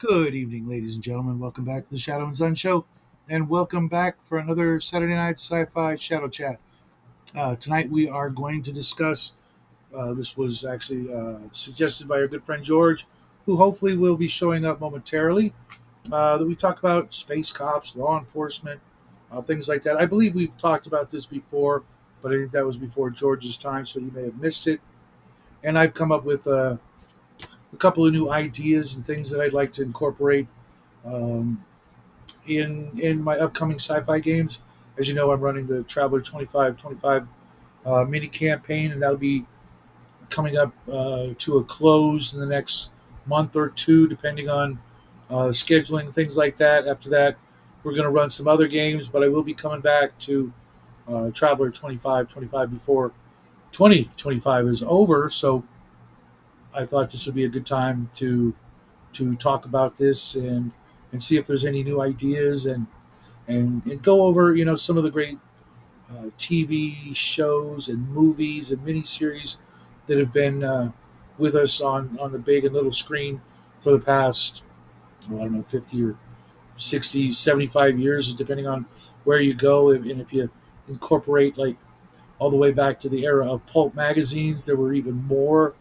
Good evening, ladies and gentlemen. Welcome back to the Shadow and Sun Show, and welcome back for another Saturday night sci-fi Shadow Chat. Tonight we are going to discuss. This was actually suggested by our good friend George, who hopefully will be showing up momentarily. That we talk about space cops, law enforcement, things like that. I believe we've talked about this before, but I think that was before George's time, so you may have missed it. And I've come up with a couple of new ideas and things that I'd like to incorporate. Um, in my upcoming sci-fi games. As you know, I'm running the Traveler 2525 mini campaign, and that'll be coming up to a close in the next month or two, depending on scheduling things like that. After that, we're going to run some other games, but I will be coming back to Traveler 2525 before 2025 is over. So I thought this would be a good time to talk about this and see if there's any new ideas and go over some of the great TV shows and movies and miniseries that have been with us on the big and little screen for the past I don't know 50 or 60, 75 years, depending on where you go. And if you incorporate like all the way back to the era of pulp magazines, there were even more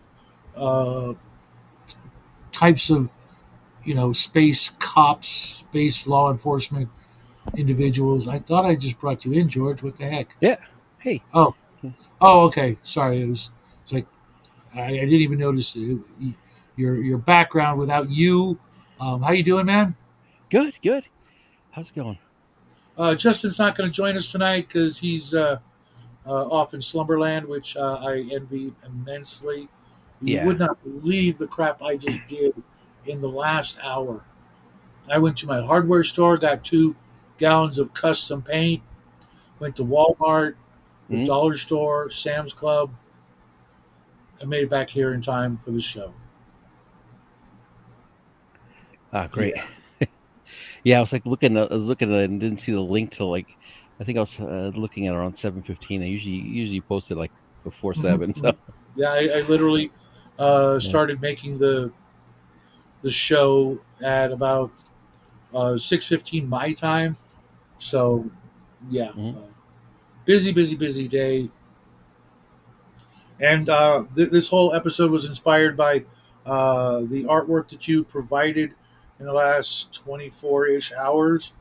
uh, types of space cops, space law enforcement individuals. I thought I just brought you in, George. What the heck? Yeah. Hey. Oh, oh, okay. Sorry, it's like I didn't even notice your background without you. How you doing, man? Good. Good. How's it going? Justin's not going to join us tonight because he's off in Slumberland, which I envy immensely. You Yeah. would not believe the crap I just did in the last hour. I went to my hardware store, got 2 gallons of custom paint, went to Walmart, the hmm dollar store, Sam's Club. I made it back here in time for the show. Ah, great. Yeah. Yeah, I was like looking. I was looking at it and didn't see the link till like I think I was looking at around 7:15. I usually post it like before Mhm, 7. So mhm. Yeah, I literally yeah. started making the show at about 6:15 my time. So yeah, hmm busy, busy, busy day. And this whole episode was inspired by the artwork that you provided in the last 24-ish hours.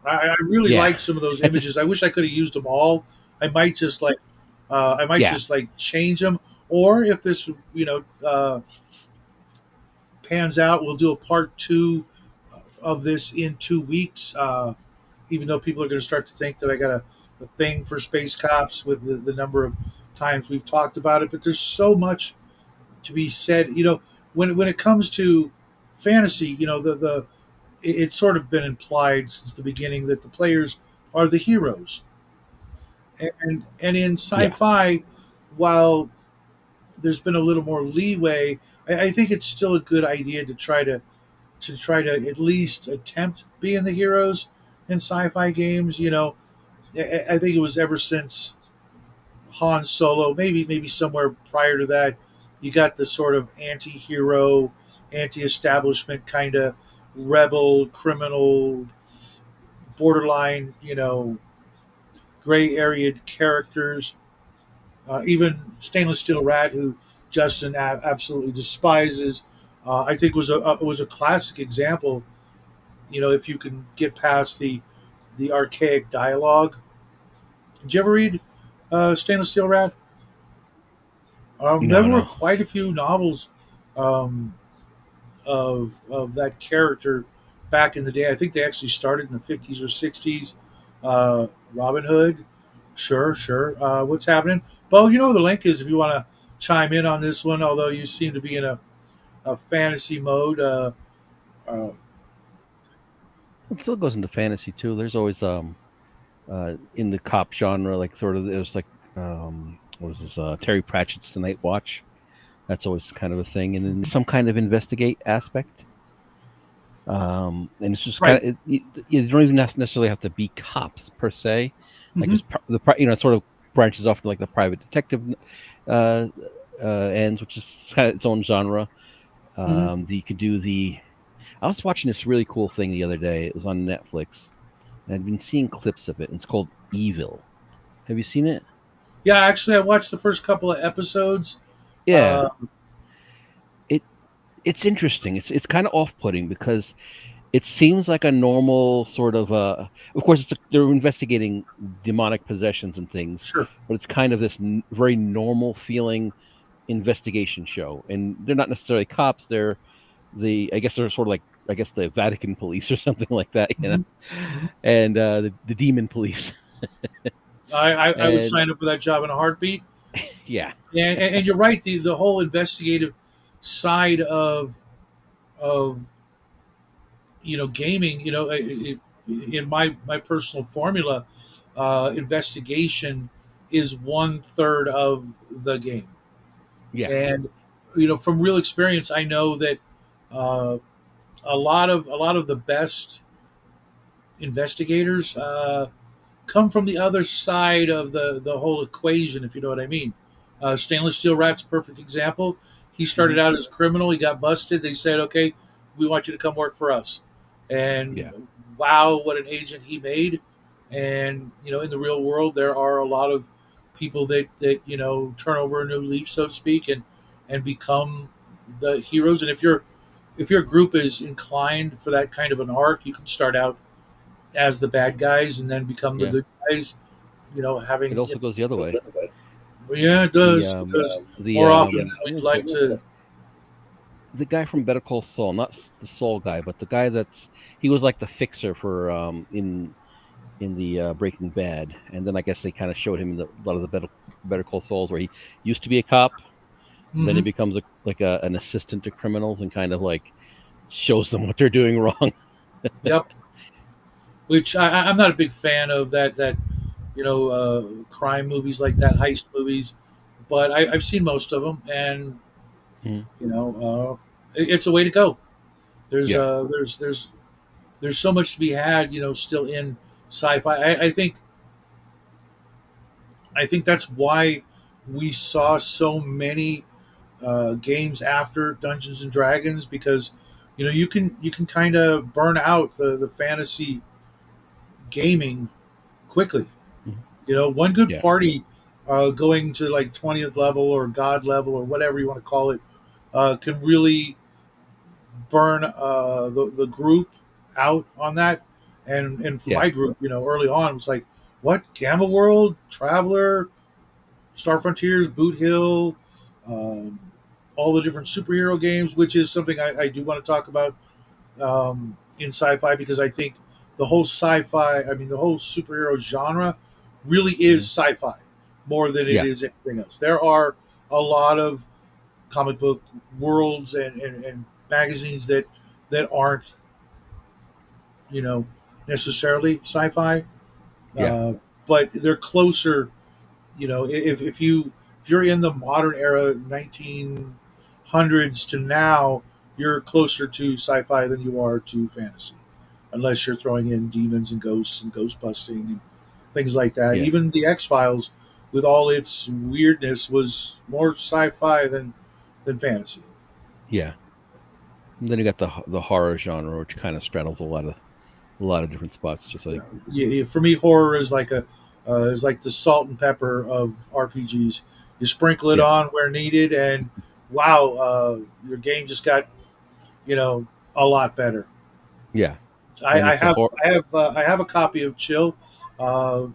I really Yeah. like some of those I just images. I wish I could have used them all. I might just like I might yeah. just like change them, or if this pans out, we'll do a part two of this in 2 weeks. Even though people are going to start to think that I got a thing for space cops with the number of times we've talked about it, but there's so much to be said. When it comes to fantasy, it's sort of been implied since the beginning that the players are the heroes, and in Yeah. sci-fi, while there's been a little more leeway, I think it's still a good idea to try to at least attempt being the heroes in sci-fi games. I think it was ever since Han Solo, maybe somewhere prior to that, you got the sort of anti-hero, anti-establishment kind of rebel, criminal, borderline, gray area characters. Even Stainless Steel Rat, who Justin absolutely despises, I think was a classic example. If you can get past the archaic dialogue. Did you ever read Stainless Steel Rat? There No. were No. quite a few novels um, of that character back in the day. I think they actually started in the 50s or 60s. Robin Hood, sure, sure. What's happening? Bo, you know where the link is if you want to chime in on this one, although you seem to be in a fantasy mode. Uh, It still goes into fantasy too. There's always in the cop genre like sort of there's like what is this Terry Pratchett's The Night Watch. That's always kind of a thing, and then some kind of investigate aspect. And it's just kind right. of you don't even necessarily have to be cops per se. Like Hmm. it's it sort of branches off to like the private detective uh, ends, which is kind of its own genre. Hmm. You could do the I was watching this really cool thing the other day. It was on Netflix, and I'd been seeing clips of it. And it's called Evil. Have you seen it? Yeah, actually, I watched the first couple of episodes. Yeah. Uh, It it's interesting. It's kind of off putting because it seems like a normal sort of of course they're investigating demonic possessions and things, sure. but it's kind of this very normal feeling investigation show, and they're not necessarily cops. They're the I guess they're sort of like I guess the Vatican police or something like that, you know, Hmm. Hmm. and the demon police. I would And sign up for that job in a heartbeat. yeah, And you're right. The whole investigative side of gaming. In my personal formula, investigation is 1/3 of the game. yeah, And from real experience, I know that uh, a lot of the best investigators come from the other side of the whole equation, if you know what I mean. Stainless Steel Rat's a perfect example. He started hmm, out as a criminal. He got busted. They said, "Okay, we want you to come work for us." yeah, And wow, what an agent he made! And in the real world, there are a lot of people that turn over a new leaf, so to speak, and become the heroes. And if your group is inclined for that kind of an arc, you can start out as the bad guys and then become the yeah. good guys. It Having also goes the other way. yeah, it The does because the more often than what we'd was like it? to. The guy from Better Call Saul, not the Saul guy, but the guy that's he was like the fixer for in the Breaking Bad, and then I guess they kind of showed him in a lot of the Better Call Sauls where he used to be a cop, then he Hmm. becomes an assistant to criminals and kind of like shows them what they're doing wrong. Yep. Which I'm not a big fan of that crime movies like that, heist movies, but I've seen most of them, and Mhm. it's a way to go. There's Yeah, uh there's there's there's so much to be had, still in sci-fi. I think that's why we saw so many games after Dungeons and Dragons, because you can kind of burn out the fantasy gaming quickly. mhm. One good Yeah, party going to like 20th level or God level or whatever you want to call it can really burn the group out on that. And for yeah, my group, early on, it was like, what? Gamma World, Traveler, Star Frontiers, Boot Hill, um, all the different superhero games, which is something I do want to talk about in sci-fi, because I think the whole superhero genre really is mhm. sci-fi more than it Yeah, is anything else. There are a lot of comic book worlds and magazines that aren't you know necessarily sci-fi, yeah, uh, but they're closer. If you're in the modern era, 1900s to now, you're closer to sci-fi than you are to fantasy, unless you're throwing in demons and ghosts and ghost busting and things like that. yeah, Even the X-Files, with all its weirdness, was more sci-fi than fantasy. yeah. And then you got the horror genre, which kind of straddles a lot of different spots. Just like Yeah, for me, horror is like the salt and pepper of RPGs. You sprinkle it yeah, on where needed, and wow, your game just got you know a lot better. yeah. I, And I if the have horror, I have a copy of Chill, uh,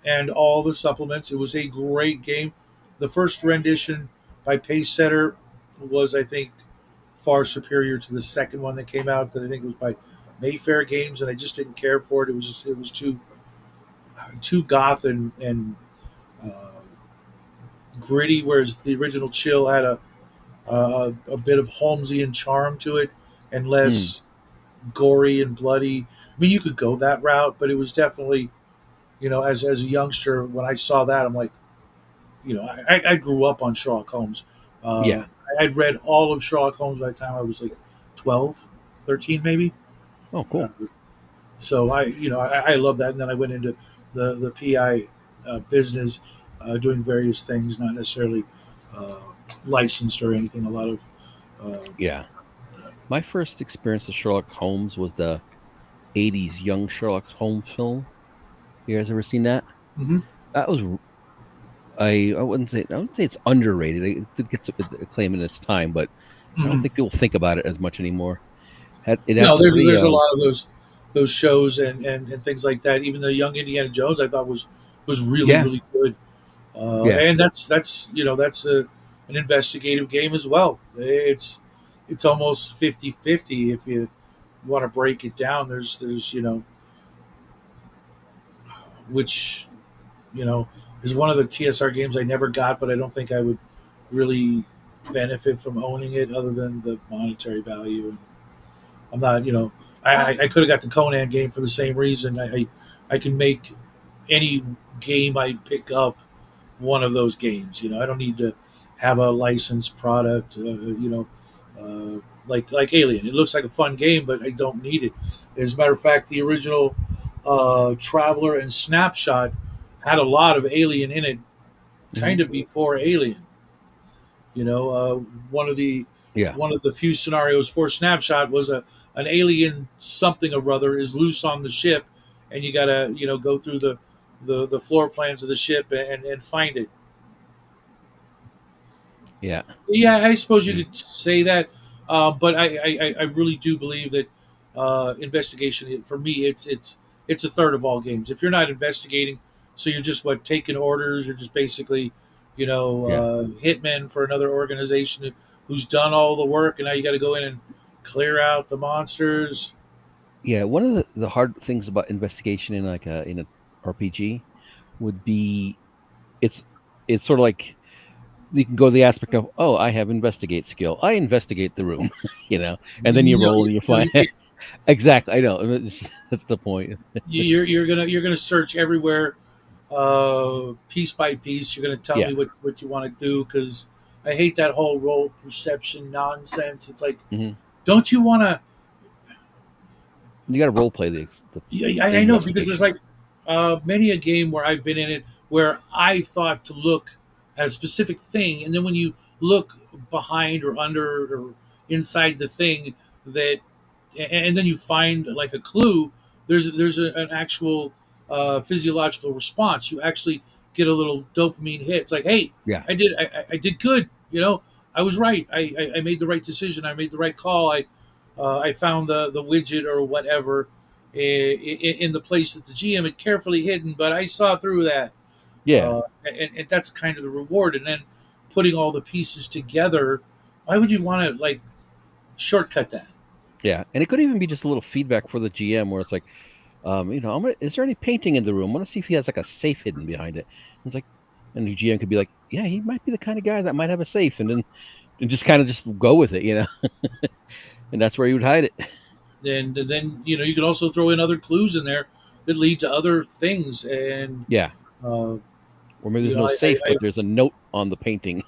and all the supplements. It was a great game. The first rendition by Pacesetter was, I think, far superior to the second one that came out. That I think was by Mayfair Games, and I just didn't care for it. It was too goth and uh, gritty, whereas the original Chill had a bit of Holmesian charm to it and mm, less gory and bloody. I mean, you could go that route, but it was definitely, as a youngster, when I saw that, I'm like, I grew up on Sherlock Holmes. yeah. I'd read all of Sherlock Holmes by the time I was like 12, 13 maybe. Oh, Uh, cool. so I love that. And then I went into the PI business, doing various things, not necessarily uh, licensed or anything. A lot of uh, Yeah. My first experience with Sherlock Holmes was the '80s young Sherlock Holmes film. You guys ever seen that? Hmm. That was I wouldn't say it's underrated. It did get some acclaim in its time, but I don't Hmm. think people think about it as much anymore. It had No, some pretty there's a lot of those shows and things like that. Even the Young Indiana Jones, I thought was really yeah, really good. yeah, And that's that's an investigative game as well. It's almost 50-50 if you want to break it down. There's which you know is one of the TSR games I never got, but I don't think I would really benefit from owning it other than the monetary value. I'm not, I could have got the Conan game for the same reason. I can make any game I pick up one of those games. I don't need to have a licensed product. Like Alien. It looks like a fun game, but I don't need it. As a matter of fact, the original Traveler and Snapshot had a lot of Alien in it, hmm kind of before Alien. You know, one of the yeah, one of the few scenarios for Snapshot was an alien something or other is loose on the ship, and you gotta go through the floor plans of the ship and find it. yeah, Yeah, I suppose you mm, could say that, but I really do believe that investigation for me it's a third of all games. If you're not investigating, so you're just taking orders, you're just basically yeah, hitmen for another organization who's done all the work, and now you got to go in and clear out the monsters. yeah. One of the hard things about investigation in a RPG would be it's it's sort of like you can go the aspect of, oh, I have investigate skill. I investigate the room, and then you No, roll and you find you can't. exactly. I know that's the point. You're gonna search everywhere, piece by piece. You're going to tell Yeah, me what you want to do because I hate that whole role perception nonsense. It's like, hmm don't you want to? you got to role play the I know because there's investigation. like many a game where I've been in it where I thought to look at a specific thing, and then when you look behind or under or inside the thing, that and then you find like a clue. There's an actual physiological response. You actually get a little dopamine hit. It's like, hey, Yeah, I did good. I was right. I made the right decision. I made the right call. I found the widget or whatever in the place that the GM had carefully hidden, but I saw through that, yeah, and that's kind of the reward. And then putting all the pieces together. Why would you want to like shortcut that? yeah. And it could even be just a little feedback for the GM where it's like, is there any painting in the room? I want to see if he has like a safe hidden behind it. And it's like, and the GM could be like, yeah, he might be the kind of guy that might have a safe, and just kind of just go with it. And that's where you would hide it. And then you can also throw in other clues in there that lead to other things. And Yeah, uh, or maybe you there's know, no safe, but there's a note on the painting.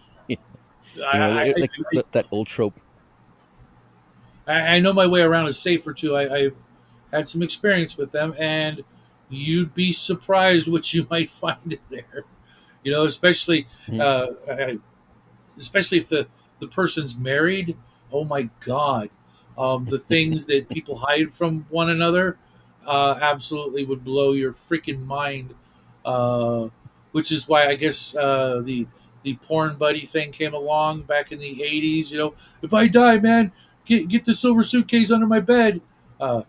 Like that old trope. I know my way around a safe or two. I've had some experience with them, and you'd be surprised what you might find in there. Especially Mhm. uh, especially if the person's married. Oh my God, the things that people hide from one another absolutely would blow your freaking mind. Uh, which is why I guess the porn buddy thing came along back in the '80s. If I die, man, get the silver suitcase under my bed.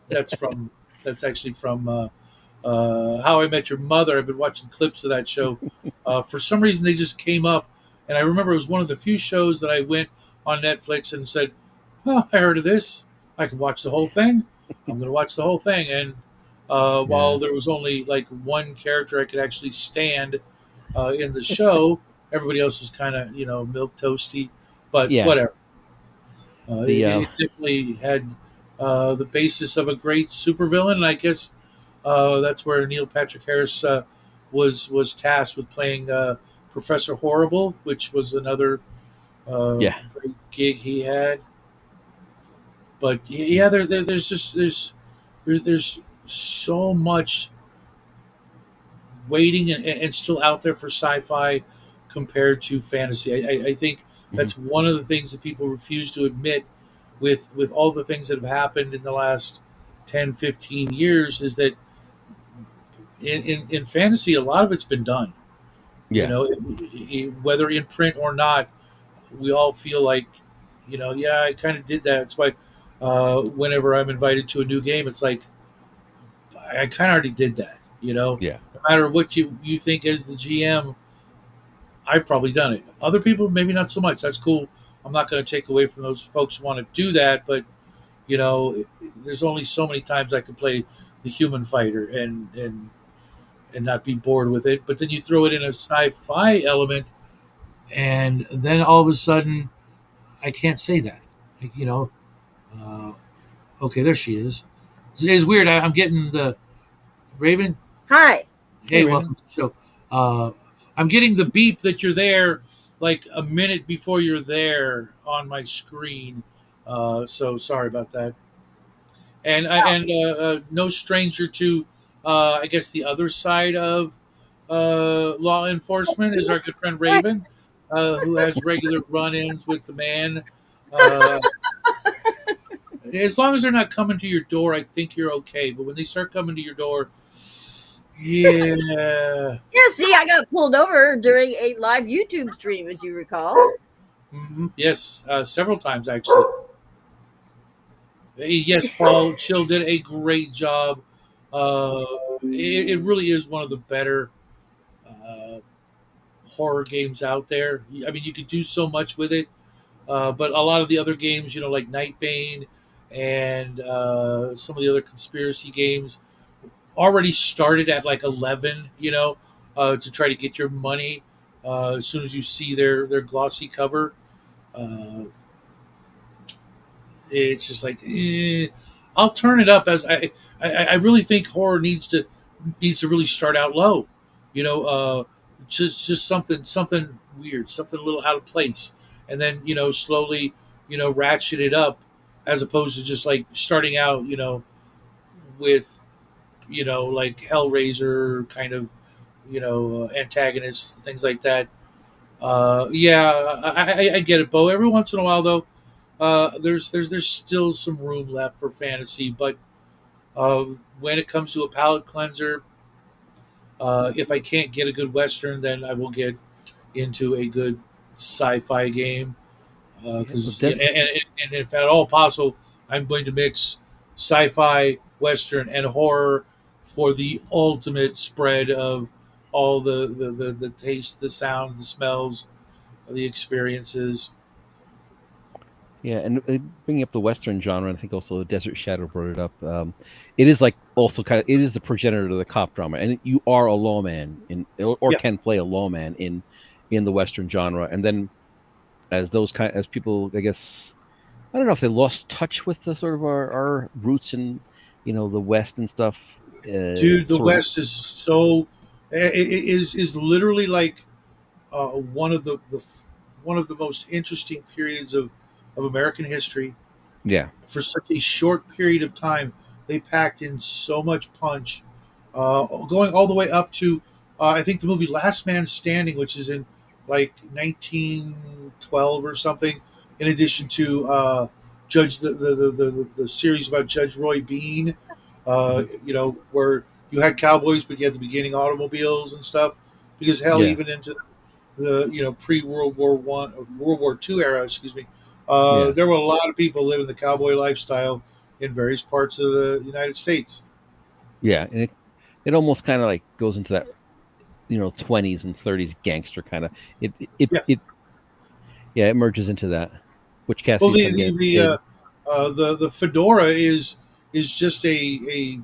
That's actually from How I Met Your Mother. I've been watching clips of that show. For some reason, they just came up, and I remember it was one of the few shows that I went on Netflix and said, "Oh, I heard of this. I can watch the whole thing. I'm going to watch the whole thing." And Yeah, while there was only like one character I could actually stand in the show, everybody else was kind of milk toasty. But yeah. whatever. The It definitely had the basis of a great supervillain, and I guess that's where Neil Patrick Harris was tasked with playing Professor Horrible, which was another yeah, great gig he had. But yeah, there's just there's so much waiting and still out there for sci-fi compared to fantasy. I think mhm. that's one of the things that people refuse to admit. with all the things that have happened in the last 10, 15 years is that in fantasy, a lot of it's been done. You Yeah, know, whether in print or not, we all feel like, yeah, I kind of did that. It's why whenever I'm invited to a new game, it's like I kind of already did that. yeah, No matter what you think as the GM, I've probably done it. Other people, maybe not so much. That's cool. I'm not going to take away from those folks who want to do that, but you know, there's only so many times I can play the human fighter and not be bored with it. But then you throw it in a sci-fi element, and then all of a sudden, I can't say that. Like, uh, okay, there she is. It's weird. I'm getting the Raven. Hi. hey Hey, Raven. welcome to the show. Uh, I'm getting the beep that you're there, like a minute before you're there on my screen. So sorry about that. And no stranger to, I guess, the other side of law enforcement is our good friend Raven, who has regular run-ins with the man. Uh, as long as they're not coming to your door, I think you're okay. But when they start coming to your door, yeah. Yeah, see, I got pulled over during a live YouTube stream, as you recall. Yes, several times actually. Yes, Paul Chill did a great job. Uh, it really is one of the better uh, horror games out there. I mean, you could do so much with it, but a lot of the other games, like Nightbane and some of the other conspiracy games, already started at like 11. To try to get your money as soon as you see their glossy cover. Uh, it's just like I'll turn it up as I really think horror needs to really start out low, you know, just something weird, something a little out of place, and then slowly ratchet it up, as opposed to just like starting out with like Hellraiser kind of antagonists, things like that. Yeah, I get it, Bo. Every once in a while, though, there's still some room left for fantasy, but when it comes to a palate cleanser, if I can't get a good western, then I will get into a good sci-fi game. Yeah, well, Because and if at all possible, I'm going to mix sci-fi, western, and horror for the ultimate spread of all the taste, the sounds, the smells, the experiences. yeah, and bringing up the Western genre, and I think also Desert Shadow brought it up. It is like also kind of it is the progenitor of the cop drama, and you are a lawman or Yeah, can play a lawman in the Western genre, and then as people, I guess, I don't know if they lost touch with the sort of our roots in the West and stuff. dude, the Sort of, West is so is literally like one of the one of the most interesting periods of American history. yeah, For such a short period of time, they packed in so much punch, going all the way up to I think the movie Last Man Standing, which is in like 1912 or something. In addition to Judge the series about Judge Roy Bean, mhm, where you had cowboys, but you had the beginning automobiles and stuff. Because hell, yeah, even into the pre World War II era, excuse me, yeah, there were a lot of people living the cowboy lifestyle in various parts of the United States. yeah, and it almost kind of like goes into that 20s and 30s gangster kind of Yeah. it yeah, it merges into that. Butch Well, Cassidy's the trying to get the his the kid. the fedora is just a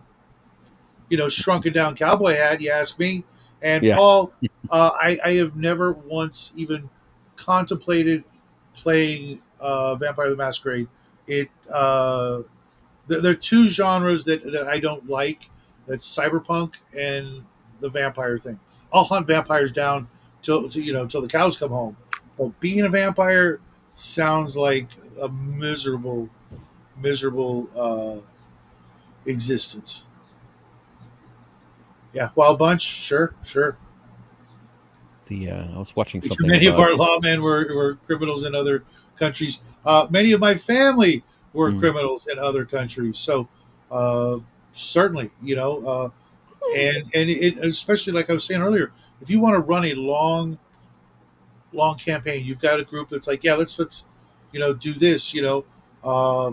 shrunken down cowboy hat. You ask me, and Yeah, Paul, I have never once even contemplated playing Vampire the Masquerade. It there are two genres that I don't like. That's cyberpunk and the vampire thing. I'll hunt vampires down till the cows come home. But being a vampire sounds like a miserable existence. Yeah, Wild Bunch, sure, sure. the I was watching something Many of about our lawmen were criminals in other countries. Many of my family were Mm. criminals in other countries. So uh, certainly, and especially like I was saying earlier, if you want to run a long campaign, you've got a group that's like, yeah, let's do this. Uh,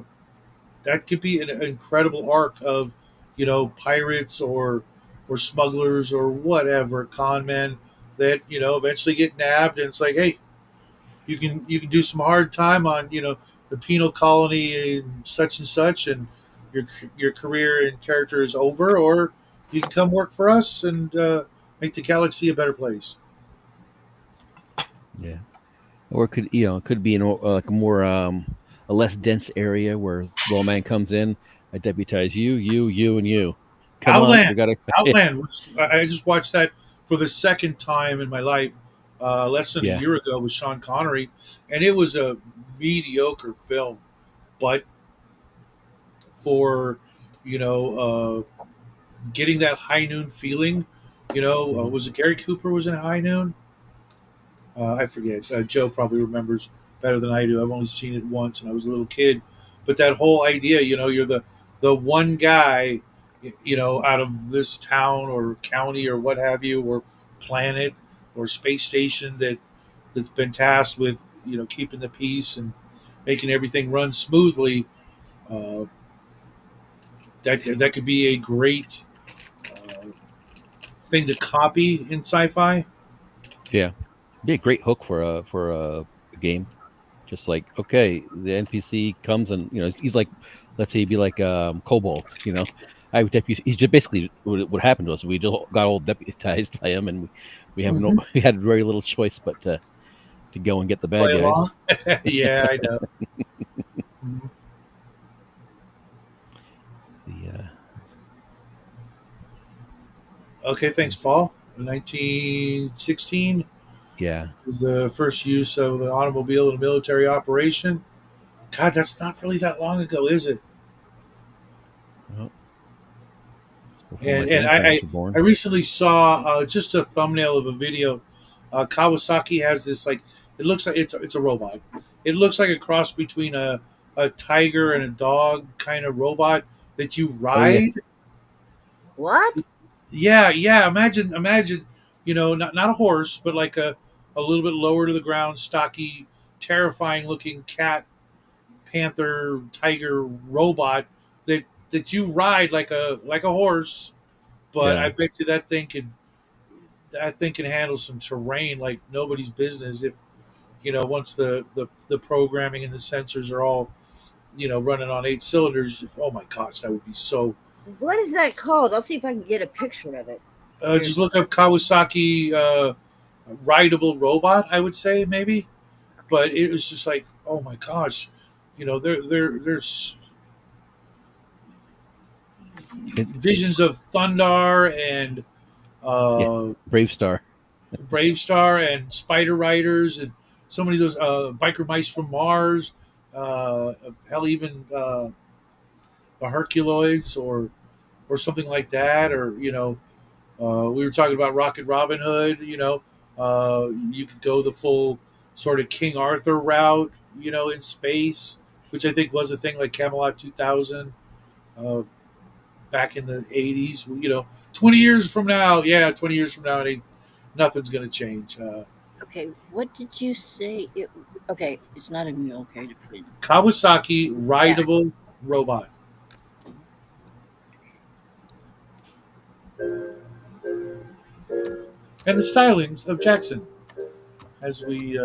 that could be an incredible arc of pirates or smugglers or whatever con men that eventually get nabbed, and it's like, hey, you can do some hard time on the penal colony and such, and your career and character is over, or you can come work for us and make the galaxy a better place. Yeah. Or it could it could be in like a more a less dense area where lawman comes in. I deputize you, you, and you. Come on, Outland, we gotta. Outland was. I just watched that for the second time in my life, less than a Yeah, year ago with Sean Connery, and it was a mediocre film, but for getting that high noon feeling, hmm was it Gary Cooper was in High Noon? I forget. Joe probably remembers better than I do. I've only seen it once, and I was a little kid. But that whole idea, you're the one guy, out of this town or county or what have you, or planet or space station that's been tasked with keeping the peace and making everything run smoothly. Uh, that could be a great thing to copy in sci-fi. yeah. Be a great hook for a game. Just like okay, the NPC comes and he's like, let's say he'd be like Cobalt. I would he's just basically what happened to us. We just got all deputized by him, and we have no Mm-hmm. we had very little choice but to go and get the bad Play guys. along. Yeah, I know. Mhm. The Okay, thanks, Paul. 1916 yeah. was the first use of the automobile in a military operation. God, that's not really that long ago, is it? Well, it's before my And grandparents were I born. recently saw just a thumbnail of a video. Kawasaki has this like it looks like it's a robot. It looks like a cross between a tiger and a dog kind of robot that you Oh yeah, ride. What? Yeah, yeah. Imagine, not a horse, but like a little bit lower to the ground, stocky, terrifying looking cat, panther, tiger robot that you ride like a horse. But I yeah. bet you that thing can handle some terrain like nobody's business. If once the programming and the sensors are all running on 8 cylinders. Oh my gosh, that would be so. What is that called? I'll see if I can get a picture of it. Here. Just look up Kawasaki rideable robot. I would say maybe, but it was just like, oh my gosh, there's It, visions of Thundar and yeah. uh, Brave Star. Brave Star and Spider Riders and so many of those biker mice from Mars. Hell, even the Herculoids or something like that, or we were talking about Rocket Robin Hood. You could go the full sort of King Arthur route. In space, which I think was a thing like Camelot 2000 uh, back in the 80s. 20 years from now, yeah, 20 years from now, nothing's going to change. Okay, what did you say? Okay, it's not a mule. Okay, to put it. Kawasaki Yeah. rideable robot. And the stylings of Jackson as we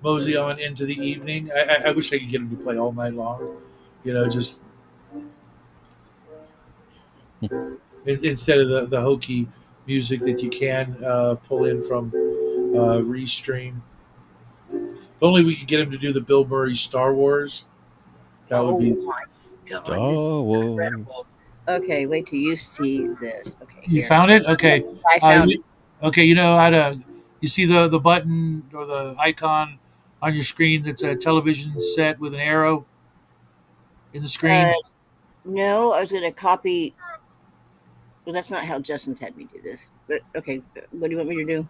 mosey on into the evening. I wish I could get him to play all night long. Just instead of the hokey music that you can pull in from Restream. If only we could get him to do the Bill Murray Star Wars. That would Oh be. my God, this is Star Wars. incredible. Okay, wait till you see this. Okay, You here. found it? Yeah, Okay. I found it. Okay, you know how to. You see the button or the icon on your screen that's a television set with an arrow in the Uh, screen? no, I was going to copy. Well, that's not how Justin's had me do this. But okay, what do you want me to do?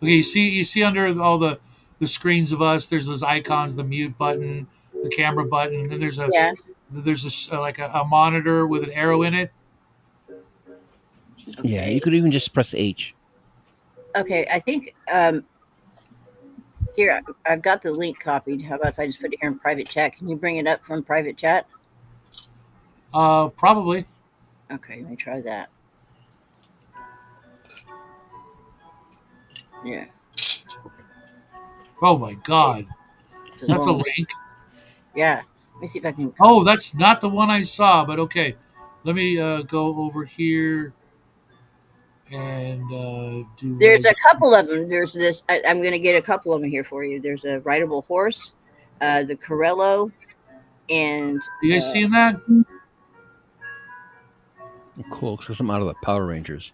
Okay, you see under all the screens of us, there's those icons, the mute button, the camera button, and then Yeah. there's like a monitor with an arrow in it. Yeah, Okay. you could even just press H. Okay. I think here I've got the link copied. How about if I just put it here in private chat? Can you bring it up from private chat? Probably. Okay, let me try that. Yeah. Oh my God, It's a that's a long. link. Yeah. Let me see if I can. Oh, that's not the one I saw, but okay. Let me go over here and do what I There's a just. couple of them. There's this. I'm going to get a couple of them here for you. There's a rideable horse, the Corello, and You guys seeing that? Cool, because I'm out of the Power Rangers.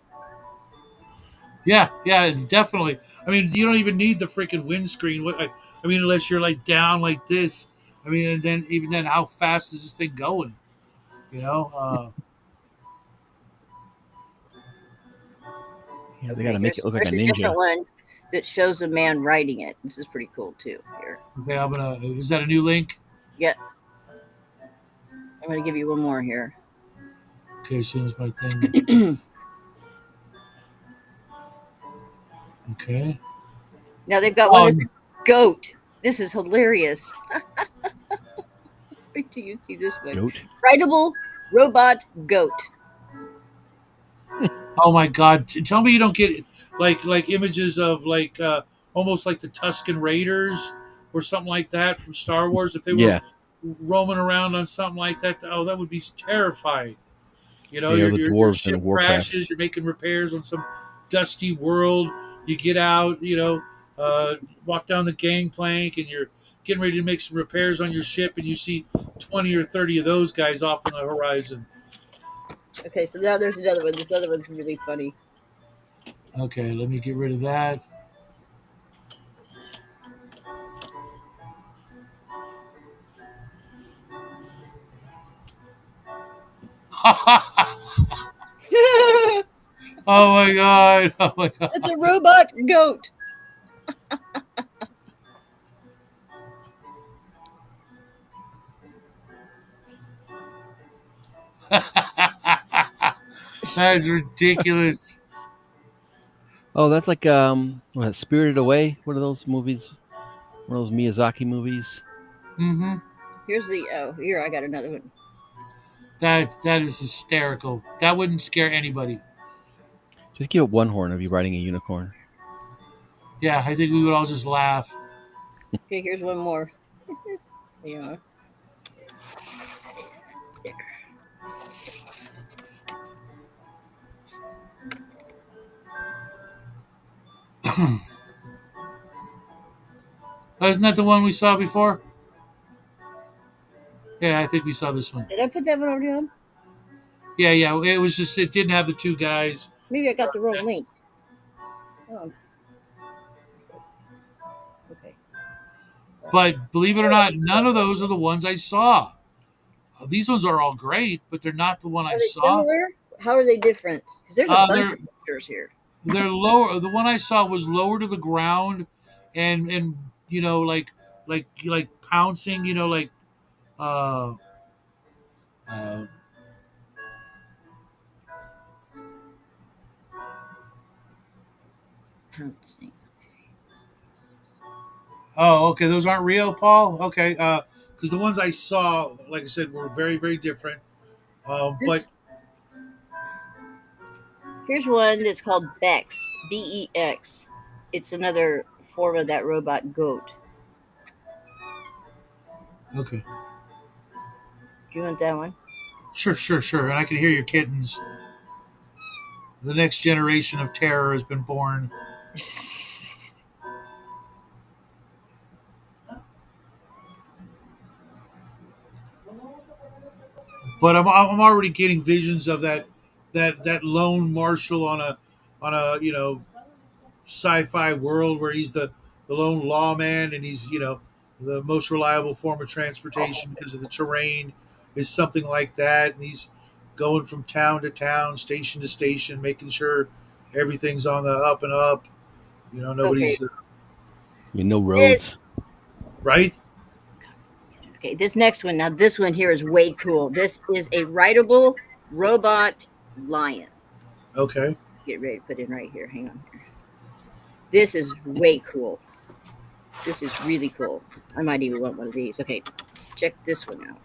Yeah, yeah, definitely. I mean, you don't even need the freaking windscreen. I mean, unless you're like down like this. I mean, and then even then, how fast is this thing going? You know. Yeah, they got okay, to make it look like a there's a different ninja. one that shows a man riding it. This is pretty cool too. Here, Okay, I'm gonna. Is that a new link? yeah, I'm going to give you one more here. Okay, as soon as my thing. Okay. Now they've got one Oh, that's a goat. This is hilarious. Wait till you see this one. Goat. Rideable robot goat. oh my God! Tell me you don't get like images of like almost like the Tusken Raiders or something like that from Star Wars. If they were Yeah. roaming around on something like that, oh, that would be terrifying. You know, You know, the your dwarves ship in Warcraft. crashes. You're making repairs on some dusty world. You get out, walk down the gangplank, and you're getting ready to make some repairs on your ship, and you see 20 or 30 of those guys off on the horizon. Okay, so now there's another one. This other one's really funny. Okay, let me get rid of that. oh my God! Oh my God! It's a robot goat. That's ridiculous. Oh, that's like what, Spirited Away. What are those movies? One of those Miyazaki movies. Mm-hmm. Here's the here I got another one. That is hysterical. That wouldn't scare anybody. Just give it one horn of you riding a unicorn. Yeah, I think we would all just laugh. Okay, here's one more. Yeah. Isn't that the one we saw before? Yeah, I think we saw this one. Did I put that one already on? Yeah, yeah. It was just it didn't have the two guys. Maybe I got the wrong link. Oh. Okay. But believe it or not, none of those are the ones I saw. These ones are all great, but they're not the one I Are they saw. similar? How are they different? Because there's a bunch They're of pictures here. they're lower. The one I saw was lower to the ground, and like pouncing. Uh, uh, Pouncing. oh, okay. Those aren't real, Paul. Okay, because the ones I saw, like I said, were very very different. But Here's one that's called Bex. Bex. It's another form of that robot goat. okay, Do you want that one? sure, and I can hear your kittens. The next generation of terror has been born. But I'm already getting visions of that lone marshal on a sci-fi world where he's the lone lawman and he's the most reliable form of transportation because of the terrain is something like that, and he's going from town to town, station to station, making sure everything's on the up and up. Okay. Nobody's I mean, no This roads. right. Okay, this next one. Now, this one here is way cool. This is a rideable robot lion. Okay. Get ready to put in right here. Hang on here. This is way cool. This is really cool. I might even want one of these. Okay, check this one out.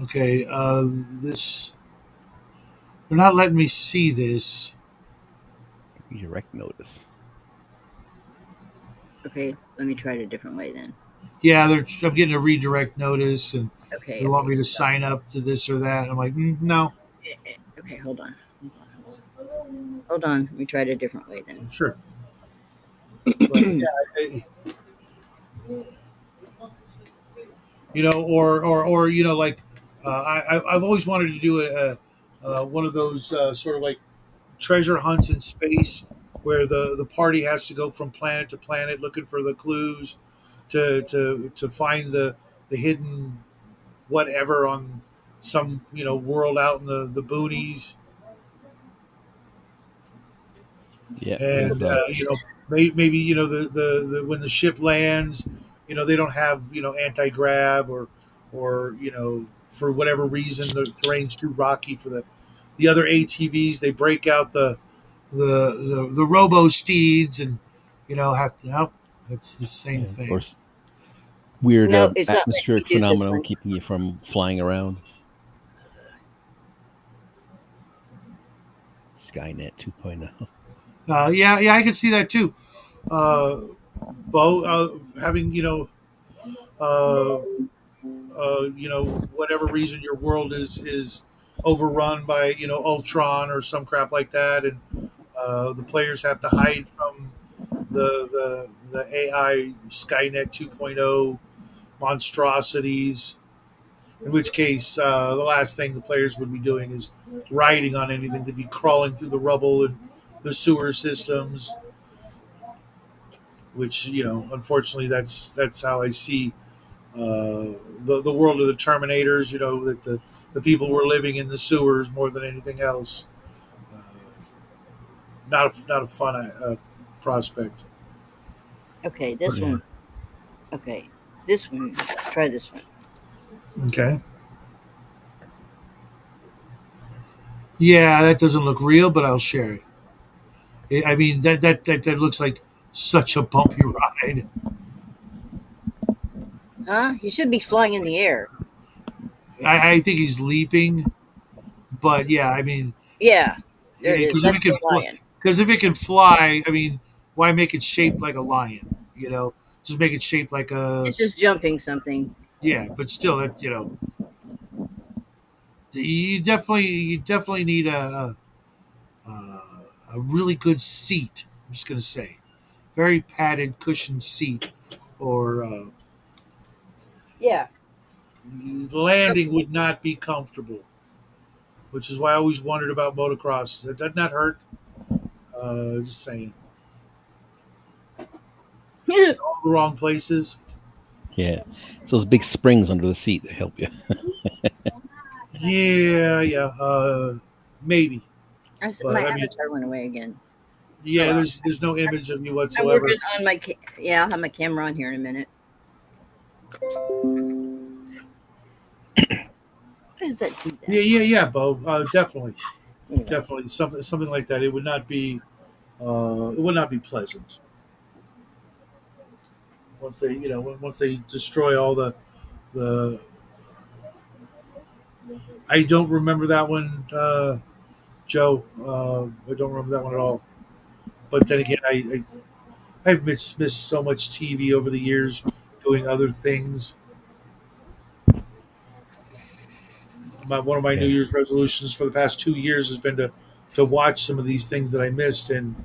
Okay. This. They're not letting me see this. Redirect notice. Okay, let me try it a different way then. Yeah, I'm getting a redirect notice, and Okay. they want me to sign up to this or that. I'm like, no. Okay, hold on. Hold on. Let me try it a different way then. Sure. But, yeah, or like I've always wanted to do one of those sort of like treasure hunts in space where the party has to go from planet to planet looking for the clues to find the hidden whatever on some world out in the boonies. Yeah, And maybe the when the ship lands, they don't have anti-grav, or for whatever reason the terrain's too rocky for the other ATVs. They break out the robo steeds, and have to help. It's the same of thing. course. Weird No, it's not letting me atmospheric do this phenomenon one. keeping you from flying around. Skynet 2.0. Yeah, I can see that too. Bo, having uh, whatever reason your world is overrun by Ultron or some crap like that, and the players have to hide from the AI Skynet 2.0 monstrosities. In which case, the last thing the players would be doing is riding on anything. They'd be crawling through the rubble and the sewer systems. Which unfortunately, that's how I see the world of the Terminators. That the people were living in the sewers more than anything else. Uh, not a fun prospect. Okay, this Yeah. one. Okay, this one. Try this one. Okay. Yeah, that doesn't look real, but I'll share it. I mean, that looks like such a bumpy ride. Huh? You should be flying in the air. I think he's leaping, but yeah, I mean, Yeah, there it is. because if it That's can the fly, lion. I mean, why make it shaped like a lion? Just make it shaped like a It's just jumping something. yeah. But still, that you definitely need a really good seat. I'm just gonna say, very padded, cushioned seat, or Yeah. landing would not be comfortable. Which is why I always wondered about motocross. Doesn't that hurt? Just saying, all the wrong places. Yeah. It's those big springs under the seat that help you. Yeah. Maybe, My but I mean, avatar went away again. Oh yeah. well. There's no image of you I'm whatsoever. working on my. Yeah, I'll have my camera on here in a minute. How does that do that? Yeah, Bo. Definitely, Anyway. definitely something like that. It would not be. It would not be pleasant once once they destroy all the. I don't remember that one, Joe. I don't remember that one at all. But then again, I've missed so much TV over the years doing other things. One of my New Yeah. Year's resolutions for the past 2 years has been to watch some of these things that I missed, and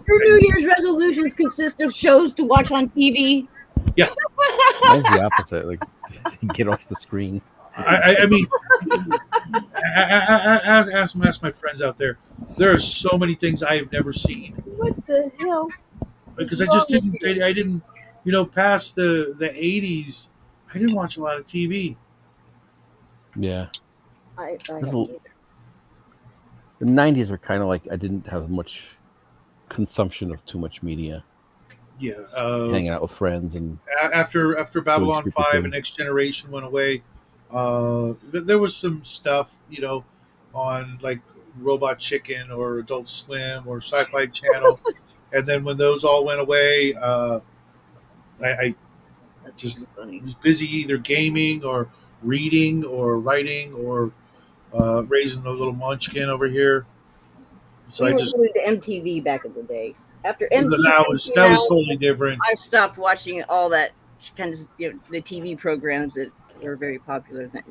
Your New Year's resolutions consist of shows to watch on TV. yeah, Mine's the opposite. Like, get off the screen. I mean, ask my friends out there. There are so many things I have never seen What the hell? because I just didn't. I didn't. Past the 80s, I didn't watch a lot of TV. Yeah. I There's haven't a, either. The '90s were kind of like I didn't have much consumption of too much media, Yeah. hanging out with friends and After doing Babylon stupid 5 and things. Next Generation went away, there was some stuff, on like Robot Chicken or Adult Swim or Sci-Fi Channel, and then when those all went away, I That's just pretty funny. was busy either gaming or reading or writing or raising a little munchkin over here. So We I were just glued to MTV back in the day. After that MTV was came that was out, totally different. I stopped watching all that kind of the TV programs that were very popular then.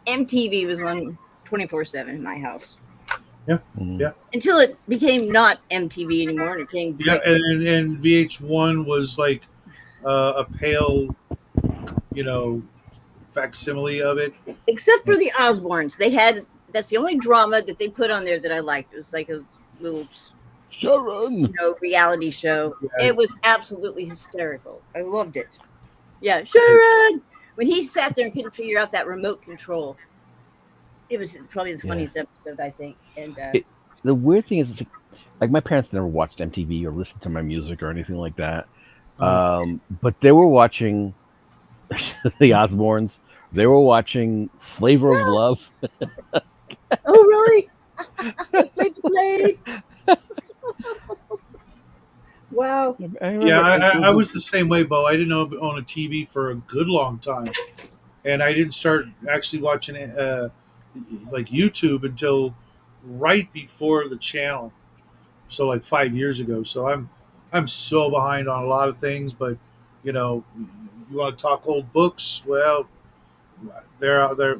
MTV was on 24/7 in my house Yeah, Mm. yeah, until it became not MTV anymore and it became yeah. VH. And VH1 was like a pale, you know, facsimile of it. Except for the Osbournes. They had that's the only drama that they put on there that I liked. It was like a little Sharon. reality show. Yeah, It was absolutely hysterical. I loved it. Yeah, Sharon. When he sat there and couldn't figure out that remote control, it was probably the Yeah. funniest episode I think. And It, the weird thing is, it's like my parents never watched MTV or listened to my music or anything like that. uh, But they were watching the Osbournes. They were watching Flavor of Love. oh really? Flavor Flav. Wow. I yeah. remember I was the same way, Bo. I didn't own a TV for a good long time, and I didn't start actually watching like YouTube until right before the channel. So like 5 years ago. So I'm so behind on a lot of things, but you know, you want to talk old books? Well, they're out there.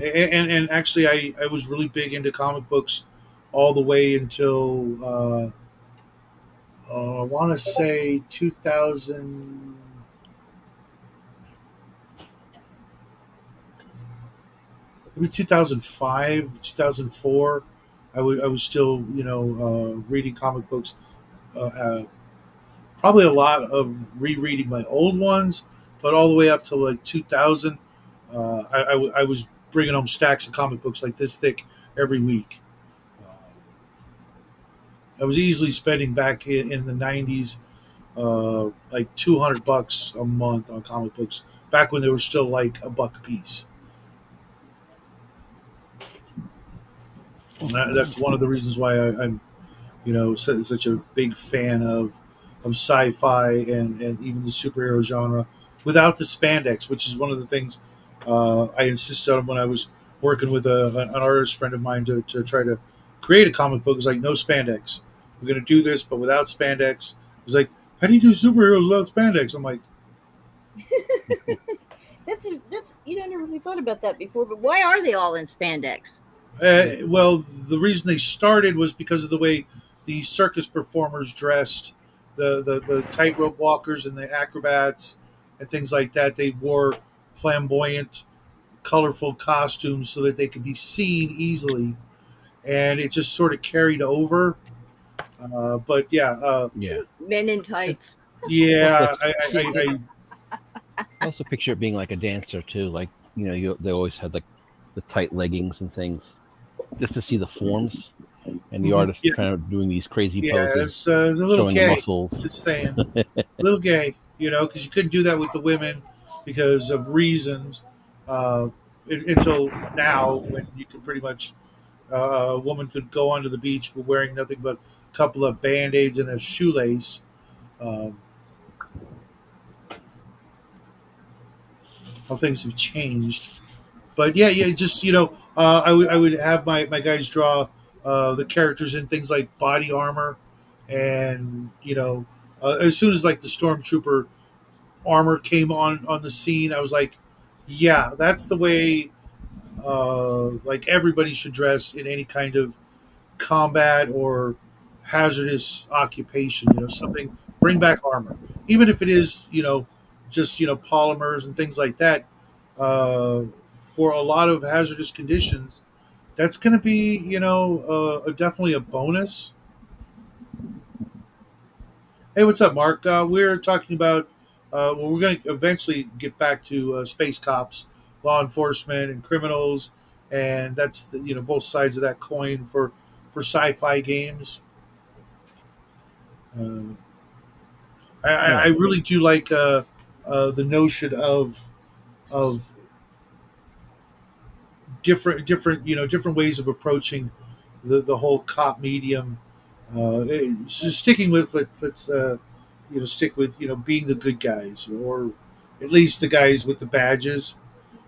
And actually, I was really big into comic books all the way until I want to say 2000, maybe 2005, 2004. I was still reading comic books. Probably a lot of rereading my old ones, but all the way up to like 2000, I was bringing home stacks of comic books like this thick every week. Uh, I was easily spending back in the 90s like $200 a month on comic books back when they were still like a buck a piece. And that's one of the reasons why I'm such a big fan of sci-fi and even the superhero genre without the spandex, which is one of the things I insisted on when I was working with an artist friend of mine to try to create a comic book. It was like, no spandex. We're going to do this, but without spandex. It was like, how do you do superheroes without spandex? I'm like, That's I never really thought about that before. But why are they all in spandex? well, the reason they started was because of the way the circus performers dressed, the tightrope walkers and the acrobats and things like that. They wore flamboyant, colorful costumes so that they could be seen easily, and it just sort of carried over. But yeah, yeah. Men in tights. Well, yeah, plus I also picture it being like a dancer too. Like they always had like the tight leggings and things, just to see the forms and the mhm, artist yeah, kind of doing these crazy yeah. poses, It's a little showing the gay. muscles. Just saying. Little gay, because you couldn't do that with the women because of reasons uh, until now when you could pretty much a woman could go onto the beach wearing nothing but a couple of band-aids and a shoelace. Um, how things have changed. But yeah, yeah, just I would have my guys draw the characters in things like body armor, and as soon as like the stormtrooper armor came on the scene, I was like, yeah, that's the way like everybody should dress in any kind of combat or hazardous occupation. Something, bring back armor, even if it is just polymers and things like that. For a lot of hazardous conditions, that's going to be definitely a bonus. Hey, what's up, Mark? We're talking about we're going to eventually get back to space cops, law enforcement, and criminals and that's both sides of that coin for sci-fi games. Uh, I Yeah. really do like the notion of different ways of approaching the whole cop medium. Just sticking with let's stick with being the good guys, or at least the guys with the badges.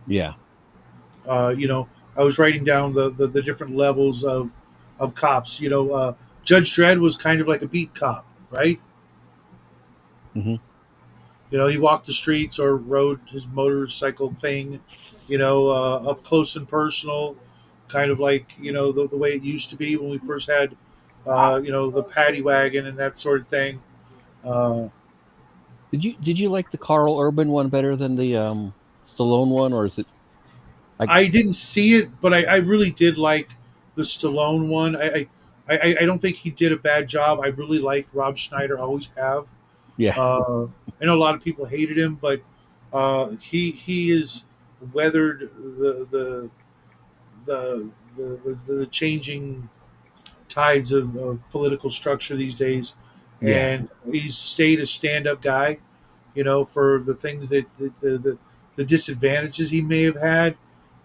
Yeah. Uh, you know, I was writing down the different levels of cops. Judge Dredd was kind of like a beat cop, right? Hmm. He walked the streets or rode his motorcycle thing, up close and personal, kind of like the way it used to be when we first had, the paddy wagon and that sort of thing. Uh, Did you like the Carl Urban one better than the Stallone one, or is it like I didn't see it, but I really did like the Stallone one. I don't think he did a bad job. I really like Rob Schneider, always have. yeah, I know a lot of people hated him, but he is weathered the changing tides of political structure these days, yeah. and he's stayed a stand up guy. For the things the disadvantages he may have had.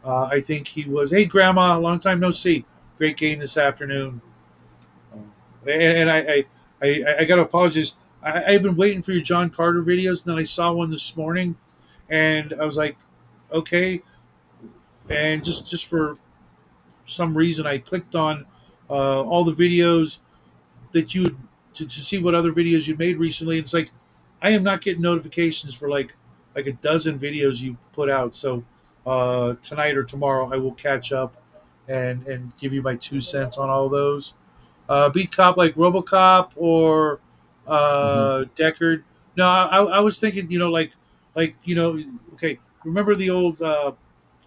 I think he was. Hey, Grandma, long time no see. Great game this afternoon. And I got to apologize. I've been waiting for your John Carter videos, and then I saw one this morning, and I was like, okay. And just for some reason, I clicked on all the videos that you to see what other videos you made recently. And it's like I am not getting notifications for like a dozen videos you put out. So tonight or tomorrow, I will catch up and give you my 2 cents on all those. Beat cop like RoboCop or Hmm. Deckard. No, I was thinking, like okay. Remember the old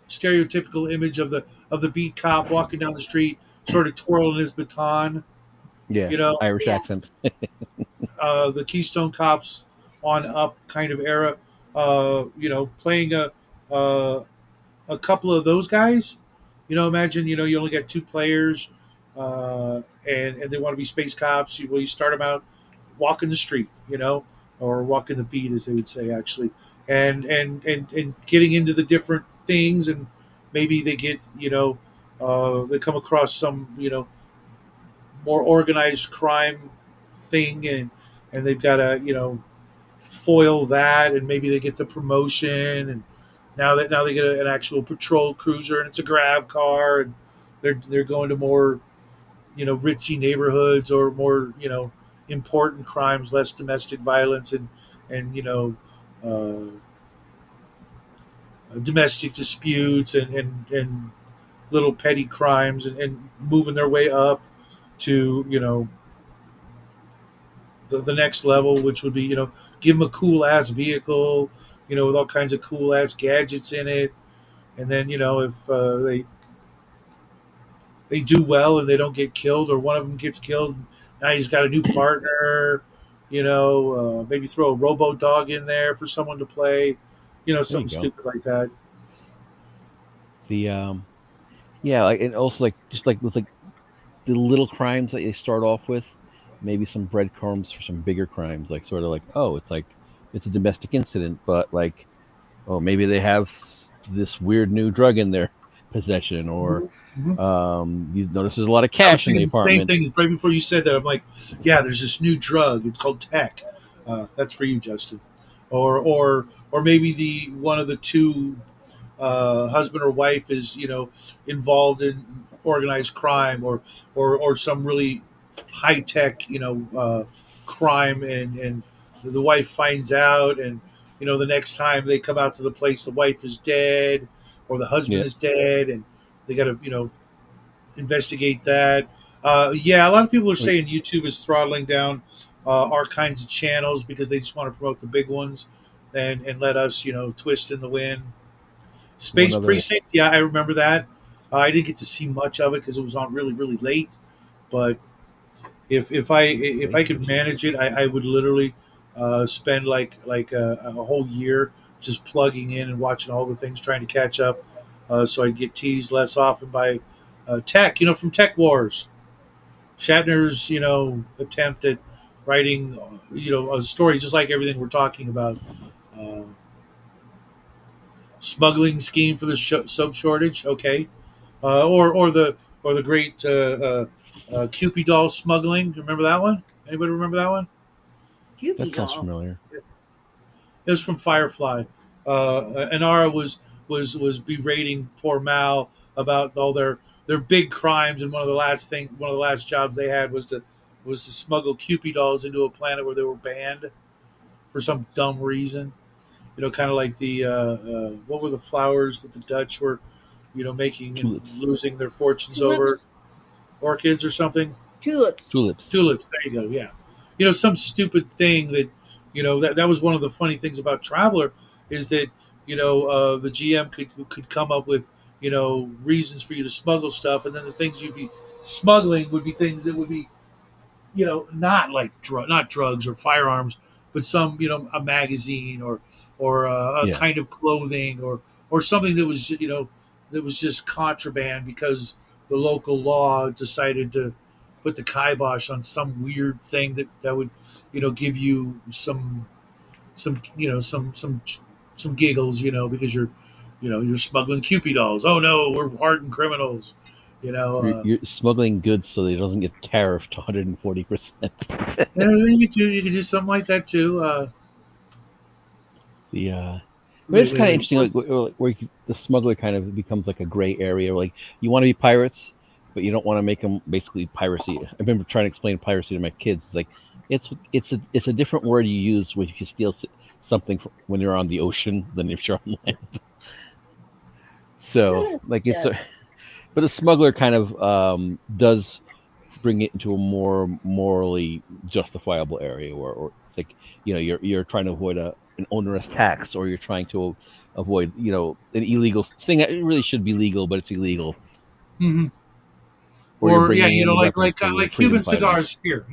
stereotypical image of the beat cop walking down the street, sort of twirling his baton. Yeah. You know, Irish Yeah. accent. the Keystone Cops on up kind of era. Playing uh, a couple of those guys. Imagine you only got two players, and they want to be space cops. You start them out walking the street, or walking the beat, as they would say, actually, and getting into the different things, and maybe they get they come across some more organized crime thing, and they've got to foil that, and maybe they get the promotion, and now they get an actual patrol cruiser, and it's a grab car, and they're going to more ritzy neighborhoods, or more important crimes, less domestic violence, and domestic disputes, and little petty crimes, and moving their way up to the next level, which would be give them a cool ass vehicle, with all kinds of cool ass gadgets in it, and then if they do well and they don't get killed, or one of them gets killed, now he's got a new partner. Maybe throw a robo dog in there for someone to play, There you something go. stupid like that. The yeah, like, and also like just like with like the little crimes that they start off with, maybe some breadcrumbs for some bigger crimes, like sort of like, oh, it's like it's a domestic incident, but like, oh, maybe they have this weird new drug in their possession, or Mm-hmm. you notice there's a lot of I was cash in thinking the the same apartment. thing right before you said that. I'm like, yeah, there's this new drug. It's called tech. That's for you, Justin. Or maybe the one of the two husband or wife is involved in organized crime, or some really high tech crime, and the wife finds out, and the next time they come out to the place, the wife is dead, or the husband Yeah, is dead, and they got to investigate that. Yeah, a lot of people are like saying YouTube is throttling down our kinds of channels because they just want to promote the big ones, and let us twist in the wind. one Space other. Precinct, yeah, I remember that. I didn't get to see much of it because it was on really really late. But if I Space could Precinct. manage it, I would literally spend like a whole year just plugging in and watching all the things, trying to catch up. so I'd get teased less often by Tech. From Tech Wars, Shatner's attempt at writing a story just like everything we're talking about. Uh, Smuggling scheme for the soap shortage. Okay, or the great Cupid doll smuggling. Remember that one? Anybody remember that one? Cupid That sounds doll. familiar. It was from Firefly. Anara was berating poor Mal about all their big crimes, and one of the last jobs they had was to smuggle Cupid dolls into a planet where they were banned for some dumb reason. Kind of like the what were the flowers that the Dutch were making and Tulips. losing their fortunes over? Tulips. Orchids or something. Tulips. Tulips. Tulips. There you go. Yeah. Some stupid thing that that was one of the funny things about Traveler is that the GM could come up with reasons for you to smuggle stuff, and then the things you'd be smuggling would be things that would be not like not drugs or firearms, but some a magazine or a Yeah. kind of clothing or something that was that was just contraband because the local law decided to put the kibosh on some weird thing that would give you some some giggles because you're smuggling Cupid dolls. Oh no, we're hardened criminals. You know, uh, You're smuggling goods so that it doesn't get tariffed to 140%. you could do something like that too. The but They, it's kind of they interesting, like force where the smuggler kind of becomes like a gray area. Like you want to be pirates, but you don't want to make them basically piracy. I remember trying to explain piracy to my kids. Like it's a different word you use when you steal something when you're on the ocean than if you're on land. So like it's Yeah. a but a smuggler kind of does bring it into a more morally justifiable area, or it's like you're trying to avoid an onerous tax, or you're trying to avoid an illegal thing that really should be legal but it's illegal, hmm or you're Or yeah, bringing in like weapons to like freedom Cuban fighters. cigars here.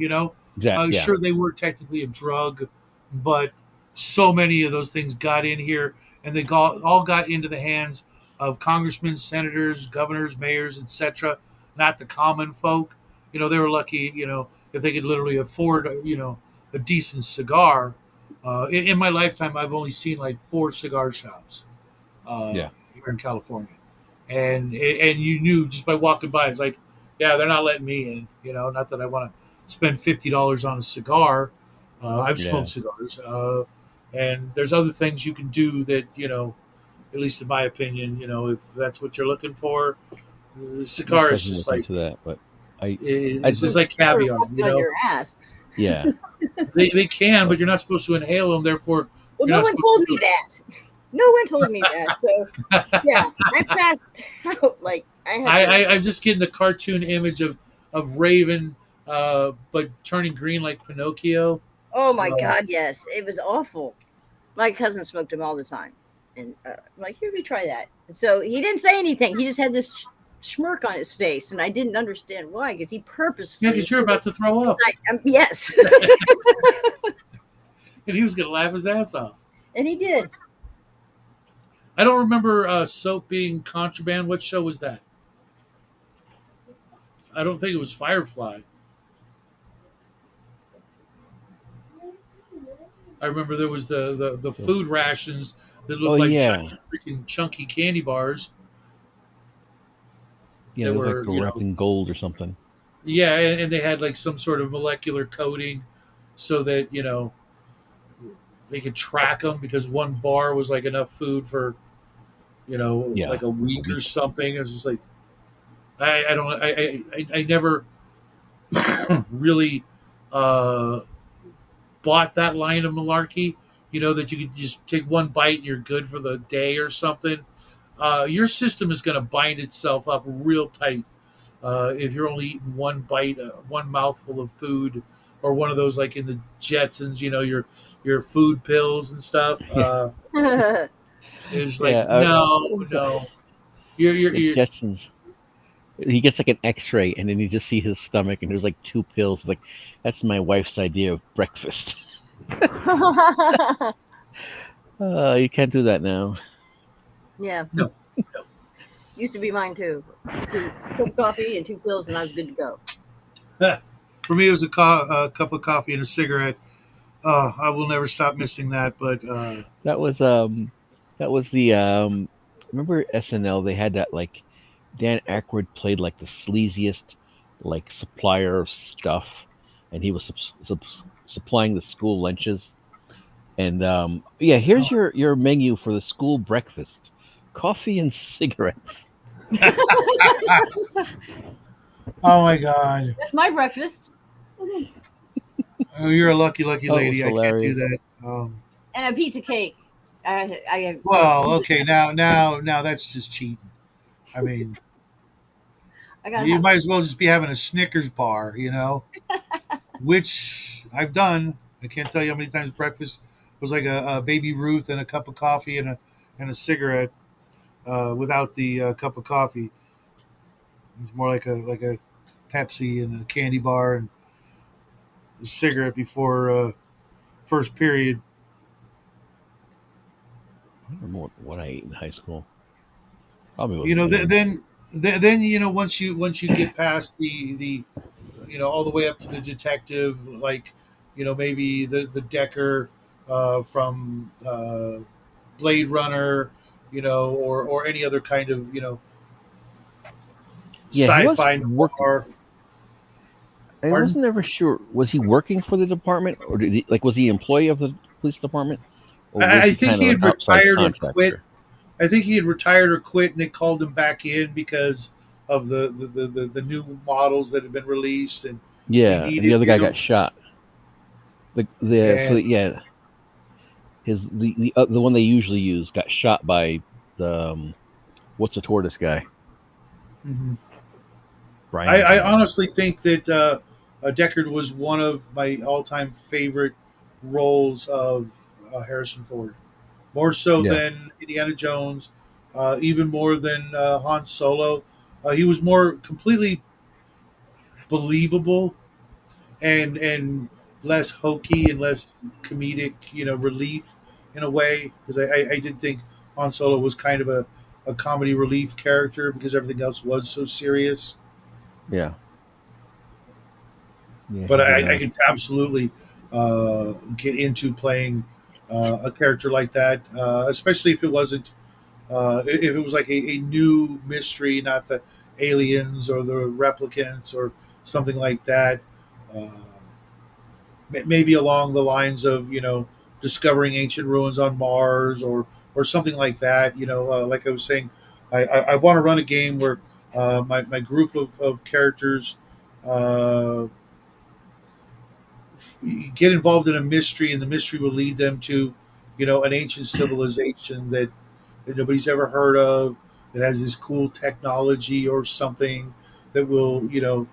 Yeah. Sure they were technically a drug, but so many of those things got in here, and they all got into the hands of congressmen, senators, governors, mayors, etc. Not the common folk. They were lucky. If they could literally afford a decent cigar. In my lifetime, I've only seen like 4 cigar shops Yeah. here in California, and you knew just by walking by, it's like, yeah, they're not letting me in. Not that I want to spend $50 on a cigar. I've Yeah. smoked cigars, and there's other things you can do that at least in my opinion, if that's what you're looking for, the My cigar is cousin just was like into that, but I it's I just like Or caviar. walking on your ass. yeah. They can, But but you're not supposed to inhale them. Therefore, Well, you're no not one supposed told me to that. No one told me that. So yeah, I passed out like I had to. I'm just getting the cartoon image of Raven, but turning green like Pinocchio. Oh my Uh, god, yes, it was awful. My cousin smoked them all the time, and I'm like, here, we try that. And so he didn't say anything. He just had this smirk on his face, and I didn't understand why because he yeah, purposefully. because you're about to throw up, Yes, and he was going to laugh his ass off. and he did. I don't remember soap being contraband. What show was that? I don't think it was Firefly. I remember there was the food rations that oh looked like yeah, giant freaking chunky candy bars. yeah, That they look like were they're wrapped in gold or something. yeah, and they had like some sort of molecular coating so that they could track them because one bar was like enough food for Yeah, like a a week or week. something. It was just like I don't I never really uh, bought that line of malarkey. That you could just take one bite and you're good for the day or something. Your system is going to bind itself up real tight if you're only eating one bite, one mouthful of food, or one of those like in the Jetsons, your food pills and stuff. Yeah, It's like yeah. no. The You're Jetsons. He gets like an X-ray, and then you just see his stomach, and there's like 2 pills. Like that's my wife's idea of breakfast. You can't do that now. Yeah. no. Used to be mine too. Two cup of coffee and two pills, and I was good to go. For me, it was a cup of coffee and a cigarette. I will never stop missing that. But That was the remember SNL, they had that like Dan Aykroyd played like the sleaziest like supplier of stuff, and he was supplying the school lunches. And yeah, here's your menu for the school breakfast: coffee and cigarettes. oh my god, That's my breakfast. oh, you're a lucky, lucky Oh, it was lady. I can't do hilarious. that. And a piece of cake. I Well, okay, now that's just cheating. I mean, I gotta you have might as well just be having a Snickers bar, which I've done. I can't tell you how many times breakfast was like a baby Ruth and a cup of coffee and a cigarette without the cup of coffee. It's more like a Pepsi and a candy bar and a cigarette before first period. I don't remember what I ate in high school. Probably You wasn't know, good. then once you get past the all the way up to the detective, like maybe the Decker from Blade Runner, or any other kind of Yeah, he was sci-fi working. noir. I Pardon? wasn't ever sure. Was he working for the department, or did he like was he an employee of the police department, or was I he think kind he of an had outside retired or quit. contractor? I think he had retired or quit, and they called him back in because of the new models that had been released, and he Yeah, and the needed other guy got shot. The so and yeah, his the one they usually use got shot by the what's the tortoise guy, mhm. Brian I something. honestly think that Deckard was one of my all-time favorite roles of Harrison Ford, more so Yeah, than Indiana Jones, even more than Han Solo. He was more completely believable and less hokey and less comedic, relief in a way. Because I did think Han Solo was kind of a comedy relief character because everything else was so serious. yeah, yeah. But He did. I could absolutely get into playing a character like that, especially if it wasn't if it was like a new mystery, not the aliens or the replicants or something like that. Uh, Maybe along the lines of discovering ancient ruins on Mars or something like that. Like I was saying, I want to run a game where my group of characters uh, get involved in a mystery, and the mystery will lead them to an ancient civilization that nobody's ever heard of, that has this cool technology or something that will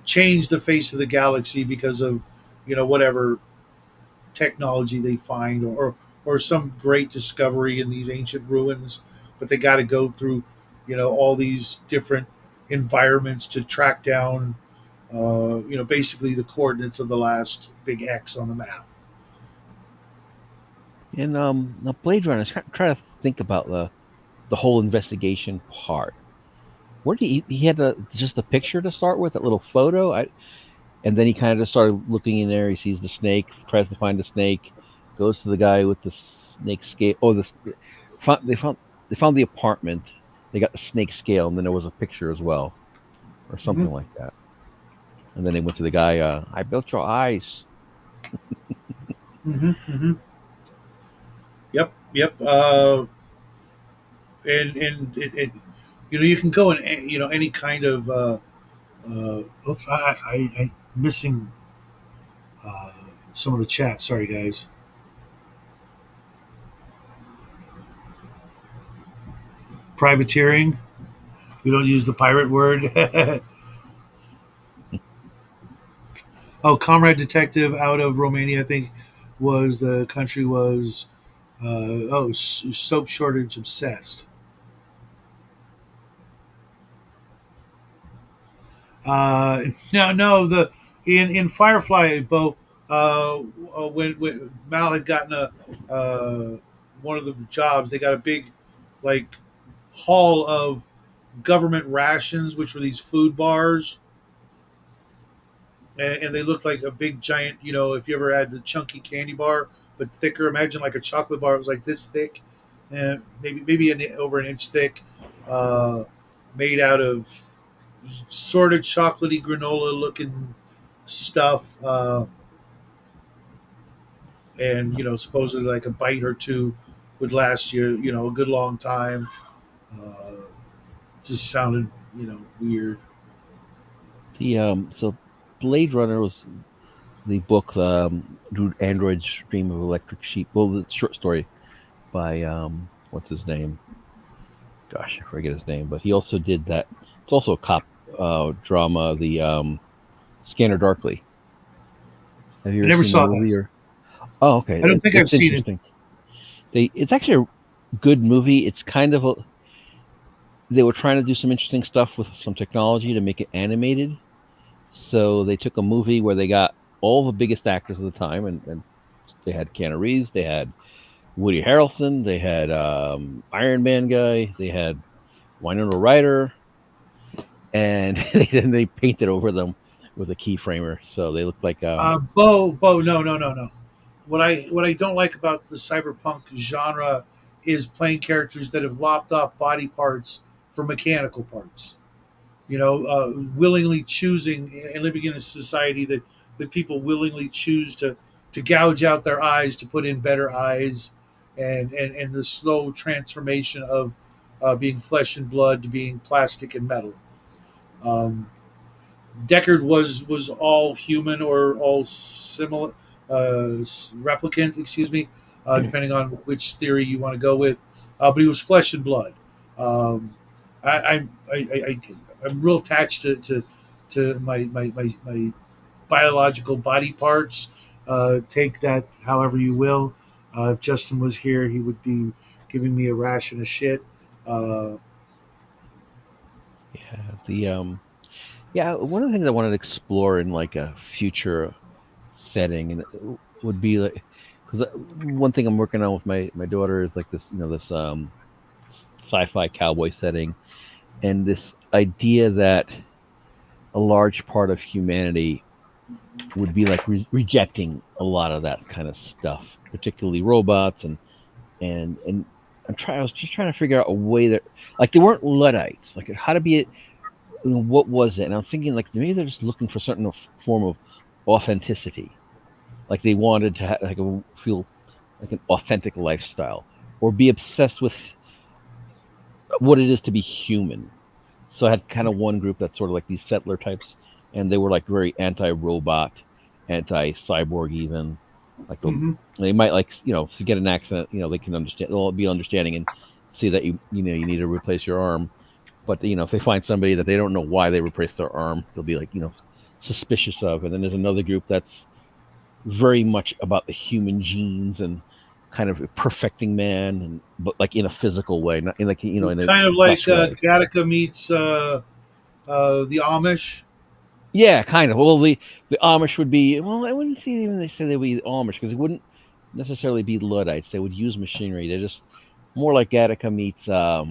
change the face of the galaxy because of whatever technology they find, or some great discovery in these ancient ruins. But they got to go through all these different environments to track down basically the coordinates of the last big X on the map. And the Blade Runner. Try to think about the whole investigation part. Where did he had just a picture to start with, that little photo. And then he kind of just started looking in there. He sees the snake, tries to find the snake, goes to the guy with the snake scale. Oh, found, they found they found the apartment. They got the snake scale, and then there was a picture as well, or Hmm. something like that. And then they went to the guy. I built your eyes. Hmm. Hmm. Yep. Yep. And you can go in any kind of oops, I missing uh, some of the chat. Sorry, guys. Privateering. We don't use the pirate word. Oh, comrade detective out of Romania, I think, was the country was soap shortage obsessed. No, the in Firefly, Bo, when Mal had gotten one of the jobs, they got a big like haul of government rations, which were these food bars, and they looked like a big giant. If you ever had the chunky candy bar but thicker, imagine like a chocolate bar. It was like this thick, and maybe over an inch thick, uh, made out of sort of chocolatey granola looking stuff, and supposedly like a bite or two would last you a good long time. Uh, just sounded weird. The so Blade Runner was the book, Do Androids Dream of Electric Sheep? Well, the short story by what's his name? Gosh, I forget his name, but he also did that. It's also a cop drama, the Scanner Darkly. Have you I ever never seen the saw that. movie? Or oh, okay, I don't think I've it's seen it. interesting. It's actually a good movie. It's kind of they were trying to do some interesting stuff with some technology to make it animated. So they took a movie where they got all the biggest actors of the time, and they had Keanu Reeves, they had Woody Harrelson, they had Iron Man guy, they had Winona Ryder, and they painted over them with a keyframer, so they looked like Bo, no, no, no, no. What I don't like about the cyberpunk genre is playing characters that have lopped off body parts for mechanical parts. Willingly choosing and living in a society that people willingly choose to gouge out their eyes to put in better eyes, and the slow transformation of being flesh and blood to being plastic and metal. Um, Deckard was all human or all similar, replicant, excuse me, depending on which theory you want to go with. But he was flesh and blood. Um, I'm real attached to my biological body parts. Take that however you will. If Justin was here, he would be giving me a ration of shit. Uh, yeah, the yeah, one of the things I wanted to explore in like a future setting and would be like, because one thing I'm working on with my daughter is like this, this sci-fi cowboy setting, and this idea that a large part of humanity would be like rejecting a lot of that kind of stuff, particularly robots and I was just trying to figure out a way that, like, they weren't Luddites. Like, how to be, what was it? And I was thinking like maybe they're just looking for certain form of authenticity. Like they wanted to like feel like an authentic lifestyle or be obsessed with what it is to be human. So I had kind of one group that's sort of like these settler types, and they were like very anti-robot, anti-cyborg, even. Like mhm. they might like to get an accident, they can understand. They'll be understanding and see that you need to replace your arm. But if they find somebody that they don't know why they replaced their arm, they'll be like suspicious of. And then there's another group that's very much about the human genes and kind of perfecting man, and but like in a physical way, not in like in a Kind of like flesh way. Gattaca meets the Amish. Yeah, kind of. Well, the Amish would be. Well, I wouldn't see even they say they would be Amish because they wouldn't necessarily be Luddites. They would use machinery. They're just more like Gattaca meets. I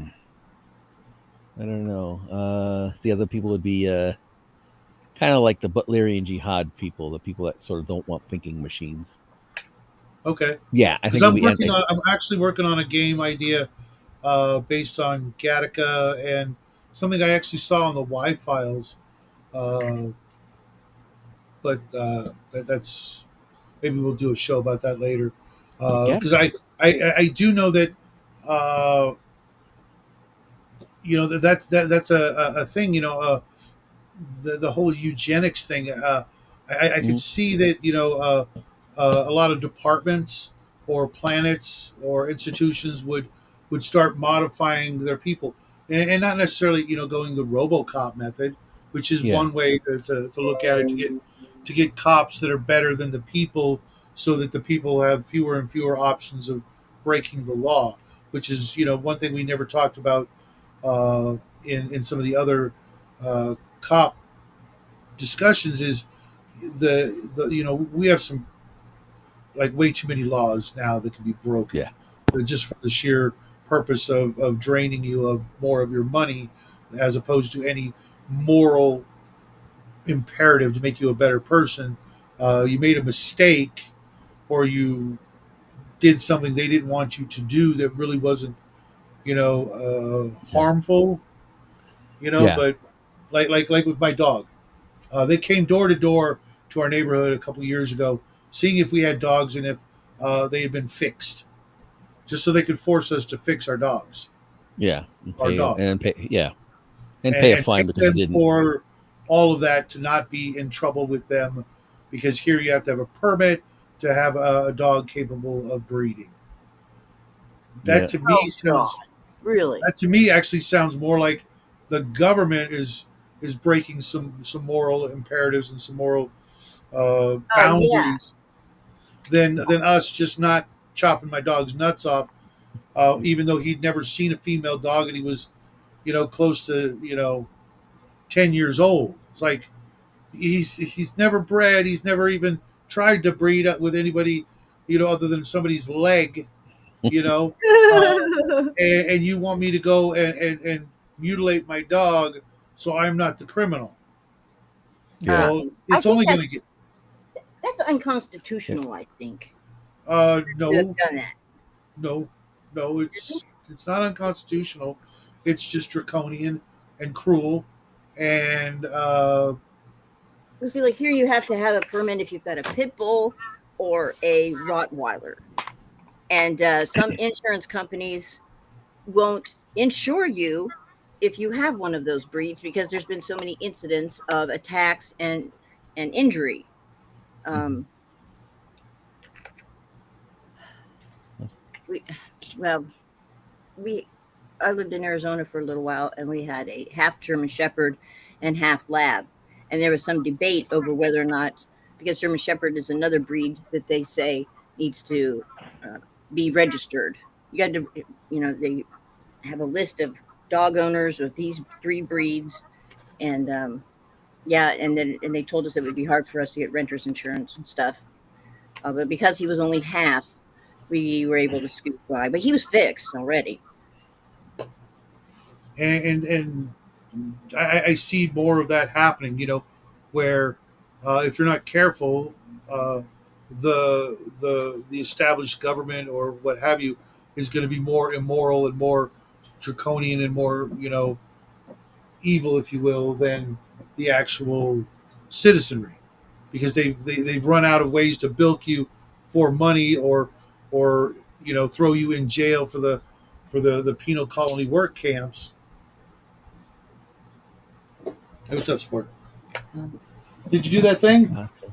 don't know. The other people would be kind of like the Butlerian Jihad people, the people that sort of don't want thinking machines. Okay, Yeah, I because think it'll be anti. I'm actually working on a game idea based on Gattaca and something I actually saw on the Y files. Uh, but that's maybe we'll do a show about that later. Because Gattaca. I do know that that's a thing. The whole eugenics thing. I could Mm, see that a lot of departments or planets or institutions would start modifying their people, and not necessarily going the RoboCop method, which is yeah, one way to look at it, to get cops that are better than the people, so that the people have fewer and fewer options of breaking the law. Which is one thing we never talked about in some of the other cop discussions is the we have some like way too many laws now that can be broken yeah. just for the sheer purpose of draining you of more of your money as opposed to any moral imperative to make you a better person. You made a mistake, or you did something they didn't want you to do that really wasn't, Yeah. harmful. Yeah. But like with my dog, they came door to door to our neighborhood a couple years ago, seeing if we had dogs and if they had been fixed, just so they could force us to fix our dogs, Yeah. our dog, And pay a and fine pick because you them didn't. for all of that to not be in trouble with them, because here you have to have a permit to have a dog capable of breeding. That Yeah. to me Oh God, sounds really? that to me actually sounds more like the government is breaking some moral imperatives and some moral Yeah. boundaries than us just not chopping my dog's nuts off, even though he'd never seen a female dog and he was close to 10 years old. It's like he's never bred. He's never even tried to breed with anybody, other than somebody's leg. You know, uh, and you want me to go and mutilate my dog, so I'm not the criminal. Yeah. uh, Well, I it's think only going to get. that's Yeah. unconstitutional. I think to have No, done that. no, no. It's not unconstitutional. It's just draconian and cruel, and You see, like here, you have to have a permit if you've got a pit bull or a Rottweiler, and some insurance companies won't insure you if you have one of those breeds because there's been so many incidents of attacks and injury. Mhm. Um, That's- we well, we I lived in Arizona for a little while, and we had a half German Shepherd and half Lab, and there was some debate over whether or not, because German Shepherd is another breed that they say needs to uh, be registered. You got to, they have a list of dog owners of these three breeds, and yeah, and they told us it would be hard for us to get renters insurance and stuff, but because he was only half, we were able to scoot by. But he was fixed already. and I see more of that happening. Where if you're not careful, the established government or what have you is going to be more immoral and more draconian and more evil, if you will, than the actual citizenry, because they've run out of ways to bilk you for money, or throw you in jail for the penal colony work camps. Hey, what's up, sport? Did you do that thing? Okay.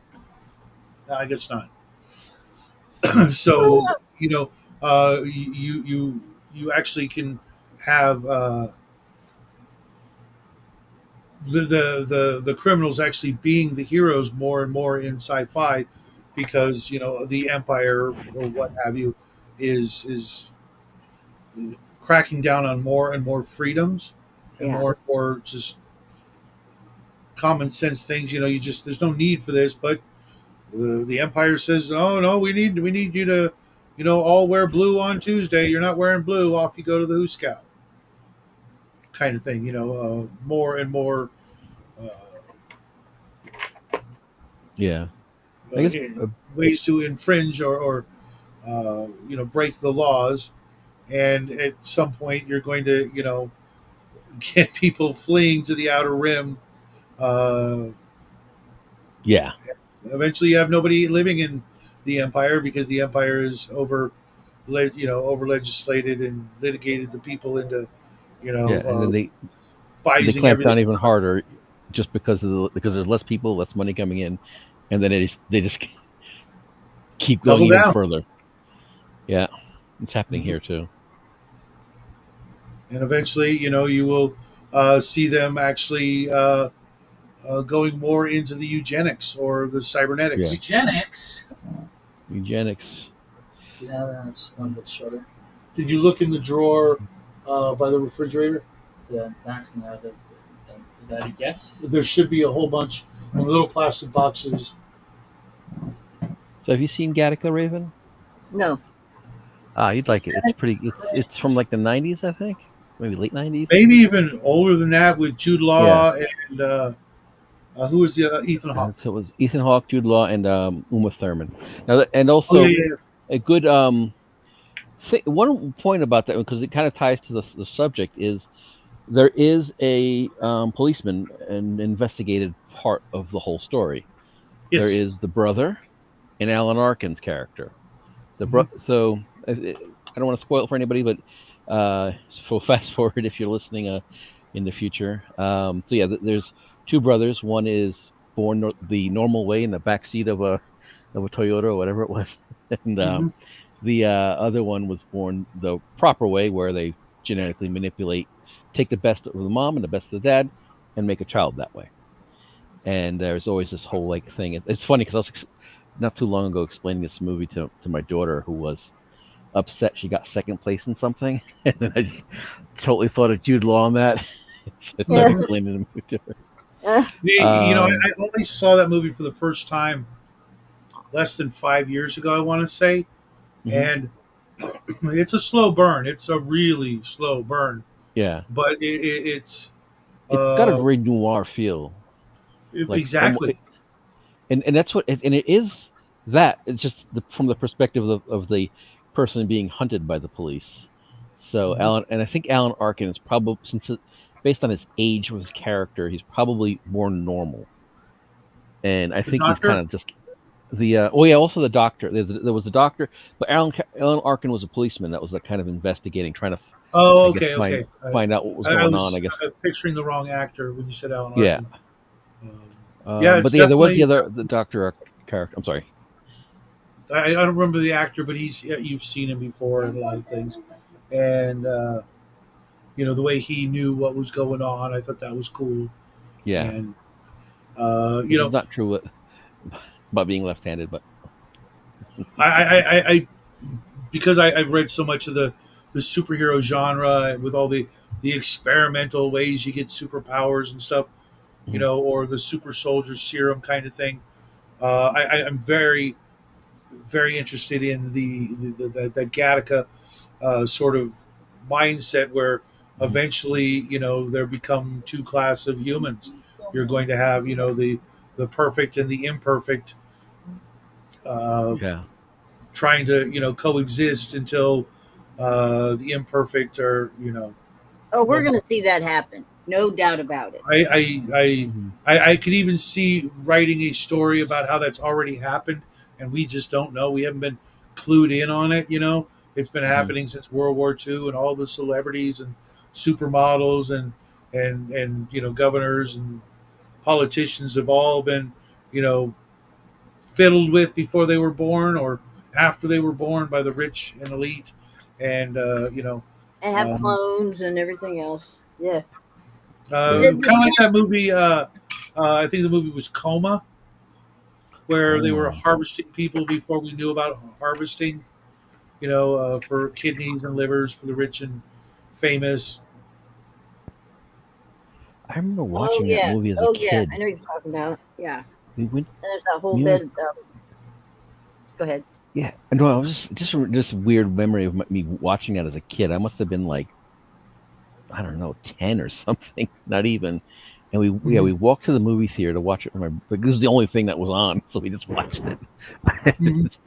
No, I guess not. So So you actually can have the criminals actually being the heroes more and more in sci-fi, because the empire or what have you is cracking down on more and more freedoms and Yeah. more just common sense things. You just there's no need for this, but the empire says, oh no, we need you to all wear blue on Tuesday. You're not wearing blue, off you go to the Who Scout, kind of thing. More and more uh, yeah, I guess ways to infringe or break the laws, and at some point you're going to get people fleeing to the outer rim. uh, yeah, Eventually you have nobody living in the empire, because the empire is over legislated and litigated the people into yeah, and then they bising clamp everything. down even harder just because there's less people, less money coming in, and then they just keep going Double even down. further. Yeah, it's happening Mhm. here too. And eventually you will see them actually going more into the eugenics or the Yeah, cybernetics. Eugenics. eugenics. Do you have one that's shorter? Did you look in the drawer by the refrigerator? The asking out of the thing. Is that a yes? There should be a whole bunch of little plastic boxes. So have you seen Gattaca Raven? No. Ah, you'd like it. It's pretty. It's from like the '90s, I think, maybe late 90s. maybe even older than that, with Jude Yeah. Law and who was the Ethan Hawke. So it was Ethan Hawke, Jude Law, and Uma Thurman. Now, and Oh yeah, also yeah, a good one point about that, because it kind of ties to the subject, is there is a policeman, an investigated part of the whole story. There yes. is the brother and Alan Arkin's character. Hmm. So I don't want to spoil it for anybody, but so fast forward if you're listening in the future. So yeah, there's two brothers. One is born the normal way in the back seat of a Toyota or whatever it was, and Hmm. the other one was born the proper way, where they genetically manipulate, take the best of the mom and the best of the dad, and make a child that way. And there's always this whole like thing. It's funny because I was not too long ago explaining this movie to my daughter, who was upset she got second place in something, and then I just totally thought of Jude Law on that. So I started Yeah. explaining the movie to her. You know, Um, I only saw that movie for the first time less than 5 years ago, I want to say, mhm. and it's a slow burn. It's a really slow burn, Yeah, but it's it's got a uh, very noir feel, like almost, exactly. and that's what and it is. That it's just from the perspective of the person being hunted by the police. So Hmm. Alan, and I think Alan Arkin is probably, based on his age with his character, he's probably more normal, and I The think he's kind Doctor. of just the oh yeah, also the doctor. There was a doctor, but Alan Arkin was a policeman that was like kind of investigating, trying to, Oh, I guess, okay, okay. find out what was I going on. I was guess. picturing the wrong actor when you said Alan Yeah. Arkin. Um, yeah, it's But yeah, there was definitely. the doctor character. I'm sorry. I don't remember the actor, but he's yeah, you've seen him before in a lot of things, and you know the way he knew what was going on. I thought that was cool, Yeah, and you which is know, not true about being left-handed, but I because I've read so much of the superhero genre with all the experimental ways you get superpowers and stuff, you mhm, know, or the super soldier serum kind of thing. I'm very interested in the Gattaca sort of mindset where mhm. eventually, you know, there become two class of humans. You're going to have, you know, the perfect and the imperfect uh, Yeah. trying to, you know, coexist until the imperfect are, you know, Oh, we're no. going to see that happen. No doubt about it. I I I Mhm, I could even see writing a story about how that's already happened, and we just don't know. We haven't been clued in on it. You know, it's been mhm. happening since World War II, and all the celebrities and supermodels and you know governors and politicians have all been you know fiddled with before they were born or after they were born by the rich and elite, and you know. And have Um, clones and everything else. Yeah. Yeah. Kind of like that movie. I think the movie was Coma, where they were Coma. harvesting people before we knew about harvesting. You know, for kidneys and livers for the rich and famous. I remember Oh, watching that yeah. movie as a Oh, yeah. I kid. know what you're talking about. Yeah. And We went, there's that whole me and my bit. Go ahead. Yeah. No, I was just a weird memory of me watching that as a kid. I must have been like, I don't know, 10 or something, not even. And Hmm. we walked to the movie theater to watch it. Like, this was the only thing that was on, so we just watched Hmm. it.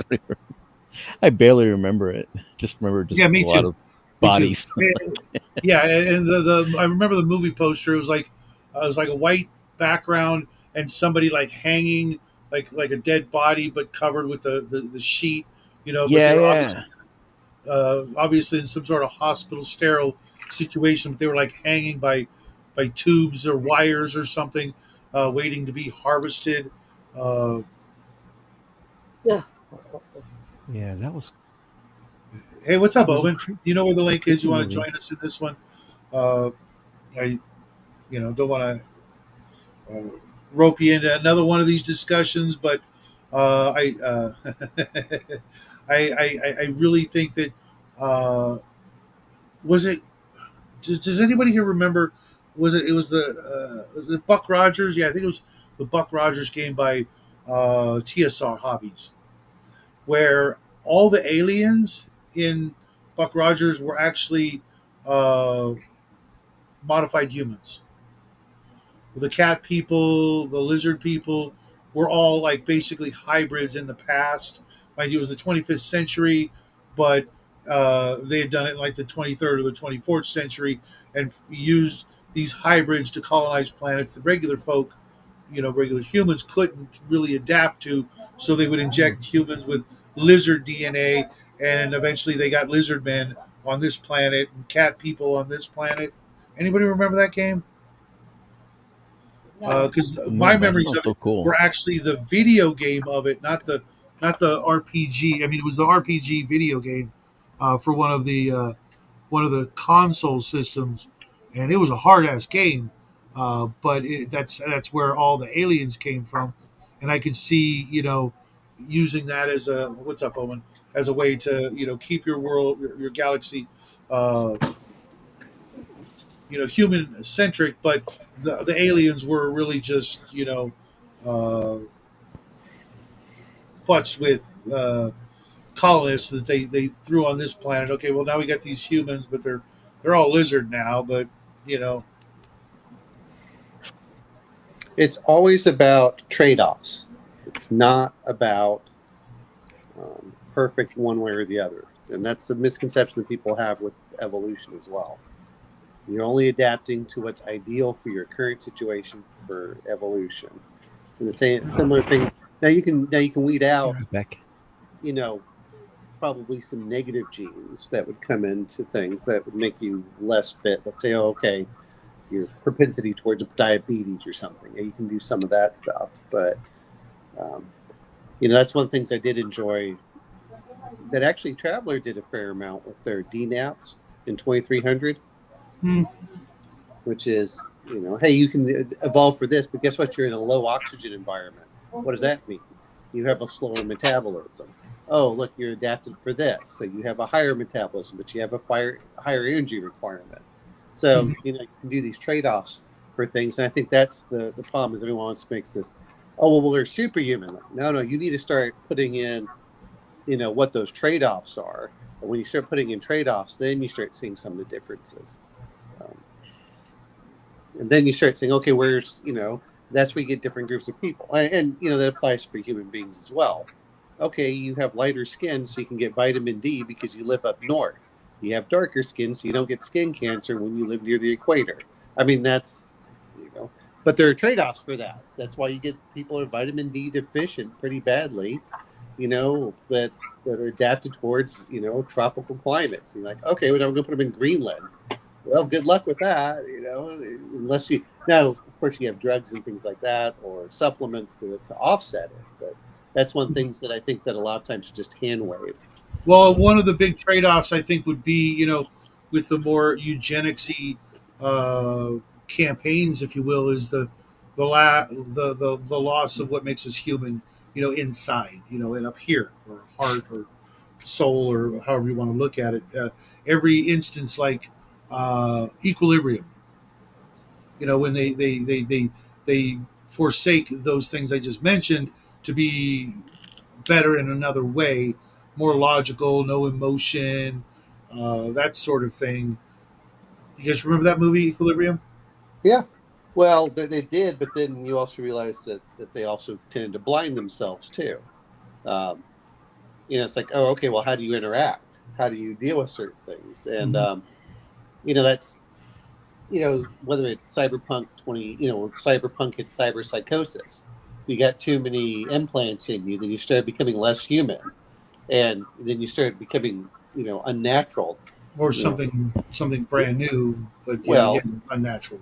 I barely remember it. Just remember just Yeah, a me lot too. of Me too. bodies. Yeah, and the I remember the movie poster. It was like a white background and somebody like hanging like a dead body, but covered with the sheet. You know, but Yeah, they're yeah, obviously in some sort of hospital sterile situation. But they were like hanging by tubes or wires or something, waiting to be harvested. Uh, Yeah. yeah. hey, what's It up, was a Owen? Do you know where the link is? You creepy want to movie. join us in this one? Uh, I don't want to rope you into another one of these discussions, but I really think that was it. Does anybody here remember? Was it? It was the Buck Rogers. Yeah, I think it was the Buck Rogers game by TSR Hobbies, where all the aliens in Buck Rogers were actually uh, modified humans. The cat people, the lizard people, were all like basically hybrids in the past. Mind you, it was the 25th century, but they had done it in like the 23rd or the 24th century and used these hybrids to colonize planets that regular folk, regular humans couldn't really adapt to. So they would inject humans with lizard DNA, and eventually they got lizard men on this planet and cat people on this planet. Anybody remember that game? No. Because my No, that memories sounds of it so cool. were actually the video game of it, not the RPG. I mean, it was the RPG video game for one of the console systems, and it was a hard ass game. But that's where all the aliens came from, and I could see using that as a what's up, Owen, as a way to keep your world, your galaxy, uh, human centric, but the aliens were really just uh, futzed with colonists that they threw on this planet. Okay, well now we got these humans, but they're all lizard now. But you know, It's always about trade-offs. It's not about perfect one way or the other, and that's a misconception that people have with evolution as well. You're only adapting to what's ideal for your current situation for evolution. And the same similar things. Now you can weed out, Right back. you know, probably some negative genes that would come into things that would make you less fit. Let's say, oh, okay, your propensity towards diabetes or something. You can do some of that stuff, but um, that's one of the things I did enjoy. That actually Traveler did a fair amount with their DNAPs in 2300, hmm, which is hey, you can evolve for this, but guess what? You're in a low oxygen environment. What does that mean? You have a slower metabolism. Oh, look, you're adapted for this, so you have a higher metabolism, but you have a higher energy requirement. So hmm. you can do these trade-offs for things, and I think that's the problem is everyone wants to make this. Oh well, we're superhuman. No, you need to start putting in what those trade-offs are. And when you start putting in trade-offs, then you start seeing some of the differences. Um, and then you start saying, okay, that's where you get different groups of people. And that applies for human beings as well. Okay, you have lighter skin, so you can get vitamin D because you live up north. You have darker skin, so you don't get skin cancer when you live near the equator. I mean, but there are trade-offs for that. That's why you get people are vitamin D deficient pretty badly, that are adapted towards, tropical climates. And you're like, okay, well, I'm going to put them in Greenland. Well, good luck with that, unless now, of course, you have drugs and things like that or supplements to offset it. But that's one of the things that I think that a lot of times is just hand waved. Well, one of the big trade offs I think would be with the more eugenicsy uh, campaigns, if you will, is the loss of what makes us human. Inside, and up here, or heart, or soul, or however you want to look at it. Every instance, like equilibrium. When they forsake those things I just mentioned to be better in another way, more logical, no emotion, that sort of thing. You guys remember that movie, Equilibrium? Yeah. Well, they did, but then you also realize that they also tended to blind themselves too. Um, it's like, oh, okay, well, how do you interact? How do you deal with certain things? And Mm-hmm. that's whether it's cyberpunk 20, cyberpunk hits cyber psychosis. You got too many implants in you, then you start becoming less human, and then you start becoming unnatural. Or You know, something brand new, but yeah, well, again, unnatural.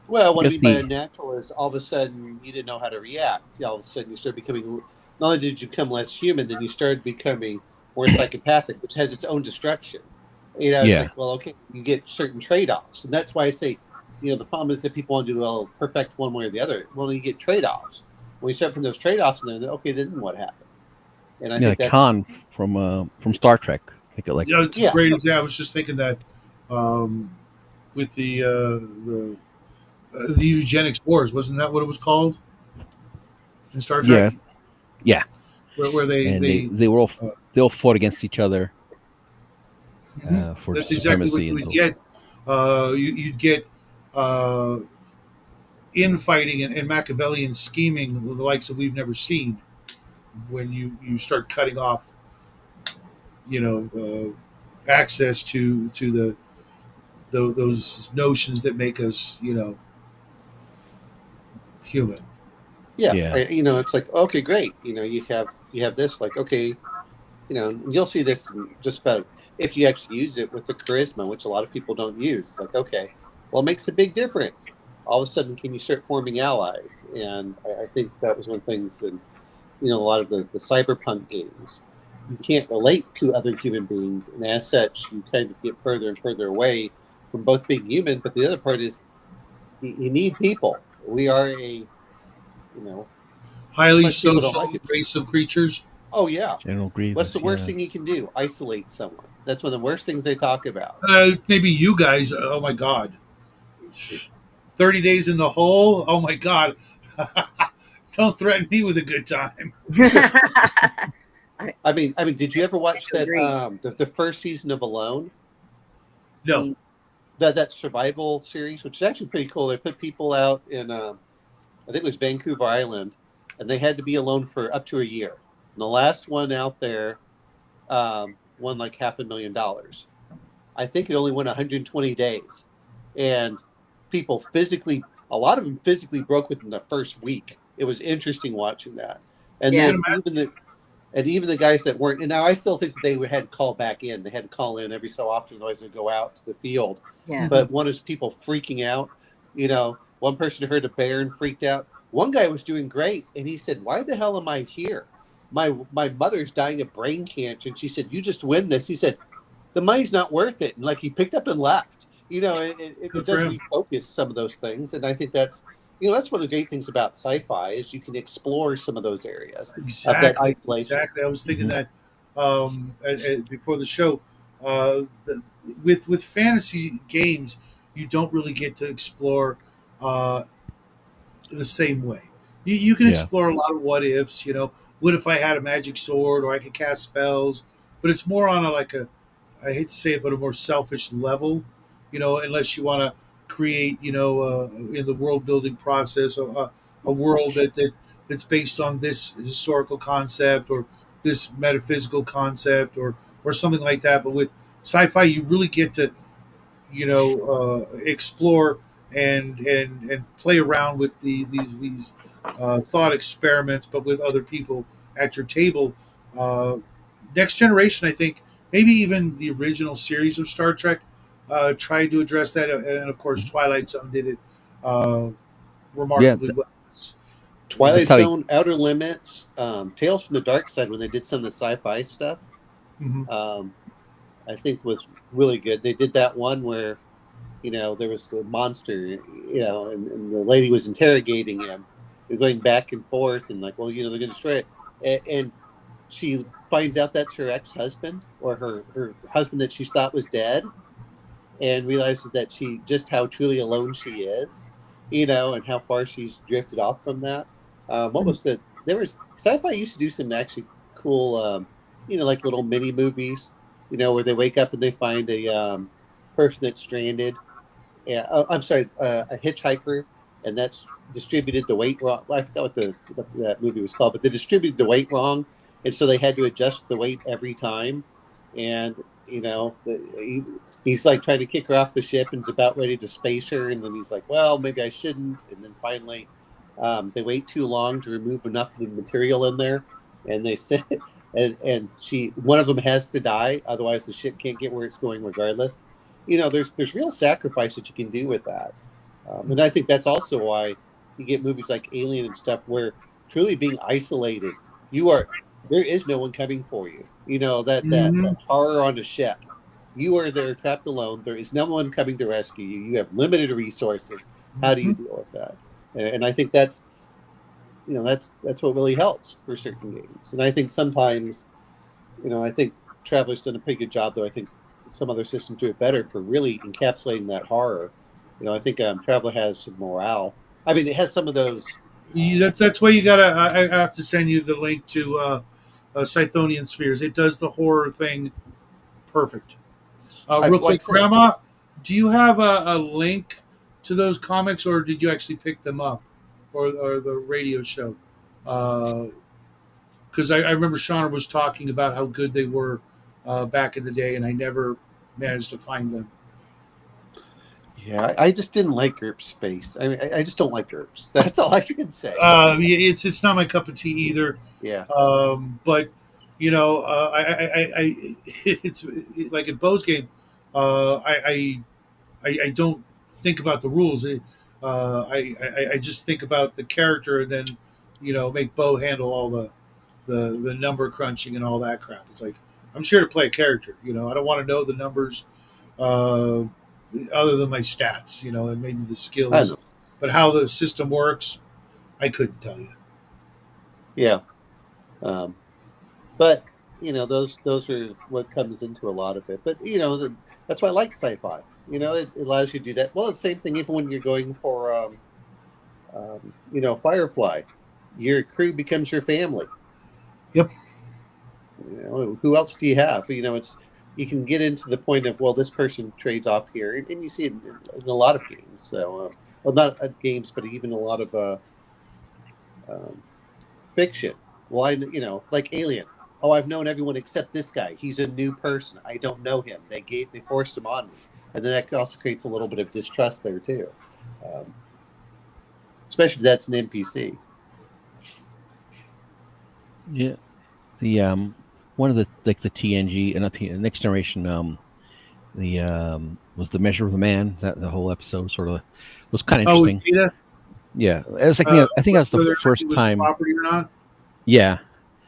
what I Just mean by the unnatural is all of a sudden you didn't know how to react. All of a sudden you start becoming. Not only did you become less human, then you started becoming more psychopathic, which has its own destruction. It's yeah. like, well, okay, you get certain trade-offs, and that's why I say, the problem is that people want to do well perfect one way or the other. Well, you get trade-offs. When you start putting those trade-offs in there, then, okay, then what happens? And I Yeah, think like that's Khan from Star Trek. Think of like Yeah, it's a yeah, great example. I was just thinking that um, with the eugenics wars, wasn't that what it was called in Star Trek? yeah, yeah, Where and they they they were all uh, they all fought against each other mhm. for That's exactly what supremacy you and would those. get. You'd get uh, infighting and Machiavellian scheming, the likes that we've never seen. When you start cutting off, access to those notions that make us, human. Yeah, Yeah. it's like, okay, great. You have this, like, okay, and you'll see this in just about, if you actually use it with the charisma, which a lot of people don't use. It's like, okay, well, it makes a big difference. All of a sudden, can you start forming allies? And I think that was one of the things in, a lot of the cyberpunk games. You can't relate to other human beings, and as such, you kind of get further and further away from both being human. But the other part is, you need people. We are you know, Highly much people don't social like it. race of creatures. Oh yeah. General What's the Grievous. worst Yeah. thing you can do? Isolate someone. That's one of the worst things they talk about. Maybe you guys. Oh my God, 30 days in the hole. Oh my God, don't threaten me with a good time. I mean, did you ever watch that agree. the first season of Alone? No, That survival series, which is actually pretty cool. They put people out in I think it was Vancouver Island, and they had to be alone for up to a year. And the last one out there won like $500,000. I think it only went 120 days, and people physically, a lot of them physically broke within the first week. It was interesting watching that, and Yeah. then even the guys that weren't. And now I still think that they had to call back in. They had to call in every so often, otherwise they'd go out to the field. Yeah. But one is people freaking out. One person heard a bear and freaked out. One guy was doing great, and he said, "Why the hell am I here? My mother's dying of brain cancer." And she said, "You just win this." He said, "The money's not worth it." And like, he picked up and left. It good for does him. refocus some of those things, and I think that's one of the great things about sci-fi is you can explore some of those areas of that Exactly, isolation. exactly. I was thinking Mhm. that before the show. With fantasy games, you don't really get to explore uh, the same way. You can Yeah. explore a lot of what ifs. What if I had a magic sword or I could cast spells? But it's more on I hate to say it, but a more selfish level. Unless you want to create, in the world building process, a world that's based on this historical concept or this metaphysical concept or something like that. But with sci-fi, you really get to explore and play around with these thought experiments, but with other people at your table. Uh, Next Generation, I think, maybe even the original series of Star Trek tried to address that, and of course, Twilight Zone did it uh, Yeah. remarkably well. That's Twilight how he. Zone, Outer Limits, Tales from the Dark Side, when they did some of the sci-fi stuff, Mhm. um, I think was really good. They did that one where there was a monster, and the lady was interrogating him. They're going back and forth, and like, well, they're going to destroy it, and she finds out that's her ex-husband or her husband that she thought was dead, and realizes that she just how truly alone she is, and how far she's drifted off from that. What was the there was sci-fi used to do some actually cool, like little mini movies, where they wake up and they find a person that's stranded. Yeah, I'm sorry, a hitchhiker, and that's distributed the weight wrong. Well, I forgot what that movie was called, but they distributed the weight wrong, and so they had to adjust the weight every time. And he's like trying to kick her off the ship, and is about ready to space her, and then he's like, "Well, maybe I shouldn't." And then finally, they wait too long to remove enough of the material in there, and they say, and one of them has to die, otherwise the ship can't get where it's going, regardless. There's real sacrifice that you can do with that, and I think that's also why you get movies like Alien and stuff, where truly being isolated, there is no one coming for you. That Mhm. horror on a ship, you are there trapped alone. There is no one coming to rescue you. You have limited resources. How do you Mhm. deal with that? And I think that's what really helps for certain games. And I think sometimes, I think Traveler's done a pretty good job, though. I think some other systems do it better for really encapsulating that horror. I think Traveler has some morale. I mean, it has some of those. That's why you gotta. I have to send you the link to Scythonian Spheres. It does the horror thing perfect. Real Like I quick, said, Grandma, do you have a link to those comics, or did you actually pick them up, or the radio show? Because I remember Shauna was talking about how good they were back in the day, and I never managed to find them. Yeah, I just didn't like GURPS Space. I mean, I just don't like GURPS. That's all I can say. It's not my cup of tea either. Yeah. But I it's like at Bo's game. I don't think about the rules. I just think about the character, and then make Bo handle all the number crunching and all that crap. It's like I'm sure to play a character. I don't want to know the numbers, other than my stats. And maybe the I skills, know. but how the system works, I couldn't tell you. Yeah. But those are what comes into a lot of it. But that's why I like sci-fi. It allows you to do that. Well, it's the same thing even when you're going for Firefly. Your crew becomes your family. Yep. Who else do you have? You can get into the point of, well, this person trades off here, and you see it in a lot of games. So, well, not at games, but even a lot of fiction. Well, like Alien. Oh, I've known everyone except this guy. He's a new person. I don't know him. They forced him on me, and then that also creates a little bit of distrust there too. Especially if that's an NPC. Yeah, the one of the the TNG, not the Next Generation, was the Measure of the Man. That the whole episode sort of was kind of interesting. Data? Yeah, it was like I think that was the first time. Property or not? Yeah,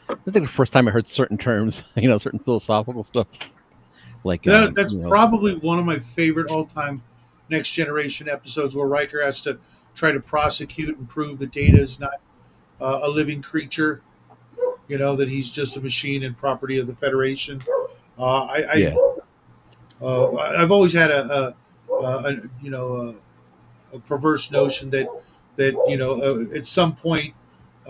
I think the first time I heard certain terms, certain philosophical stuff. Like that's probably one of my favorite all-time Next Generation episodes, where Riker has to try to prosecute and prove that Data is not a living creature. That he's just a machine and property of the Federation. I've always had a perverse notion that at some point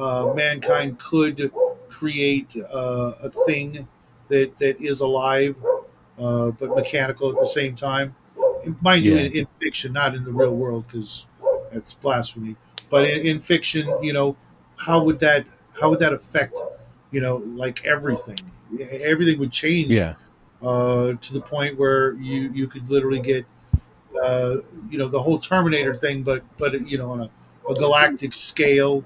mankind could create a thing that is alive, but mechanical at the same time. Mind you, in fiction, not in the real world, because that's blasphemy. But in fiction, how would that affect like everything? Everything would change. Yeah. To the point where you could literally get the whole Terminator thing, but on a galactic scale,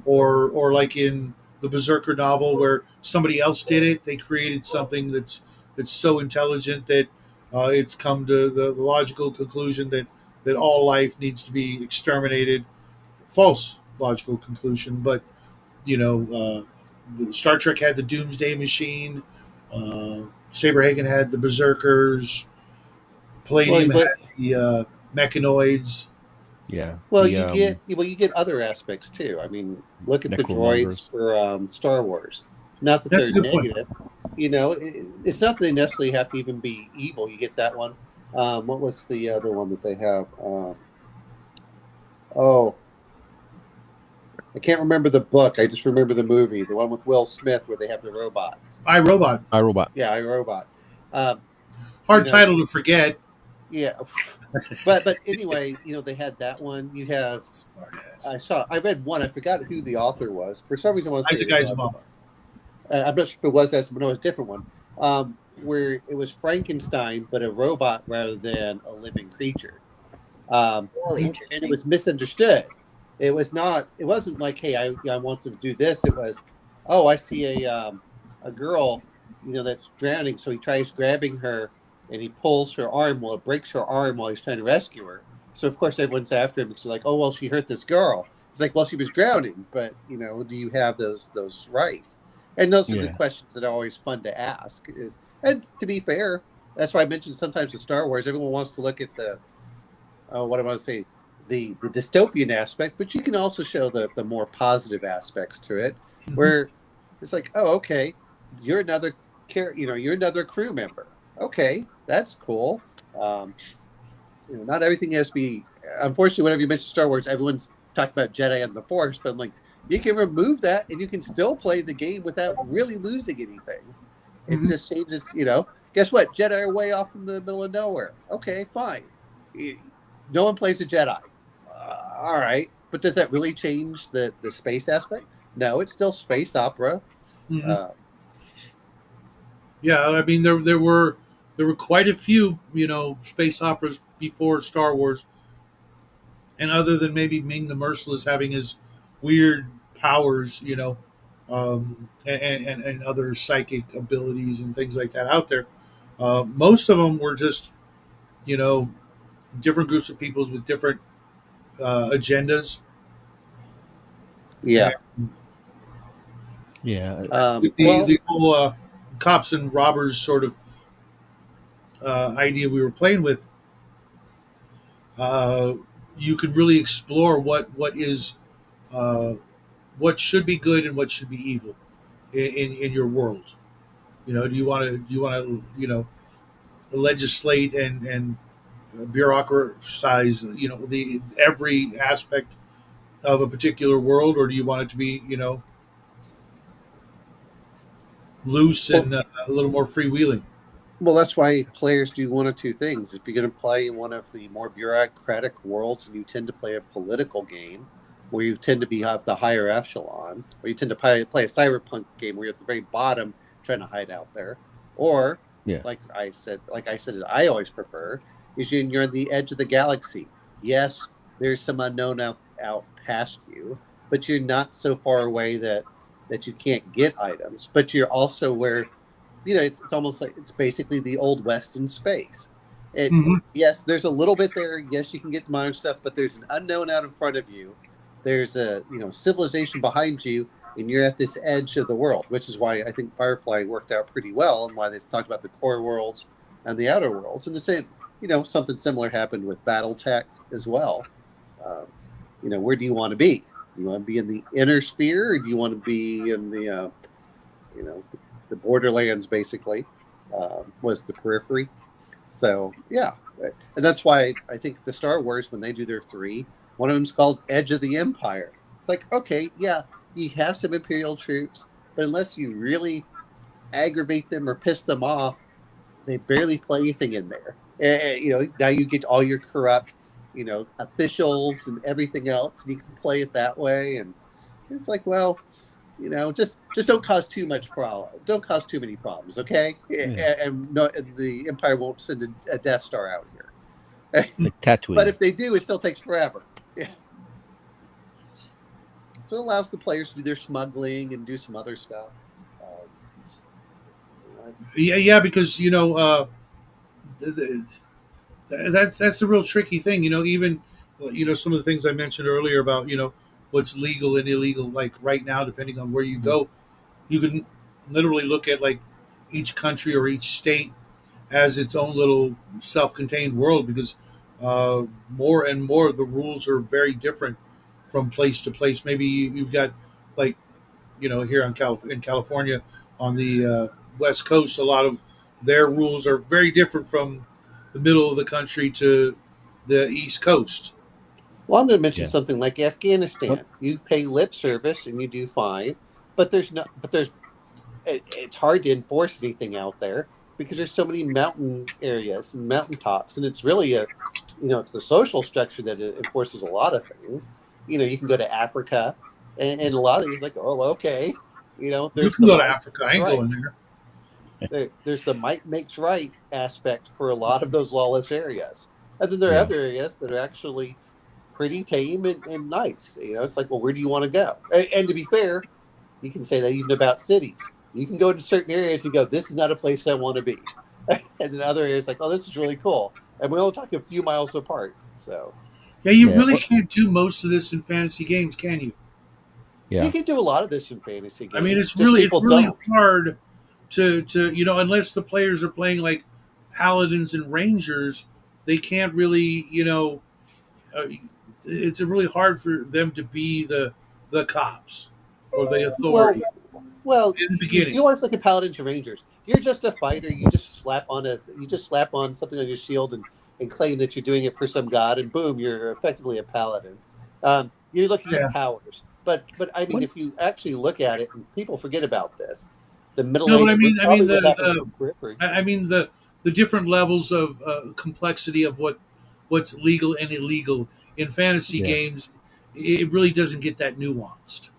or like in the Berserker novel, where somebody else did it. They created something that's so intelligent that it's come to the logical conclusion that all life needs to be exterminated. False logical conclusion, but the Star Trek had the Doomsday Machine. Saberhagen had the Berserkers. Palladium had the mechanoids. Yeah. Well, you get other aspects too. I mean, look at the droids for Star Wars. Not that That's they're a good negative. It's not that they necessarily have to even be evil. You get that one. What was the other one that they have? I can't remember the book. I just remember the movie, the one with Will Smith, where they have the robots. iRobot. Yeah, iRobot. Hard title to forget. Yeah, but anyway, they had that one. You have. I read one. I forgot who the author was. For some reason, I want to say Isaac Asimov. I'm not sure if it was Asimov. No, it was a different one. Where it was Frankenstein, but a robot rather than a living creature. And it was misunderstood. It wasn't like, hey, I want to do this. It was, oh, I see a girl, that's drowning. So he tries grabbing her, and he pulls her arm. Well, it breaks her arm while he's trying to rescue her. So of course everyone's after him. It's like, oh well, she hurt this girl. It's like, well, she was drowning, but do you have those rights? And those are the questions that are always fun to ask. And to be fair, that's why I mentioned sometimes with Star Wars, everyone wants to look at the dystopian aspect, but you can also show the more positive aspects to it, where it's like, oh, okay, you're another crew member. Okay, that's cool. Not everything has to be. Unfortunately, whenever you mention Star Wars, everyone's talking about Jedi and the Force, but I'm like, you can remove that and you can still play the game without really losing anything. It just changes. Guess what? Jedi are way off in the middle of nowhere. Okay, fine. no one plays a Jedi. All right, but does that really change the space aspect? No, it's still space opera. Hmm. Uh, Yeah, I mean there were quite a few space operas before Star Wars, and other than maybe Ming the Merciless having his weird powers, and other psychic abilities and things like that out there, most of them were just you know different groups of peoples with different agendas. yeah. And Yeah. with the Well, the whole cops and robbers sort of idea we were playing with, uh, you can really explore uh, what should be good and what should be evil in your world. Do you want to legislate and bureaucratize the every aspect of a particular world, or do you want it to be loose well, and a little more freewheeling? Well, that's why players do one of two things. If you're going to play in one of the more bureaucratic worlds, and you tend to play a political game, where you tend to be of the higher echelon, or you tend to play a cyberpunk game where you're at the very bottom trying to hide out there, or Yeah. like I said, I always prefer is you're on the edge of the galaxy. Yes, there's some unknown out past you, but you're not so far away that you can't get items. But you're also where it's almost like it's basically the old west in space. It's Hmm. yes, there's a little bit there. Yes, you can get modern stuff, but there's an unknown out in front of you. There's a civilization behind you, and you're at this edge of the world, which is why I think Firefly worked out pretty well, and why they talked about the core worlds and the outer worlds. And the same, something similar happened with BattleTech as well. Um, where do you want to be? Do you want to be in the inner sphere, or do you want to be in you know, the borderlands basically was the periphery. So yeah, and that's why I think the Star Wars when they do their three, one of them's called Edge of the Empire. It's like okay, yeah, you have some Imperial troops, but unless you really aggravate them or piss them off, they barely play anything in there. Now you get all your corrupt, officials and everything else, and you can play it that way. And it's like, well, just don't cause too much problem. Don't cause too many problems, okay? Yeah. And no, the Empire won't send a Death Star out here. Like But Tatooine. if they do, it still takes forever. Yeah. So it allows the players to do their smuggling and do some other stuff. Yeah, because th- th- that's the real tricky thing. Even some of the things I mentioned earlier about what's legal and illegal. Like right now, depending on where you go, you can literally look at like each country or each state as its own little self-contained world because more and more of the rules are very different from place to place. Maybe you've got like here in California on the West Coast, a lot of their rules are very different from the middle of the country to the East Coast. Well, I'm going to mention Yeah. something like What? Afghanistan. You pay lip service and you do fine, but it's hard to enforce anything out there because there's so many mountain areas and mountaintops, and it's really it's the social structure that enforces a lot of things. You can go to Africa, and a lot of these like, oh, okay, You there's can the go to might Africa. I makes ain't right. going there. There's the might makes right aspect for a lot of those lawless areas, and then there are Yeah. other areas that are actually pretty tame and nice. It's like, well, where do you want to go? And to be fair, you can say that even about cities. You can go into certain areas and go, this is not a place I want to be. And then other areas like, oh, this is really cool. And we only talk a few miles apart. So Yeah, you Yeah. really can't do most of this in fantasy games, can you? you Yeah. can do a lot of this in fantasy I mean, games. Just it's people really don't. hard to unless the players are playing like paladins and rangers, they can't really uh, it's really hard for them to be the cops or the Well, authority well, in the you beginning. always look at Paladins and Rangers. You're just a fighter. You just slap on something on your shield and claim that you're doing it for some god, and boom, you're effectively a paladin. You're looking at Yeah. powers, but I mean, What? if you actually look at it, and people forget about this, the Middle No, but Ages was I mean probably what happened the to the periphery. I mean the different levels of complexity of what what's legal and illegal. In fantasy Yeah. games, it really doesn't get that nuanced.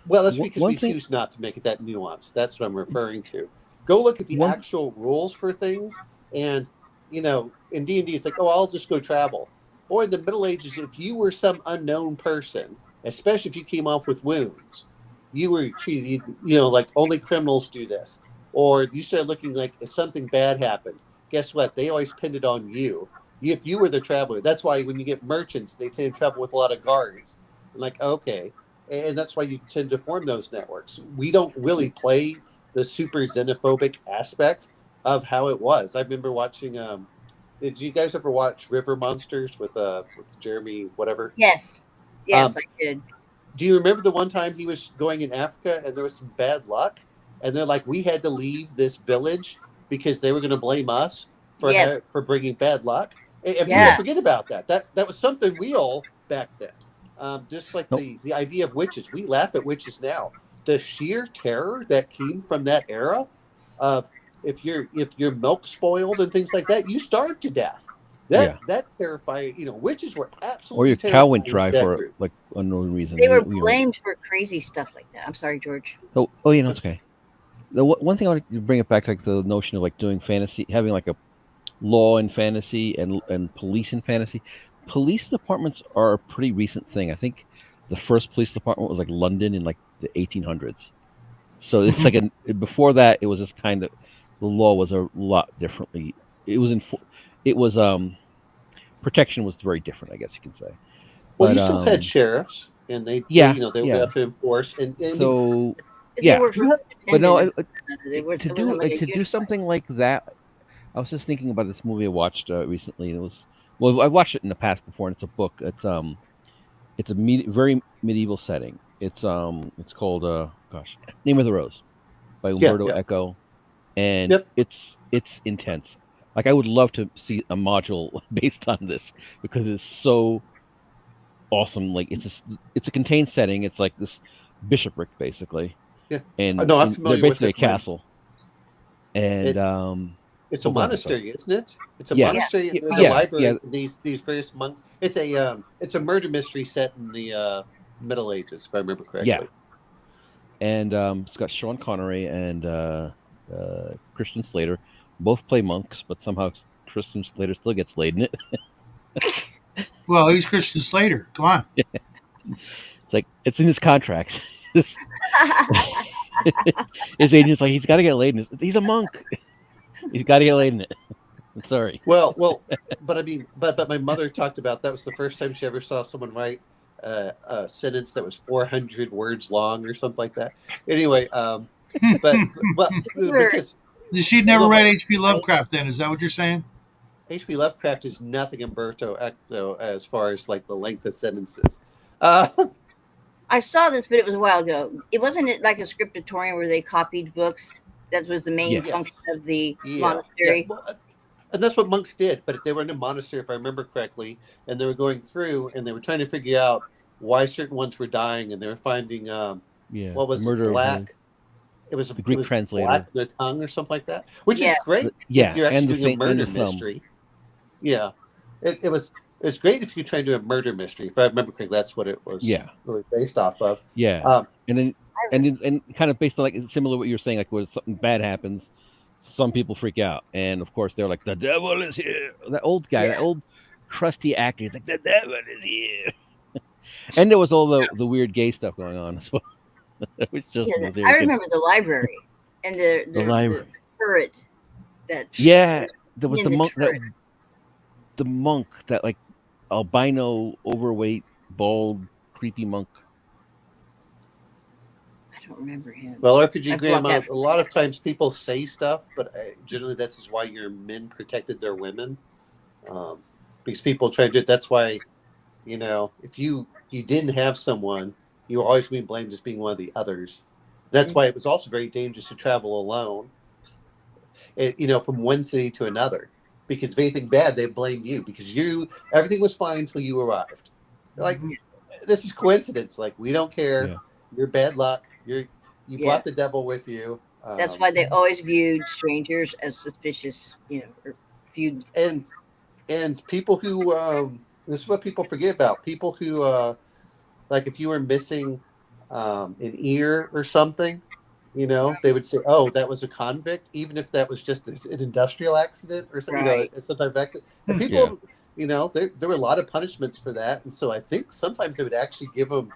Well, that's because One we thing, choose not to make it that nuanced. That's what I'm referring to. Go look at the one actual rules for things, and in D&D, it's like, oh, I'll just go travel. Or in the Middle Ages, if you were some unknown person, especially if you came off with wounds, you were treated, like only criminals do this. Or you started looking like if something bad happened, guess what? They always pinned it on you. If you were the traveler, that's why when you get merchants, they tend to travel with a lot of guards. Like, okay, and that's why you tend to form those networks. We don't really play the super xenophobic aspect of how it was. I remember watching. Did you guys ever watch River Monsters with Jeremy whatever? Yes. Yes, Um, I did. do you remember the one time he was going in Africa and there was some bad luck, and they're like, we had to leave this village because they were going to blame us Yes. for bringing bad luck. And people yeah. Yeah. forget about that. That was something real back then. Just like Nope. the idea of witches, we laugh at witches now. The sheer terror that came from that era of if your milk spoiled and things like that, you starve to death. Yeah. That terrifying. Witches were Or absolutely your cow went terrifying to dry that for group. like unknown reason. They were You know. blamed for crazy stuff like that. I'm sorry, George. Oh, it's okay. One thing I want to bring it back to like the notion of like doing fantasy, having like a law in fantasy and police in fantasy. Police departments are a pretty recent thing. I think the first police department was like London in like the 1800s. So it's like before that it was just kind of the law was a lot differently. It was it was protection was very different, I guess you can say. Well, But you still had sheriffs, and yeah, they would yeah. have to enforce. And I mean, So But they yeah, worked you have, but no, independent of one another. to It wasn't like a to do unified. something like that. I was just thinking about this movie I watched recently, and it was I watched it in the past before, and it's a book. It's a very medieval setting. It's called Name of the Rose by yeah, Umberto yeah, Eco, and yep. it's intense. Like I would love to see a module based on this because it's so awesome. Like it's a contained setting. It's like this bishopric basically, Yeah. and No, I'm they're familiar with basically a it. castle. And It it's a go ahead. Sorry. monastery, isn't it? It's a Yeah, Yeah. monastery, and the yeah, yeah, library. These various monks. It's a murder mystery set in the Middle Ages, if I remember yeah. correctly. And it's got Sean Connery and Christian Slater. Both play monks, but somehow Christian Slater still gets laid in it. Well, he's Christian Slater. Come on. It's like it's in his contracts. His agent's like, he's got to get laid in it. He's a monk. He's got to get laid in it. I'm sorry. Well, but I mean, but my mother talked about that was the first time she ever saw someone write a sentence that was 400 words long or something like that. Anyway, but well, because She'd never well, read H.P. Lovecraft. Then is that what you're saying? H.P. Lovecraft is nothing Umberto Eco as far as like the length of sentences. Uh, I saw this, but it was a while ago. It wasn't it like a scriptatorium where they copied books. That was the main Yes. function of the yeah, monastery. Well, and that's what monks did. But if they were in a monastery, if I remember correctly, and they were going through and they were trying to figure out why certain ones were dying, and they were finding Yeah. what The was it, murder of black? It was the Greek it was translator. black in their tongue or something like that, which Yeah. is great Yeah, if you're and the actually doing a and murder the thumb. mystery. Yeah, it was great if you try to do a murder mystery. If I remember correctly, that's what it was Yeah. really based off of. Yeah. Um, And then and kind of based on like similar to what you're saying, like when something bad happens, some people freak out, and of course they're like, "The devil is here." That old guy, that Yeah. old crusty actor, he's like, "The devil is here." And there was all the weird gay stuff going on as well, which just Yeah, was I irritating. remember the library and The library. turret. That Yeah, there was in the the monk turret. the monk that like albino, overweight, bald, creepy monk. I don't remember him. well, RPG I Graham, blocked that a lot of times people say stuff, but generally that's is why your men protected their women, because people try to do it. That's why, if you didn't have someone, you were always being blamed as being one of the others. That's why it was also very dangerous to travel alone, from one city to another, because if anything bad, they blame you because everything was fine until you arrived. They're like, this is coincidence. Like, we don't care. Yeah. You're bad luck. You Yeah. brought the devil with you. That's why they always viewed strangers as suspicious, or viewed. And and people who this is what people forget about. People who like if you were missing an ear or something, they would say, "Oh, that was a convict," even if that was just an industrial accident or something, Right. some type of accident. And Hmm. people, there were a lot of punishments for that, and so I think sometimes they would actually give them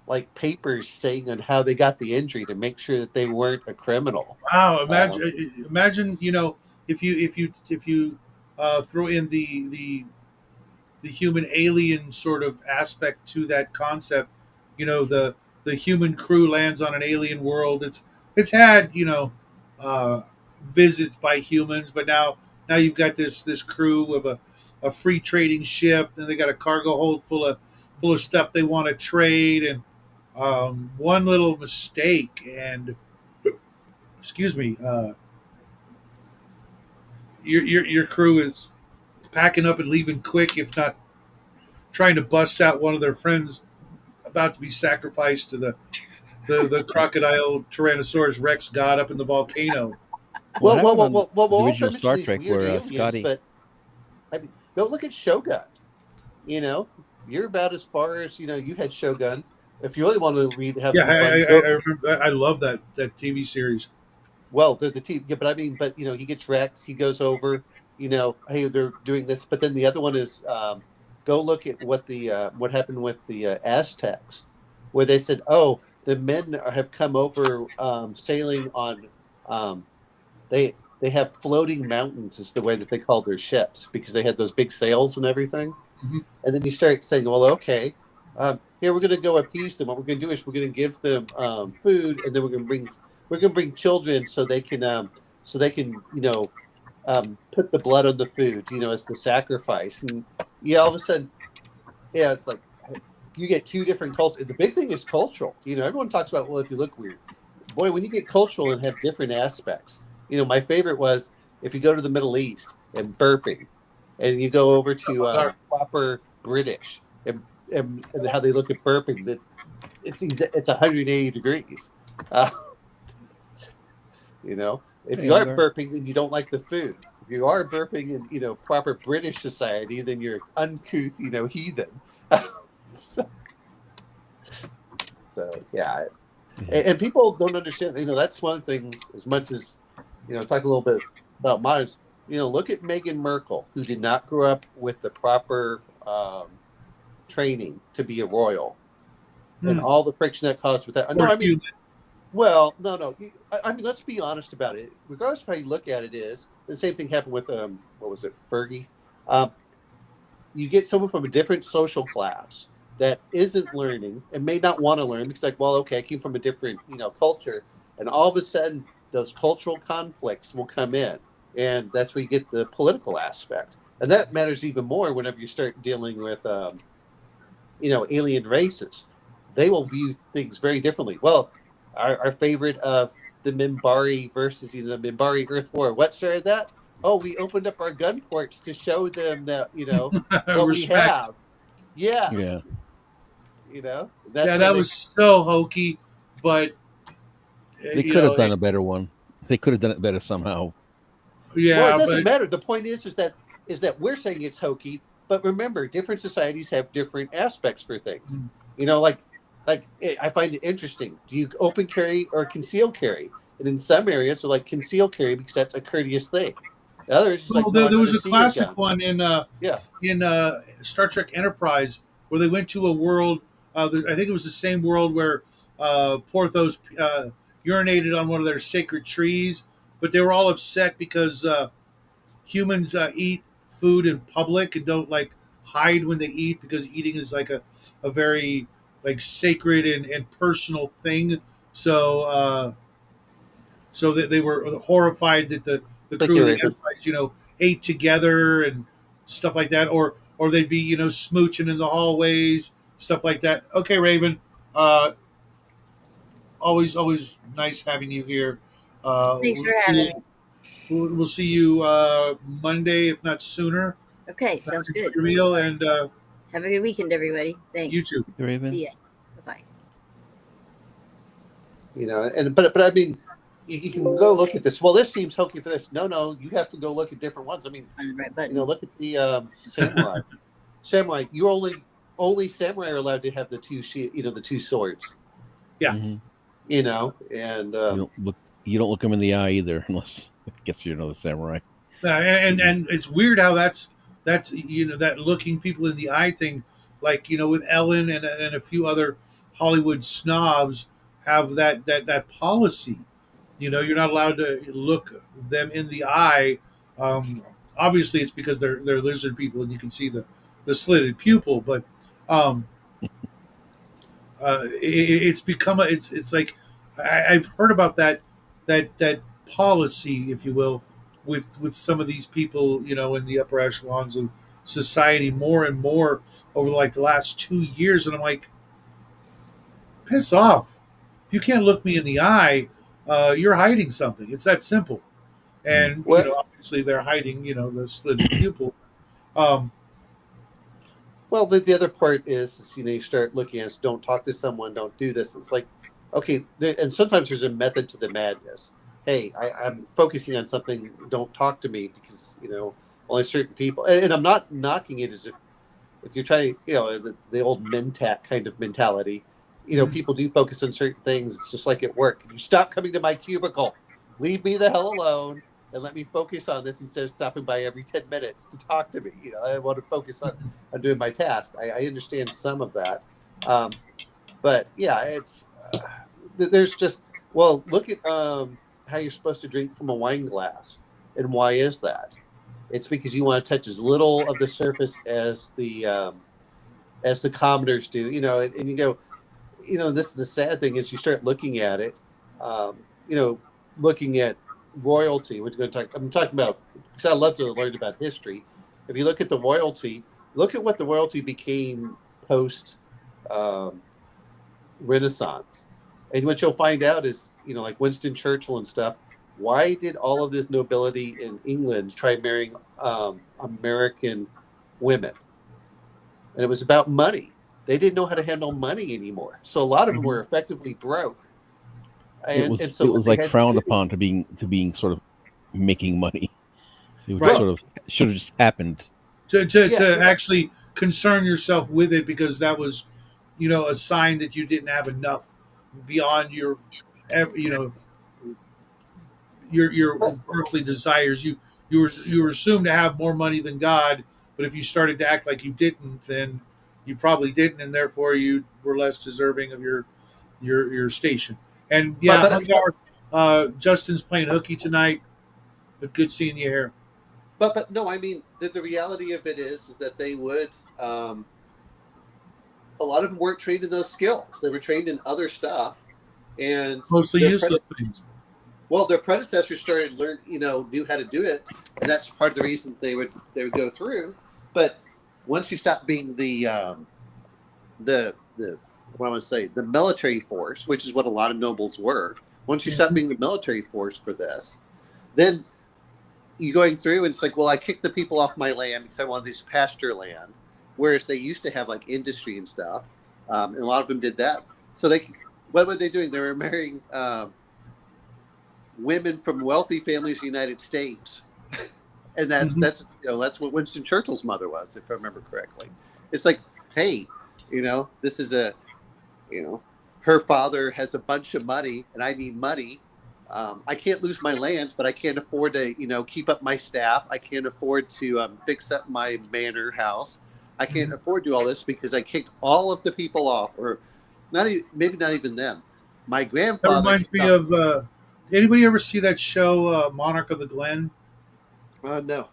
like papers saying on how they got the injury to make sure that they weren't a criminal. Wow, Um, imagine, if you throw in the human alien sort of aspect to that concept. The human crew lands on an alien world. It's had uh, visits by humans, but now you've got this crew of a free trading ship, and they got a cargo hold full of stuff they want to trade, and one little mistake, and excuse me, your crew is packing up and leaving quick, if not trying to bust out one of their friends about to be sacrificed to the crocodile Tyrannosaurus Rex god up in the volcano. What well, well, happened well, on well, well, we're the also original mentioning Star these Trek weird where aliens, Scotty? but I mean, go look at Shogun. You're about as far as you had Shogun. If you really want to have Yeah, some fun, go. I remember. I love that TV series. Well, the team, yeah, but I mean, he gets wrecked. He goes over. Hey, they're doing this, but then the other one is go look at what happened with the Aztecs, where they said, oh, the men have come over sailing on. Um, they have floating mountains is the way that they called their ships because they had those big sails and everything. Mhm. And then you start saying, well, okay, here we're going to go appease them. What we're going to do is we're going to give them food, and then we're going to bring children so they can put the blood on the food, as the sacrifice. And yeah, all of a sudden, yeah, it's like you get two different cultures. The big thing is cultural. Everyone talks about, well, if you look weird, boy, when you get cultural and have different aspects. My favorite was if you go to the Middle East and burping, and you go over to proper British and how they look at burping, that it's 180 degrees. Uh, if Hey, you aren't Algar. burping, then you don't like the food. If you are burping in proper British society, then you're uncouth, heathen. so, so yeah, and people don't understand. That's one of the things. As much as talk a little bit about moderns. Look at Meghan Merkel, who did not grow up with the proper training to be a royal, and Hmm. all the friction that caused with that. No, Or I mean, human. well, no. I mean, let's be honest about it. Regardless of how you look at it, is the same thing happened with what was it, Fergie? Um, you get someone from a different social class that isn't learning and may not want to learn because, like, well, okay, I came from a different culture, and all of a sudden those cultural conflicts will come in, and that's where you get the political aspect, and that matters even more whenever you start dealing with alien races. They will view things very differently. Well, our favorite of the Minbari versus the Minbari Earth War. What started that? Oh, we opened up our gun ports to show them that what we Respect. have. Yeah. Yes, Yeah, that's when that they. was so hokey, but They you could have know, done a better one. They could have done it better somehow. Well, it yeah, doesn't but matter. The point is that we're saying it's hokey, but remember, different societies have different aspects for things. I find it interesting. Do you open carry or conceal carry? And in some areas, they're like conceal carry because that's a courteous thing. In others, it's well, like, no, I'm there going was to a see your classic gun. one Yeah. in Star Trek Enterprise where they went to a world. I think it was the same world where Porthos urinated on one of their sacred trees, but they were all upset because humans eat food in public and don't like hide when they eat because eating is like a very like sacred and personal thing. So so that they were horrified that the Thank crew you, of the Raven. Enterprise, ate together and stuff like that, or they'd be smooching in the hallways, stuff like that. Okay, Raven, uh, always nice having you here. Thanks We'll for see having you, me. we'll see you Monday, if not sooner. Okay, sounds Enjoy good. your meal, and Have a good weekend, everybody. you Thanks. too. Raven. See ya. Bye bye. And but I mean, you can go look at this. Well, this seems hokey for this. No, you have to go look at different ones. I mean, On the right button. look at the samurai. Samurai, you only samurai are allowed to have the two the two swords. Yeah. Mhm. And You don't look them in the eye either, unless I guess you're another samurai. And it's weird how that's that looking people in the eye thing, like with Ellen and a few other Hollywood snobs have that policy. You're not allowed to look them in the eye. Obviously, it's because they're lizard people, and you can see the slitted pupil. But it's become it's like I've heard about that policy, if you will, with some of these people, in the upper echelons of society, more and more over like the last 2 years, and I'm like, piss off! You can't look me in the eye. You're hiding something. It's that simple. And Well, obviously they're hiding, the slitted pupil. Um, well, the other part is you start looking at don't talk to someone, don't do this. It's like, okay, and sometimes there's a method to the madness. Hey, I'm focusing on something. Don't talk to me because only certain people. And I'm not knocking it as if you're trying, the old mentat kind of mentality. People do focus on certain things. It's just like at work. You stop coming to my cubicle. Leave me the hell alone and let me focus on this instead of stopping by every 10 minutes to talk to me. I want to focus on doing my task. I understand some of that. But yeah, it's there's just, well, look at how you're supposed to drink from a wine glass. And why is that? It's because you want to touch as little of the surface as the commoners do. This is the sad thing is you start looking at it, looking at royalty. I'm talking about, because I love to learn about history. If you look at the royalty, look at what the royalty became post Renaissance, and what you'll find out is, like Winston Churchill and stuff. Why did all of this nobility in England try marrying American women? And it was about money. They didn't know how to handle money anymore, so a lot of them were effectively broke. It was like frowned upon to being sort of making money. It was Right. sort of should have just happened. to actually concern yourself with it, because that was, a sign that you didn't have enough beyond your, you know, your earthly desires. You were assumed to have more money than God, but if you started to act like you didn't, then you probably didn't, and therefore you were less deserving of your station. And yeah, Justin's playing hooky tonight, but good seeing you here. But no, I mean the reality of it is that they would. A lot of them weren't trained in those skills. They were trained in other stuff, and Mostly useless things. Well, their predecessors started knew how to do it, and that's part of the reason they would go through. But once you stop being the what I want to say, the military force, which is what a lot of nobles were. Once you stop being the military force for this, then you're going through and it's like, well, I kicked the people off my land because I wanted this pasture land, whereas they used to have like industry and stuff, and a lot of them did that. So what were they doing? They were marrying women from wealthy families in the United States, and that's what Winston Churchill's mother was, if I remember correctly. It's like, hey, this is her father has a bunch of money, and I need money. I can't lose my lands, but I can't afford to, keep up my staff. I can't afford to fix up my manor house. I can't afford to do all this because I kicked all of the people off, or maybe not even them. My grandfather. That reminds me of. Anybody ever see that show, Monarch of the Glen? No.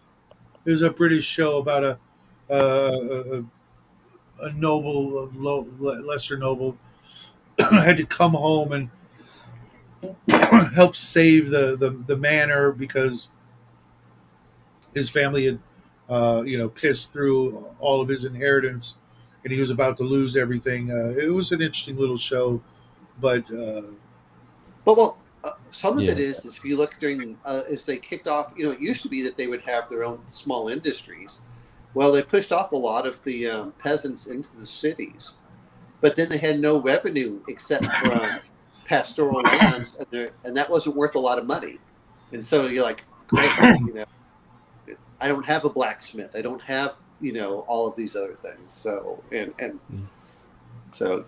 It was a British show about a noble, lesser noble, had to come home and help save the manor because his family had pissed through all of his inheritance, and he was about to lose everything. It was an interesting little show, but some of it is if you look during as they kicked off, it used to be that they would have their own small industries. Well, they pushed off a lot of the peasants into the cities, but then they had no revenue except from pastoral lands, and that wasn't worth a lot of money. And so you're like, great, I don't have a blacksmith. I don't have all of these other things. So and so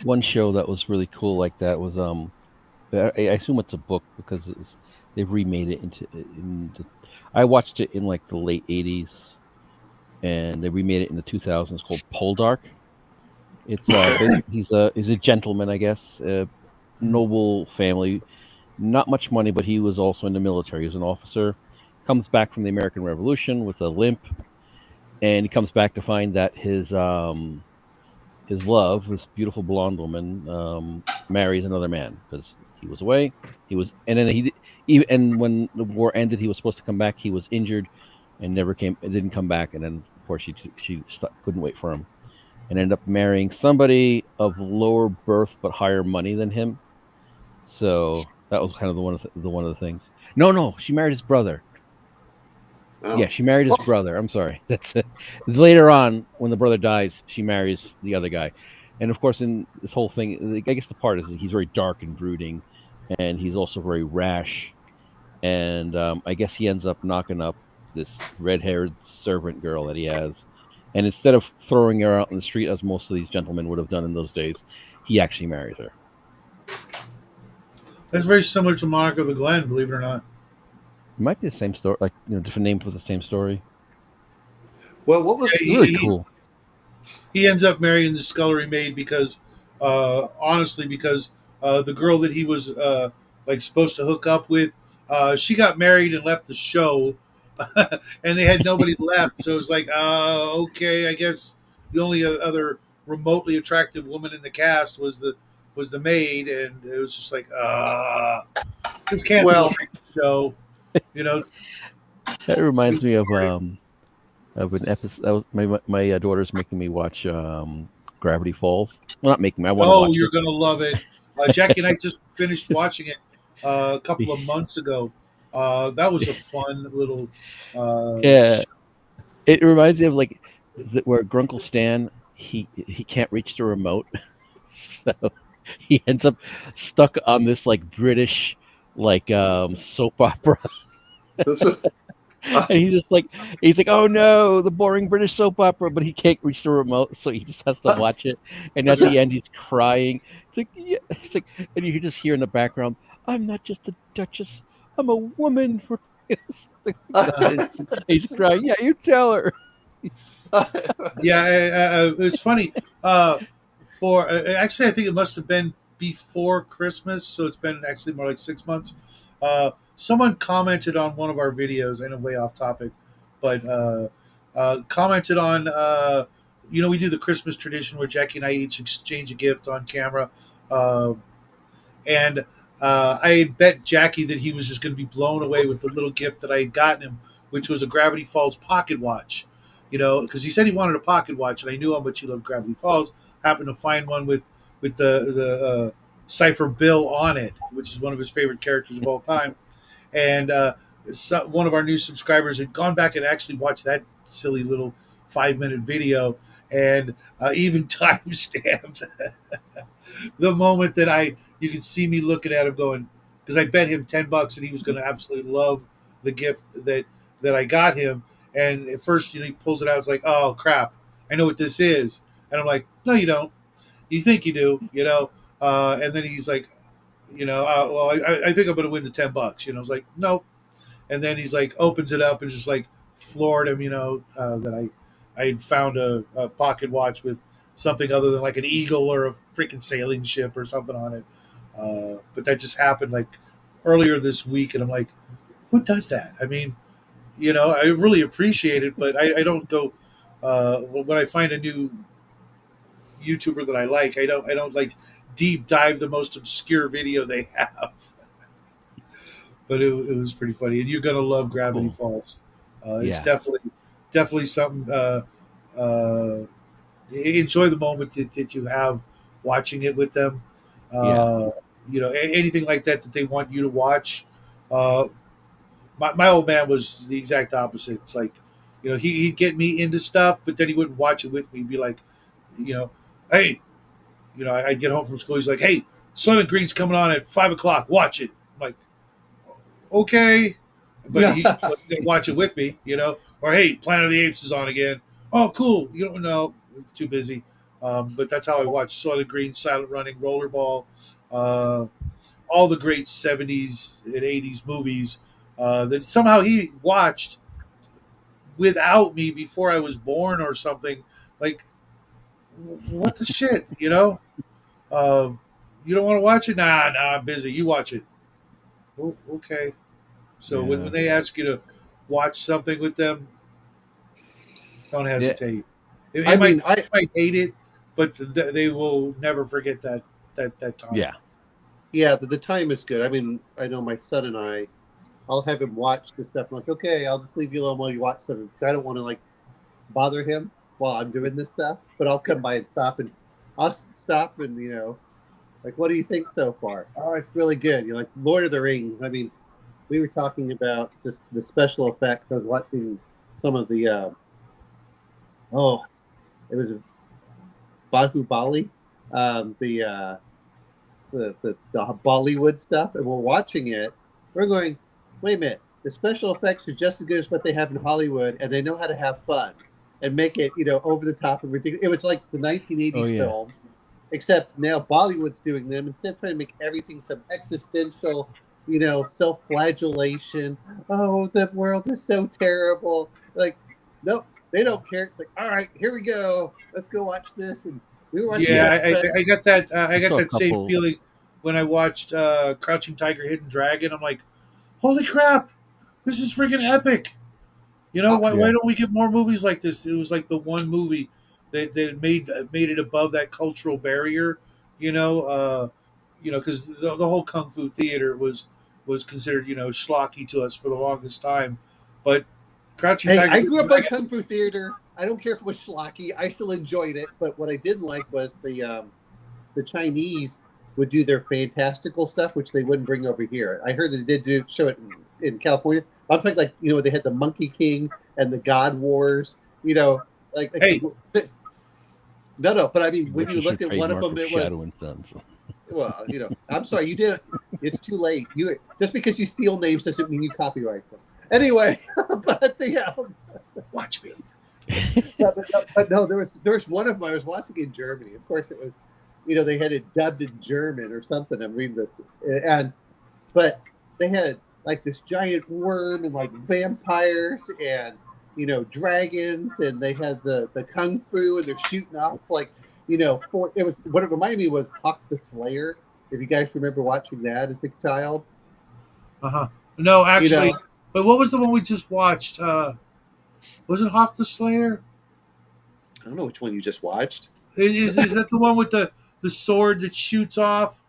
one show that was really cool like that was I assume it's a book because they've remade it into. I watched it in like the late '80s, and they remade it in the 2000s called Poldark. It's he's a gentleman, I guess, noble family, not much money, but he was also in the military. He was an officer. Comes back from the American Revolution with a limp, and he comes back to find that his love, this beautiful blonde woman, marries another man because he was away. And then and when the war ended, he was supposed to come back. He was injured, and never came. Didn't come back. And then, of course, couldn't wait for him, and ended up marrying somebody of lower birth but higher money than him. So that was kind of the one of the things. No, she married his brother. oh. Yeah, she married his brother. I'm sorry. That's it. Later on, when the brother dies, she marries the other guy. And of course, in this whole thing, I guess the part is that he's very dark and brooding, and he's also very rash. And I guess he ends up knocking up this red-haired servant girl that he has. And instead of throwing her out in the street, as most of these gentlemen would have done in those days, he actually marries her. That's very similar to Monica the Glen, believe it or not. It might be the same story, like different name for the same story. Well, what was Really cool? He ends up marrying the scullery maid because, honestly, because the girl that he was like supposed to hook up with, she got married and left the show, and they had nobody left. So it's like, okay, I guess the only other remotely attractive woman in the cast was the maid, and it was just like, just cancel the show, you know. That reminds me of an episode. That was my daughter's making me watch Gravity Falls. Well, not making me. I want to watch Oh, you're it. gonna love it. Jackie and I just finished watching it a couple of months ago. That was a fun little. Yeah, it reminds me of like where Grunkle Stan he can't reach the remote, so he ends up stuck on this like British like soap opera. And he's like, oh no, the boring British soap opera, but he can't reach the remote, so he just has to watch it. And at the end, he's crying. It's like, yeah. It's like, and you can just hear in the background, "I'm not just a duchess, I'm a woman." For he's crying. Yeah, you tell her. Yeah, it was funny. For actually, I think it must have been before Christmas, so it's been actually more like 6 months. Someone commented on one of our videos. I know, way off topic, but commented on. We do the Christmas tradition where Jackie and I each exchange a gift on camera, and I bet Jackie that he was just going to be blown away with the little gift that I had gotten him, which was a Gravity Falls pocket watch. Because he said he wanted a pocket watch, and I knew how much he loved Gravity Falls. Happened to find one with the Cipher Bill on it, which is one of his favorite characters of all time. And one of our new subscribers had gone back and actually watched that silly little 5-minute video, and even time stamped the moment that you could see me looking at him going, because I bet him $10 and he was going to absolutely love the gift that I got him. And at first, he pulls it out. It's like, oh crap, I know what this is. And I'm like, no, you don't. You think you do, And then he's like, well, I think I'm going to win the $10. I was like, nope. And then he's like, opens it up and just like floored him, that I had found a pocket watch with something other than like an eagle or a freaking sailing ship or something on it. But that just happened like earlier this week, and I'm like, who does that? I mean, I really appreciate it, but I don't go when I find a new YouTuber that I like. I don't like deep dive the most obscure video they have. But it was pretty funny, and you're gonna love Gravity Falls. It's definitely something. Enjoy the moment that you have watching it with them. Anything like that they want you to watch. My old man was the exact opposite. It's like, he'd get me into stuff, but then he wouldn't watch it with me. He'd be like, hey, I'd get home from school. He's like, hey, Sun Green's coming on at 5 o'clock. Watch it. I'm like, okay, but he's gonna watch it with me, Or hey, Planet of the Apes is on again. Oh, cool. You don't know, too busy. But that's how I watch Soylent Green, Silent Running, Rollerball, uh, all the great '70s and '80s movies that somehow he watched without me before I was born or something. Like, what the shit, You don't want to watch it? Nah, I'm busy. You watch it. Oh, okay. So Yeah. when they ask you to watch something with them, don't hesitate. It, I it mean, might, they might hate it, but they will never forget that time. Yeah. yeah, the time is good. I mean, I know my son and I'll have him watch the stuff. I'm like, okay, I'll just leave you alone while you watch something because I don't want to like bother him while I'm doing this stuff. But I'll come by and I'll stop and like, what do you think so far? Oh, it's really good. You're like Lord of the Rings. I mean, we were talking about just the special effects. I was watching some of the it was Bahubali, the Bollywood stuff, and we're watching it. We're going, wait a minute. The special effects are just as good as what they have in Hollywood, and they know how to have fun and make it, over the top and ridiculous. It was like the 1980s films, except now Bollywood's doing them instead of trying to make everything some existential, self-flagellation. Oh, the world is so terrible. Like, nope, they don't care. It's like, all right, here we go. Let's go watch this. And we were watching. Yeah, I got that. I got that same couple- feeling when I watched Crouching Tiger, Hidden Dragon. I'm like, holy crap, this is freaking epic. Why don't we get more movies like this? It was like the one movie that made it above that cultural barrier. Because the whole kung fu theater was considered schlocky to us for the longest time, but Crouching Hey, Tiger. I grew up on kung fu theater. I don't care if it was schlocky. I still enjoyed it. But what I didn't like was the Chinese would do their fantastical stuff, which they wouldn't bring over here. I heard that they did show it in California. I'm talking like they had the Monkey King and the God Wars. Hey. No. But I mean, when you looked at one of them, it was. Shadow and Sons. Well, I'm sorry, you didn't. It's too late. You just because you steal names doesn't mean you copyright them. Anyway, but Watch me. but no, there was one of them I was watching in Germany. Of course, it was, they had it dubbed in German or something. I'm reading this, but they had like this giant worm and like vampires and dragons, and they had the kung fu, and they're shooting off like it was what it reminded me was Hawk the Slayer. If you guys remember watching that as a child. No, actually. But what was the one we just watched? Was it Hawk the Slayer? I don't know which one you just watched. Is that the one with the sword that shoots off?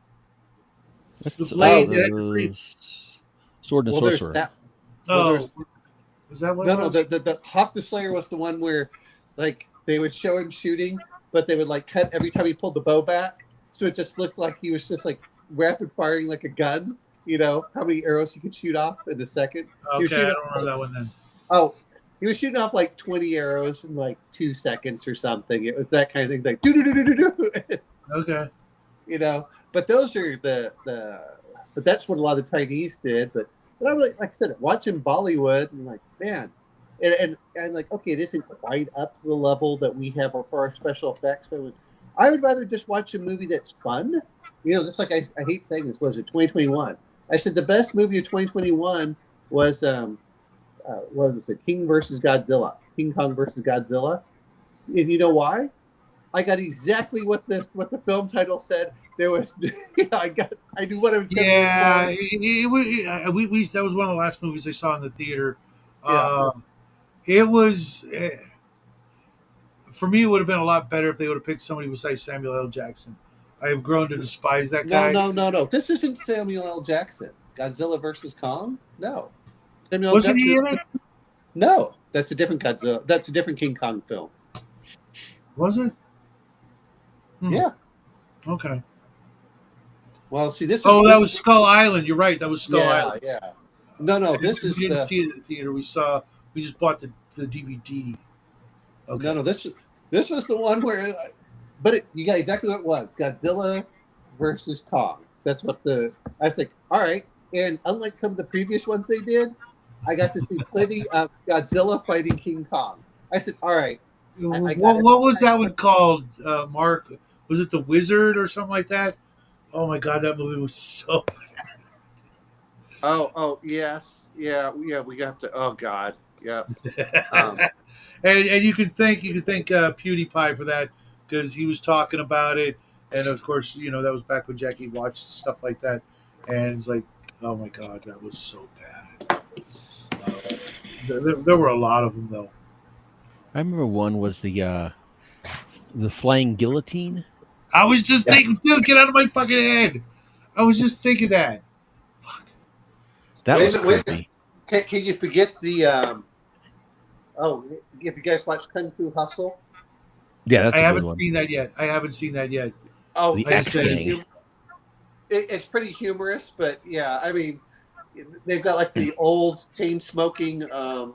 That's, The blade. Sword and Sorcerer. That. Was that what? No. The Hawk the Slayer was the one where, like, they would show him shooting, but they would like cut every time he pulled the bow back, so it just looked like he was just like rapid firing like a gun. How many arrows he could shoot off in a second. Okay, I don't remember that one then. Oh, he was shooting off like 20 arrows in like 2 seconds or something. It was that kind of thing, like do. Okay. But those are but that's what a lot of the Chinese did. But I really, like I said, watching Bollywood and like, man, and like, okay, it isn't quite up to the level that we have for our special effects. But I would rather just watch a movie that's fun. Just like I hate saying this, was it 2021? I said the best movie of 2021 was what was it? King Kong versus Godzilla. And you know why? I got exactly what the film title said. There was, I knew what I was. Yeah, that was one of the last movies I saw in the theater. Yeah. It was for me. It would have been a lot better if they would have picked somebody besides Samuel L. Jackson. I have grown to despise that guy. No. This isn't Samuel L. Jackson. Godzilla versus Kong? No. Samuel L. Wasn't Jackson. he in it? No, that's a different Godzilla. That's a different King Kong film. Was it? Yeah. Okay. Well, see, this. That was Skull Island. You're right. That was Skull Island. Yeah. No. This is. We didn't see it in the theater. We just bought the DVD. Okay. No. This was the one where, but you got exactly what it was. Godzilla versus Kong. That's what I was like, all right. And unlike some of the previous ones they did, I got to see plenty of Godzilla fighting King Kong. I said, all right, I got it. What was that one called, Mark? Was it The Wizard or something like that? Oh my god, that movie was so. Oh, yes, yeah. We have to. Oh God, yeah. Um, And you could thank PewDiePie for that because he was talking about it, and of course that was back when Jackie watched stuff like that, and it's like, oh my god, that was so bad. There were a lot of them though. I remember one was the flying guillotine. I was just yeah. thinking, dude, get out of my fucking head. I was just thinking that. That Wait a was minute, wait a minute. creepy. Can you forget the? Oh, if you guys watch Kung Fu Hustle. Yeah, that's I a good haven't one. seen that yet. I haven't seen that yet. Oh, The it's Axe pretty, Gang. it's pretty humorous, but yeah, I mean, they've got like the old chain smoking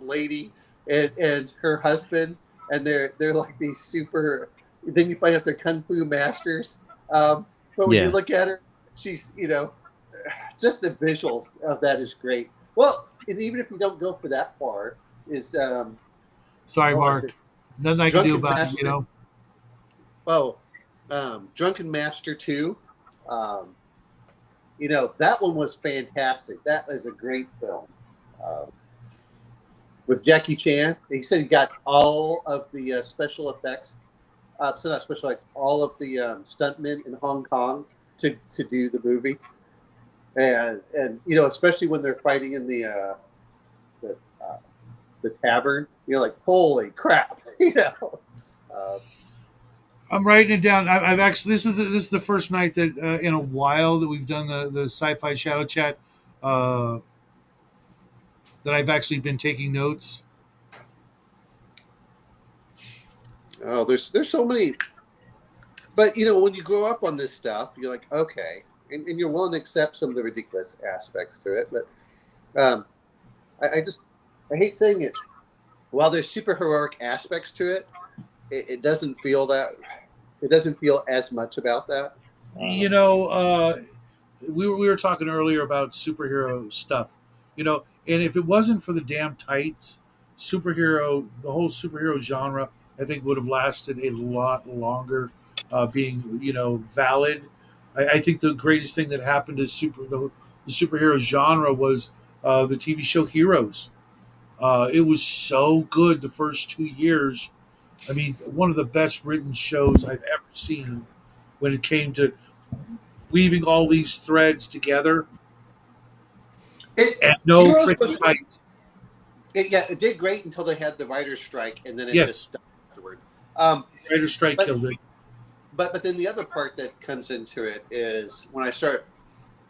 lady and her husband, and they're like these super. Then you find out they're kung fu masters. But when you Yeah. look at her, she's just the visuals of that is great. Well, and even if you don't go for that far, is Sorry, what was Mark. it? Nothing I can do Drunken about Master. it. Oh, Drunken Master 2. That one was fantastic. That is a great film. With Jackie Chan. He said he got all of the special effects, so not special effects, all of the stuntmen in Hong Kong to do the movie. And especially when they're fighting in the tavern, like, holy crap, I'm writing it down. I've actually this is the first night that in a while that we've done the sci-fi shadow chat that I've actually been taking notes. Oh, there's so many. But when you grow up on this stuff, you're like, okay, and you're willing to accept some of the ridiculous aspects to it. But I hate saying it. While there's super heroic aspects to it, it doesn't feel that. It doesn't feel as much about that. We were talking earlier about superhero stuff, and if it wasn't for the damn tights, the whole superhero genre, I think would have lasted a lot longer, being valid. I think the greatest thing that happened to the superhero genre was the TV show Heroes. It was so good the first 2 years. I mean, one of the best written shows I've ever seen when it came to weaving all these threads together and no Heroes freaking fights. it did great until they had the writers' strike, and then it just Yes, stopped afterward. writer's strike But killed it. but then the other part that comes into it is when I start.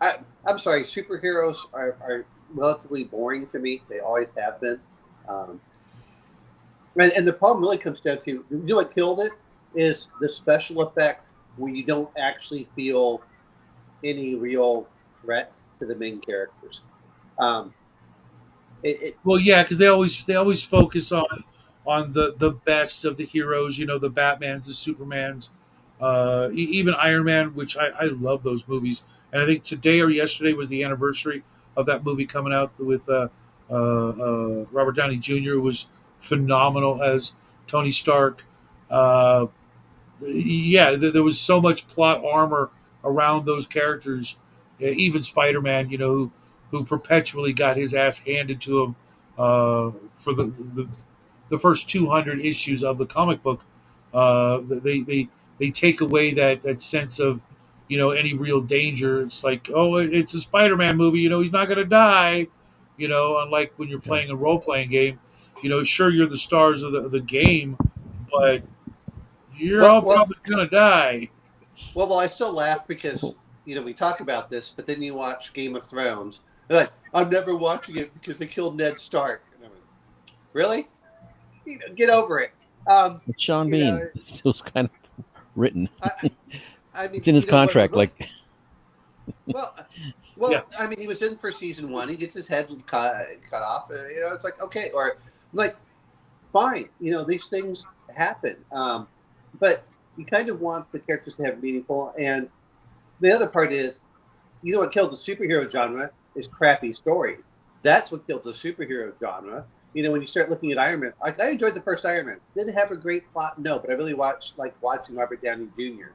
I'm sorry, superheroes are relatively boring to me. They always have been. And the problem really comes down to, what killed it is the special effects where you don't actually feel any real threat to the main characters. Well, yeah, because they always focus on the best of the heroes. The Batmans, the Supermans, even Iron Man, which I love those movies. And I think today or yesterday was the anniversary of that movie coming out with Robert Downey Jr. Who was phenomenal as Tony Stark. Yeah, there was so much plot armor around those characters. Even Spider Man, who perpetually got his ass handed to him for the first 200 issues of the comic book. They take away that sense of any real danger. It's like, oh, it's a Spider Man movie. He's not going to die. Unlike when you're playing a role playing game. Sure, you're the stars of the game, but you're well, all well, probably gonna die. well, I still laugh because we talk about this, but then you watch Game of Thrones. They're like, I'm never watching it because they killed Ned Stark. And I'm like, really? Get over it. It's Sean Bean. It was kind of written. I mean, It's in his contract. really, Like, well, Yeah. I mean, he was in for season 1. He gets his head cut off. It's like, okay, or like, fine. These things happen. But you kind of want the characters to have meaningful. And the other part is, you know what killed the superhero genre is crappy stories. That's what killed the superhero genre. You know, when you start looking at Iron Man, like I enjoyed the first Iron Man. Did it have a great plot? No, but I really like watching Robert Downey Jr.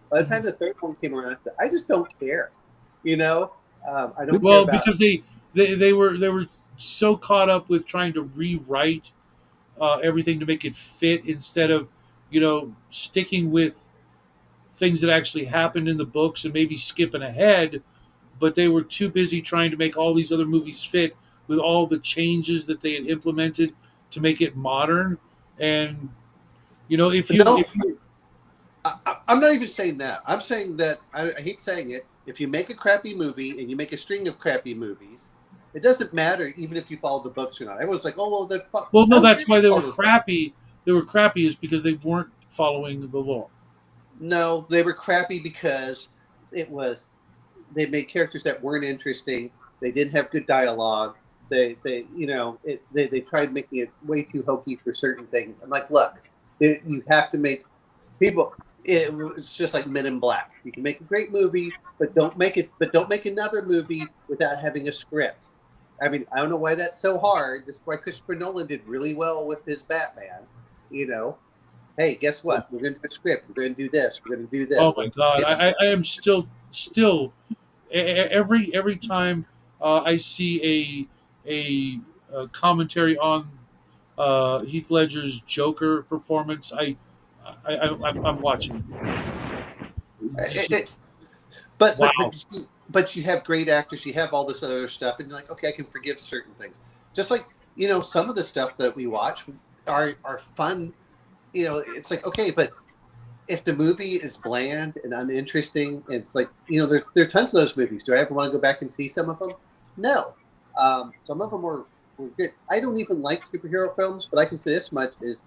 By the time the third one came around, I said, I just don't care. You know, I don't care Well, about. because they were so caught up with trying to rewrite everything to make it fit instead of sticking with things that actually happened in the books and maybe skipping ahead, but they were too busy trying to make all these other movies fit with all the changes that they had implemented to make it modern. And if you No, if you I'm not even saying that. I'm saying that I hate saying it. If you make a crappy movie and you make a string of crappy movies, it doesn't matter even if you follow the books or not. Everyone's like, "Oh well, well, I no, don't care that's if why you they were follow the books." crappy. They were crappy is because they weren't following the law. No, they were crappy because it was they made characters that weren't interesting. They didn't have good dialogue. They tried making it way too hokey for certain things. I'm like, look, you have to make people. It's just like Men in Black. You can make a great movie, but don't make it. But don't make another movie without having a script. I mean, I don't know why that's so hard. That's why Christopher Nolan did really well with his Batman. You know, hey, guess what? We're going to do a script. We're going to do this. We're going to do this. Oh my God, I am still every time I see a commentary on Heath Ledger's Joker performance, I'm watching it. It, Just, it, but but wow. but but you have great actors. You have all this other stuff, and you're like, okay, I can forgive certain things. Just like some of the stuff that we watch are fun. It's like okay, but if the movie is bland and uninteresting, it's like there are tons of those movies. Do I ever want to go back and see some of them? No. Some of them were good. I don't even like superhero films, but I can say this much is,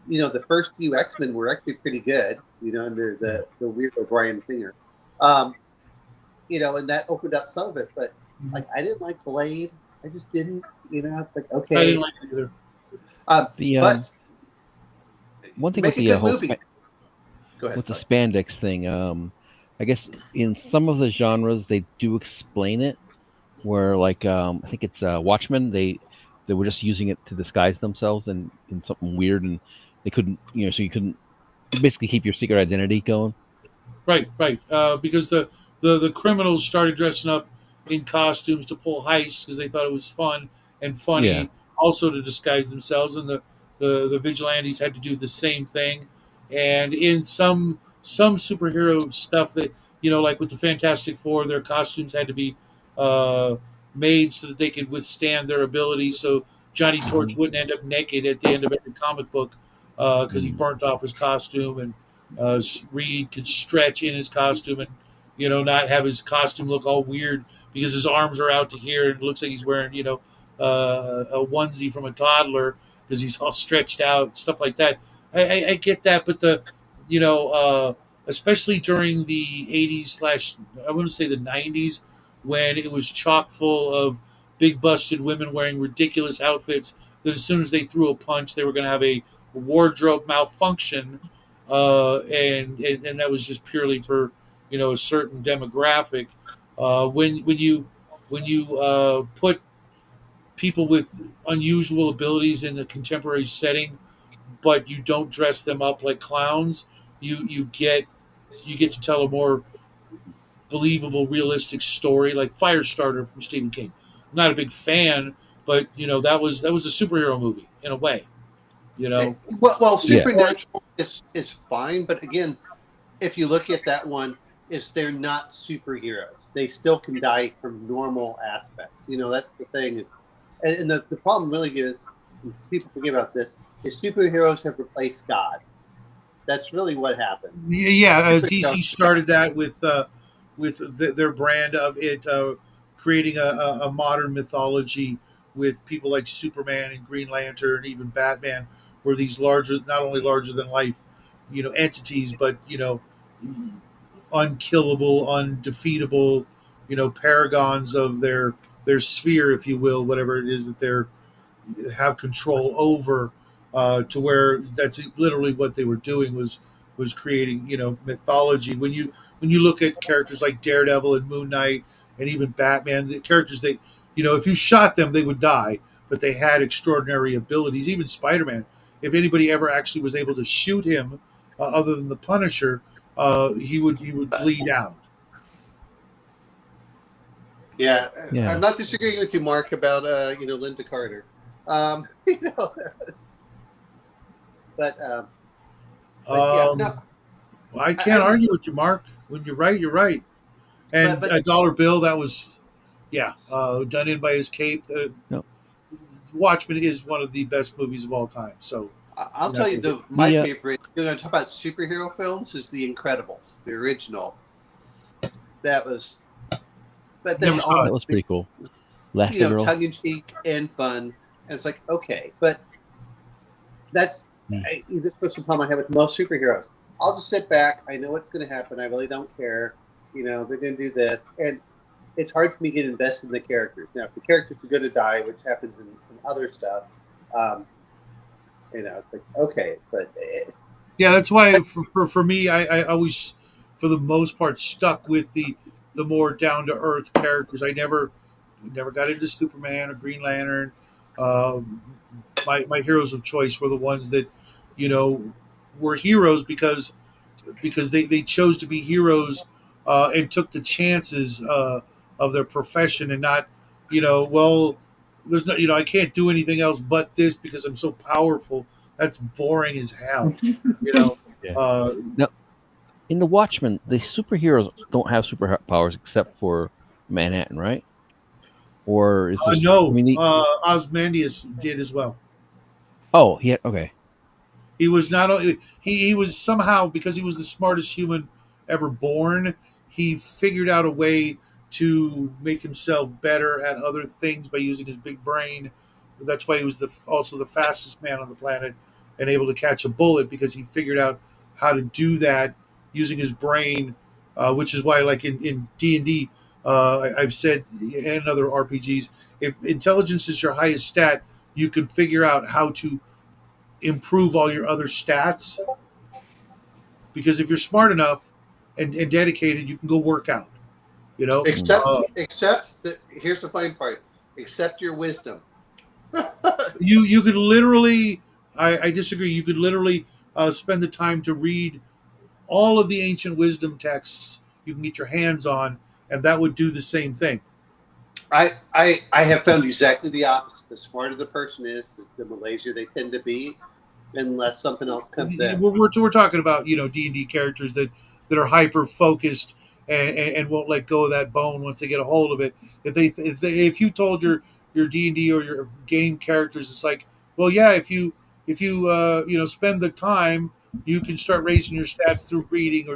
the first few X-Men were actually pretty good. Under the weird O'Brien singer, um, and that opened up some of it. But like, I didn't like Blade. I just didn't. It's like I didn't okay, like it either. The but one thing with make a the good whole movie. Go ahead. with the Sorry. spandex thing, I guess in some of the genres they do explain it. Where like I think it's Watchmen, they were just using it to disguise themselves and in something weird, and they couldn't, so you couldn't basically keep your secret identity going. Right, right. Because the criminals started dressing up in costumes to pull heists because they thought it was fun and Yeah. funny, also to disguise themselves, and the vigilantes had to do the same thing. And in some superhero stuff that like with the Fantastic Four, their costumes had to be uh, made so that they could withstand their abilities. So Johnny Torch Mhm. wouldn't end up naked at the end of every comic book because he Mm. burnt off his costume, and Reed could stretch in his costume and not have his costume look all weird because his arms are out to here and it looks like he's wearing a onesie from a toddler because he's all stretched out, stuff like that. I get that, but you know especially during the 80s slash I wouldn't say the 90s when it was chock full of big busted women wearing ridiculous outfits that as soon as they threw a punch they were going to have a wardrobe malfunction, and that was just purely for a certain demographic. When you put people with unusual abilities in a contemporary setting, but you don't dress them up like clowns, you get to tell a more believable, realistic story, like Firestarter from Stephen King. I'm not a big fan, but that was a superhero movie in a way. You know, Well, Yeah. Supernatural is fine, but again, if you look at that one, is they're not superheroes. They still can die from normal aspects. That's the thing is, and the problem really is, people forget about this, is superheroes have replaced God. That's really what happened. yeah. Superheroes, DC started that with their brand of it, creating a modern mythology with people like Superman and Green Lantern and even Batman, were these larger, not only larger than life, entities, but unkillable, undefeatable, paragons of their sphere, if you will, whatever it is that they're have control over, to where that's literally what they were doing was was creating, mythology. When you look at characters like Daredevil and Moon Knight and even Batman, the characters if you shot them, they would die, but they had extraordinary abilities. Even Spider-Man, if anybody ever actually was able to shoot him, other than the Punisher, he would bleed out. Yeah, Yeah. I'm not disagreeing with you, Mark, about Linda Carter. But yeah, no, I I can't argue with you, Mark. When you're right, you're right. And but a dollar bill, that was, yeah, done in by his cape. No. Watchmen is one of the best movies of all time. So I'll you're tell not you gonna my The favorite. Talk about superhero films is The Incredibles, the original. That was, but never that's saw all that was pretty cool. Elastigirl. tongue in cheek and fun. And it's like, okay, but that's this was the problem I have with most superheroes. I'll just sit back. I know what's going to happen. I really don't care. They're going to do this, and it's hard for me to get invested in the characters. Now, if the characters are going to die, which happens in other stuff, it's like okay, but Yeah, that's why for me, I always, for the most part, stuck with the more down to earth characters. I never got into Superman or Green Lantern. Um, my heroes of choice were the ones that, you know, were heroes because they chose to be heroes, and took the chances, of their profession, and not, well, there's no, I can't do anything else but this because I'm so powerful. That's boring as hell, you know. Yeah. Uh, Now, in the Watchmen, the superheroes don't have superpowers except for Manhattan, right? Or is this? I no, mean, Osmandius did as well. oh, yeah, okay. He was not only he was somehow, because he was the smartest human ever born. He figured out a way to make himself better at other things by using his big brain. That's why he was also the fastest man on the planet and able to catch a bullet, because he figured out how to do that using his brain. Which is why, like in D&D, I've said, and other RPGs, if intelligence is your highest stat, you can figure out how to improve all your other stats, because if you're smart enough and dedicated, you can go work out. You know, except that here's the funny part. Accept your wisdom. you could literally. I disagree. You could literally, spend the time to read all of the ancient wisdom texts you can get your hands on, and that would do the same thing. I have found exactly the opposite. The smarter the person is, the more lazier they tend to be, unless something else comes in. We're talking about D&D characters that are hyper focused, and won't let go of that bone once they get a hold of it. If you told your D&D or your game characters, it's like, well, yeah, if you spend the time, you can start raising your stats through reading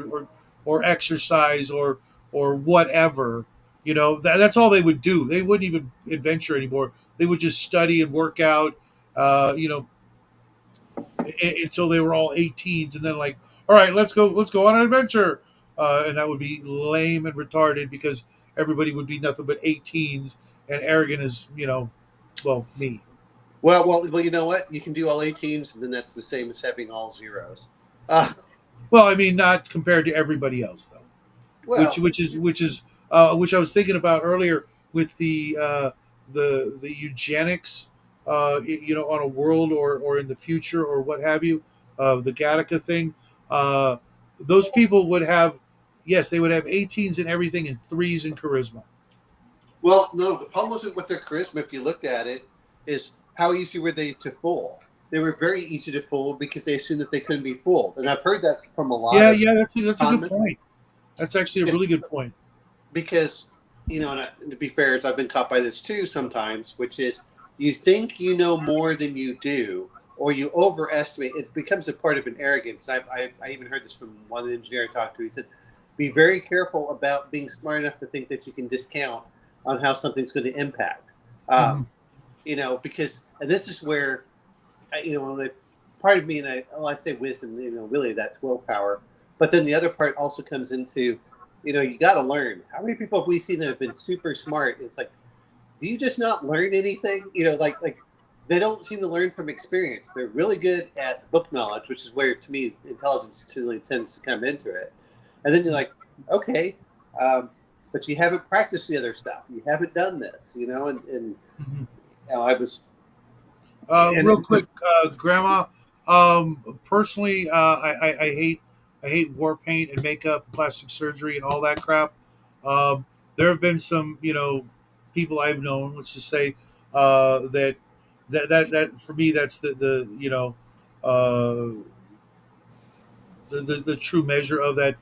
or exercise or whatever. That's all they would do. They wouldn't even adventure anymore. They would just study and work out. Uh, you know, until they were all 18s, and then, like, all right, let's go on an adventure, and that would be lame and retarded, because everybody would be nothing but 18s and arrogant as, well, me. Well, you know what? You can do all 18s, and then that's the same as having all zeros. Well, I mean, not compared to everybody else, though. Well, Which I was thinking about earlier with the eugenics, on a world, or in the future, or what have you, the Gattaca thing. Uh, those people would have, yes, they would have 18s and everything, and 3s in charisma. well, no, the problem wasn't with their charisma. If you looked at it, is how easy were they to fool? They were very easy to fool because they assumed that they couldn't be fooled, and I've heard that from a lot. Yeah, of yeah, that's a good comments. point. That's actually a really good point. Because and to be fair, as I've been caught by this too sometimes, which is you think you know more than you do, or you overestimate. It becomes a part of an arrogance. I even heard this from one engineer I talked to. He said, "Be very careful about being smart enough to think that you can discount on how something's going to impact." Because, and this is where, part of me, and I say wisdom, really that's willpower. But then the other part also comes into, you got to learn. How many people have we seen that have been super smart? It's like, do you just not learn anything? they don't seem to learn from experience. They're really good at book knowledge, which is where, to me, intelligence really tends to come into it. And then you're like, okay, but you haven't practiced the other stuff. You haven't done this, and Mhm. I was, Real quick, Grandma. Personally, I hate war paint and makeup, plastic surgery, and all that crap. Um, there have been some, people I've known. Let's just say that for me, that's the uh, the true measure of that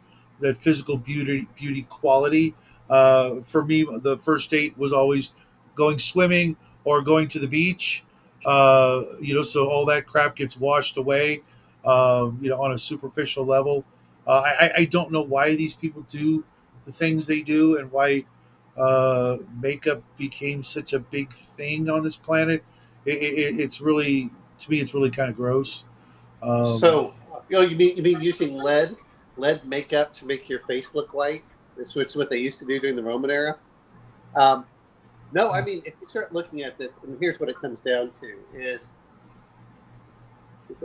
physical beauty quality. For me, the first date was always going swimming or going to the beach. So all that crap gets washed away. On a superficial level. I don't know why these people do the things they do and why makeup became such a big thing on this planet. It's really, to me, it's really kind of gross. Um, so, you mean using lead makeup to make your face look white? Which is what they used to do during the Roman era. Um, no, I mean, if you start looking at this, and here's what it comes down to is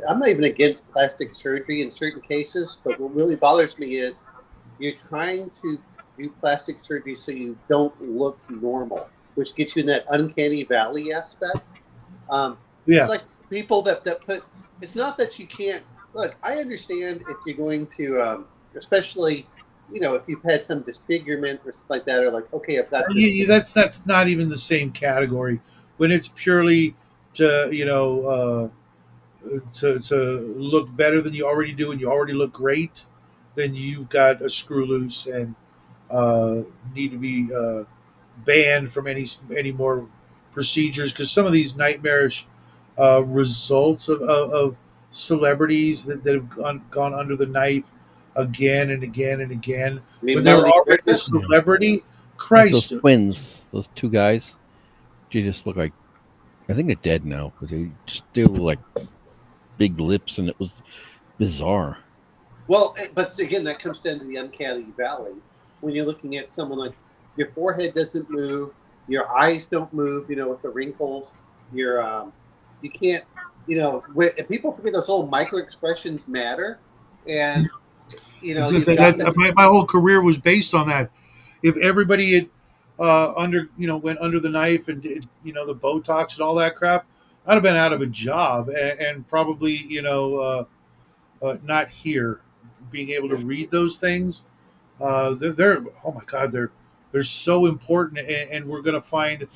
I'm not even against plastic surgery in certain cases, but what really bothers me is you're trying to do plastic surgery so you don't look normal, which gets you in that uncanny valley aspect. It's yeah, like people that put. It's not that you can't look. I understand if you're going to, especially, if you've had some disfigurement or stuff like that, or like, okay, I've got this. that's not even the same category. When it's purely to to look better than you already do, and you already look great, then you've got a screw loose and uh, need to be banned from any more procedures, because some of these nightmarish results of celebrities that have gone under the knife again and again and again I mean, when they're Melanie already a Griffith. Yeah. celebrity. Like those Christ. twins, those two guys. They just look like, I think they're dead now, but they still like big lips, and it was bizarre. Well, but again, that comes down to the uncanny valley. When you're looking at someone like your forehead doesn't move, your eyes don't move, with the wrinkles, your you can't, and people forget those little micro expressions matter, and you've got that. My whole career was based on that. If everybody had went under the knife and did the Botox and all that crap, I'd have been out of a job and probably not here. Being able to read those things, they're oh my god, they're so important, and we're going to find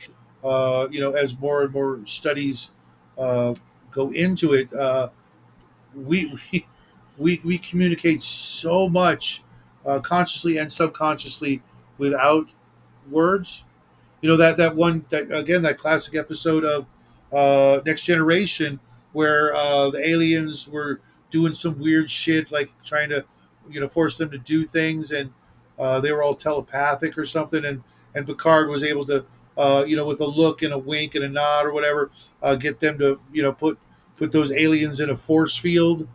as more and more studies uh, go into it. We, we communicate so much consciously and subconsciously without words. That one, that again, that classic episode of Next Generation, where the aliens were doing some weird shit, like trying to force them to do things, and they were all telepathic or something, and Picard was able to with a look and a wink and a nod or whatever, get them to put those aliens in a force field,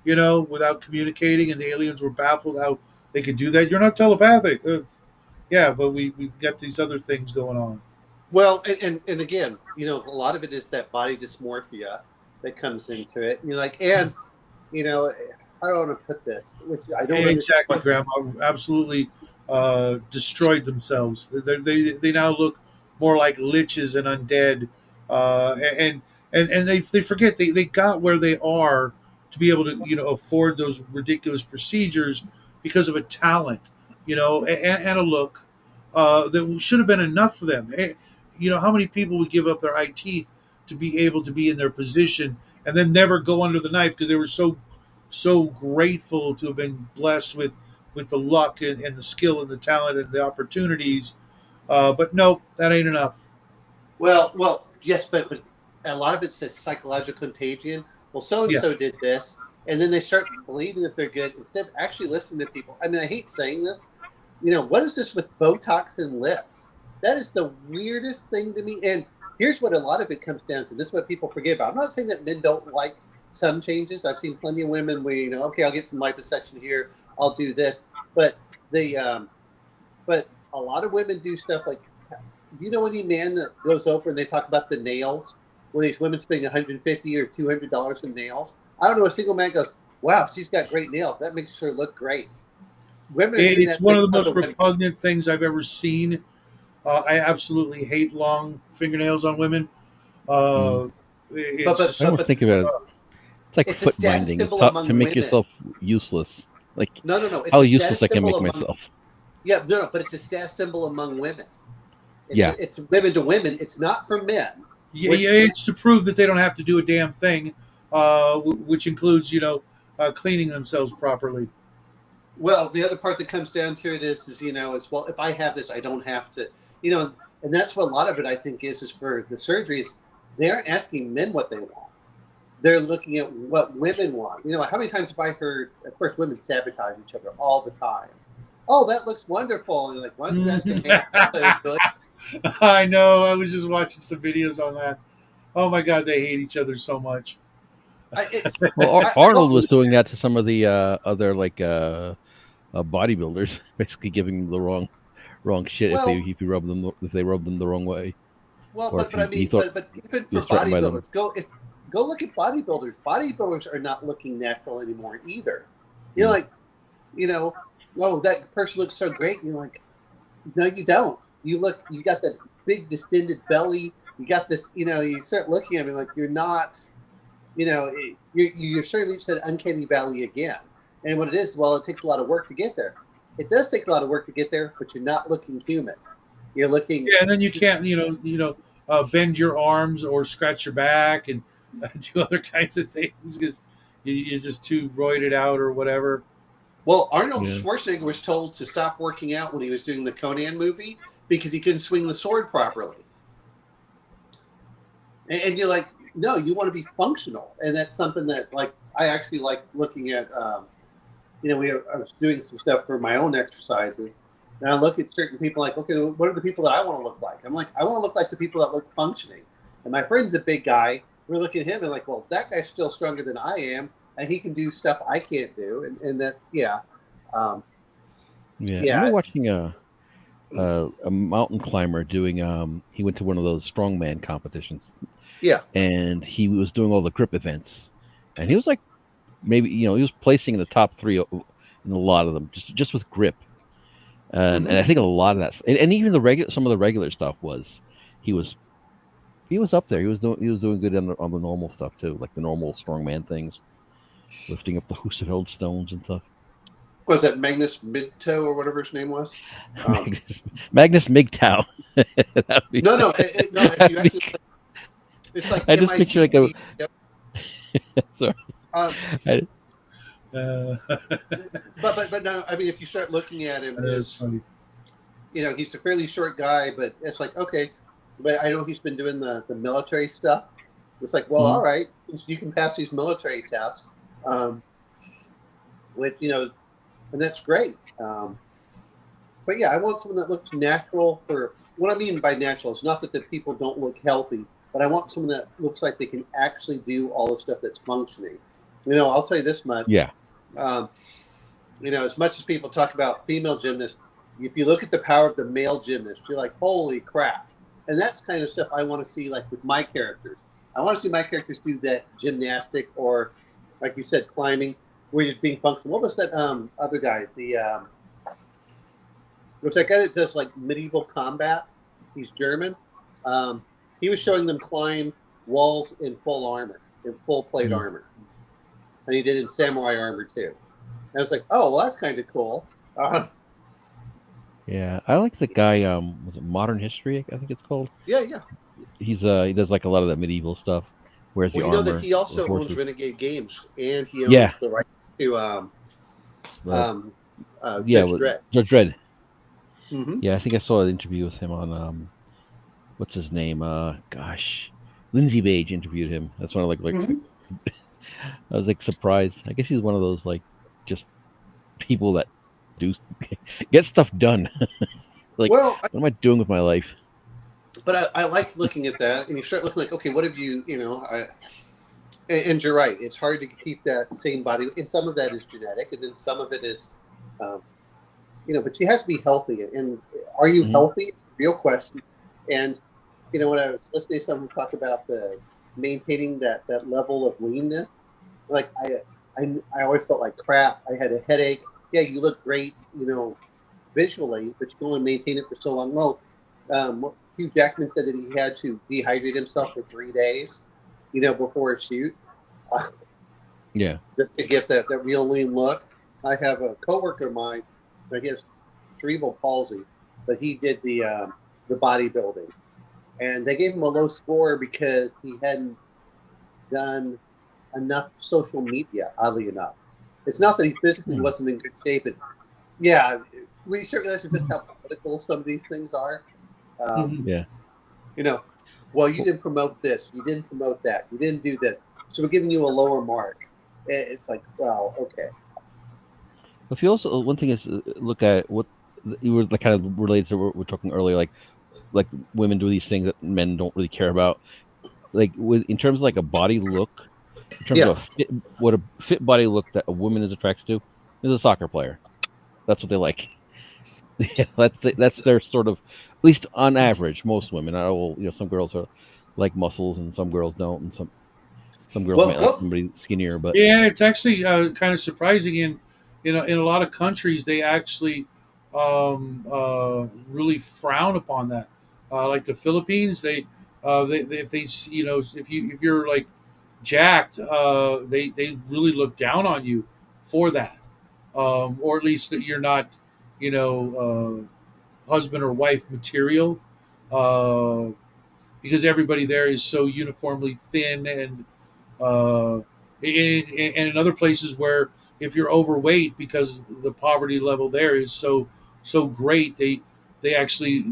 without communicating, and the aliens were baffled how they could do that. You're not telepathic. Yeah, but we've got these other things going on. Well, and again, a lot of it is that body dysmorphia that comes into it. And you're like, and I don't want to put this, which I don't understand. Exactly, Grandma. Absolutely destroyed themselves. They now look more like liches and undead, and they forget they got where they are to be able to afford those ridiculous procedures because of a talent, and a look that should have been enough for them. How many people would give up their eye teeth to be able to be in their position and then never go under the knife because they were so grateful to have been blessed with the luck and the skill and the talent and the opportunities. But no, that ain't enough. Well, yes, but a lot of it says psychological contagion. Well, so and Yeah, so did this, and then they start believing that they're good instead of actually listening to people. I mean, I hate saying this. What is this with Botox and lips? That is the weirdest thing to me. And here's what a lot of it comes down to. This is what people forget about. I'm not saying that men don't like some changes. I've seen plenty of women where okay, I'll get some liposuction here, I'll do this, but but a lot of women do stuff like, do you know any man that goes over and they talk about the nails? when these women spending $150 or $200 in nails. I don't know a single man goes, "Wow, she's got great nails. That makes her look great." Women are doing It's that one thing of the for most other women. repugnant things I've ever seen. I absolutely hate long fingernails on women. Uh, it's But just I almost but think of it. It's like it's a foot status binding symbol to among make women. yourself useless. Like No. It's how a useless status I can symbol make among myself. but it's a status symbol among women. Yeah. It's women to women. It's not for men. Which it's to prove that they don't have to do a damn thing, which includes cleaning themselves properly. well, the other part that comes down to it is it's well, if I have this, I don't have to, and that's what a lot of it I think is for the surgeries. They aren't asking men what they want. They're looking at what women want. How many times have I heard? Of course, women sabotage each other all the time. Oh, that looks wonderful, and you're like, why don't you guys get married? I'll tell you really. I know. I was just watching some videos on that. Oh my god, they hate each other so much. It's Well, I Arnold don't. was doing that to some of the other bodybuilders, basically giving them the wrong shit Well, if they rub them the wrong way, well, or but if but I he mean, thought but even he for was threatened by them. bodybuilders, go look at bodybuilders. Bodybuilders are not looking natural anymore either. You're like, oh, that person looks so great. And you're like, no, you don't. You got that big distended belly. You got this, you start looking at me like you're not, you're starting to reach that uncanny valley again. And what it is, well, it takes a lot of work to get there. It does take a lot of work to get there, but you're not looking human. You're looking. Yeah, and then you can't, bend your arms or scratch your back and do other kinds of things because you're just too roided out or whatever. Well, Arnold Yeah. Schwarzenegger was told to stop working out when he was doing the Conan movie because he couldn't swing the sword properly. And you're like, no, you want to be functional, and that's something that I actually like looking at. I was doing some stuff for my own exercises, and I look at certain people like, okay, what are the people that I want to look like? I'm like, I want to look like the people that look functioning. And my friend's a big guy. We're looking at him and like, well, that guy's still stronger than I am, and he can do stuff I can't do, and that's um, Yeah, I yeah, remember watching a mountain climber doing. He went to one of those strongman competitions, yeah. and he was doing all the grip events, and he was like maybe he was placing in the top three in a lot of them just with grip, and I think a lot of that, and even some of the regular stuff he was up there. He was doing good on the normal stuff too, like the normal strongman things, lifting up the Husafeld stones and stuff. Was that Magnus Midtoe or whatever his name was? Magnus Migtow. No. If you actually, it's like I just picture like a. Yep. Sorry. But no. I mean, if you start looking at him, That's funny. He's a fairly short guy, but it's like okay. But I know he's been doing the military stuff. It's like, well, all right, you can pass these military tests, which and that's great. But yeah, I want someone that looks natural. For what I mean by natural is not that the people don't look healthy, but I want someone that looks like they can actually do all the stuff that's functioning. I'll tell you this much. Yeah. As much as people talk about female gymnasts, if you look at the power of the male gymnast, you're like, holy crap. And that's kind of stuff I want to see, like with my characters. I want to see my characters do that gymnastic or, like you said, climbing, where you're being functional. What was that other guy? There's that guy that does like medieval combat. He's German. He was showing them climb walls in full armor, in full plate armor. And he did in samurai armor too. And I was like, oh, well, that's kind of cool. Yeah, I like the guy. Was it Modern History? I think it's called. Yeah. He does like a lot of that medieval stuff. Wears the armor. That he also owns horses. Renegade Games, and he owns the right to Judge Dredd. Judge Dredd. Mm-hmm. Yeah, I think I saw an interview with him on what's his name? Lindsay Page interviewed him. That's one of like I was like surprised. I guess he's one of those like just people that get stuff done. Like, well, what am I doing with my life? But I like looking at that, and you start looking like, okay, what have you, and you're right. It's hard to keep that same body, and some of that is genetic, and then some of it is, but you have to be healthy. And are you healthy? Real question. And when I was listening to someone talk about the maintaining that level of leanness. Like I always felt like crap. I had a headache. Yeah, you look great, visually, but you can only maintain it for so long. Well, Hugh Jackman said that he had to dehydrate himself for 3 days, before a shoot, uh, Yeah. just to get that real lean look. I have a coworker of mine that has cerebral palsy, but he did the bodybuilding, and they gave him a low score because he hadn't done enough social media. Oddly enough, it's not that he physically wasn't in good shape. It's we sure realize just how political some of these things are. Yeah. Well, you didn't promote this, you didn't promote that, you didn't do this, so we're giving you a lower mark. It's like, well, okay. If you also one thing is look at what you were like kind of related to what we're talking earlier, like women do these things that men don't really care about. Like in terms of like a body look, in terms of what a fit body look that a woman is attracted to is a soccer player. That's what they like. Yeah, that's their sort of, at least on average. Most women, I will, some girls are like muscles, and some girls don't, and some girls Well, might like somebody skinnier. But Yeah, it's actually kind of surprising. In a lot of countries, they actually really frown upon that. Like the Philippines, they if they see, if you're like jacked, they really look down on you for that, or at least that you're not, husband or wife material, uh, because everybody there is so uniformly thin and and in other places where if you're overweight because the poverty level there is so great, they actually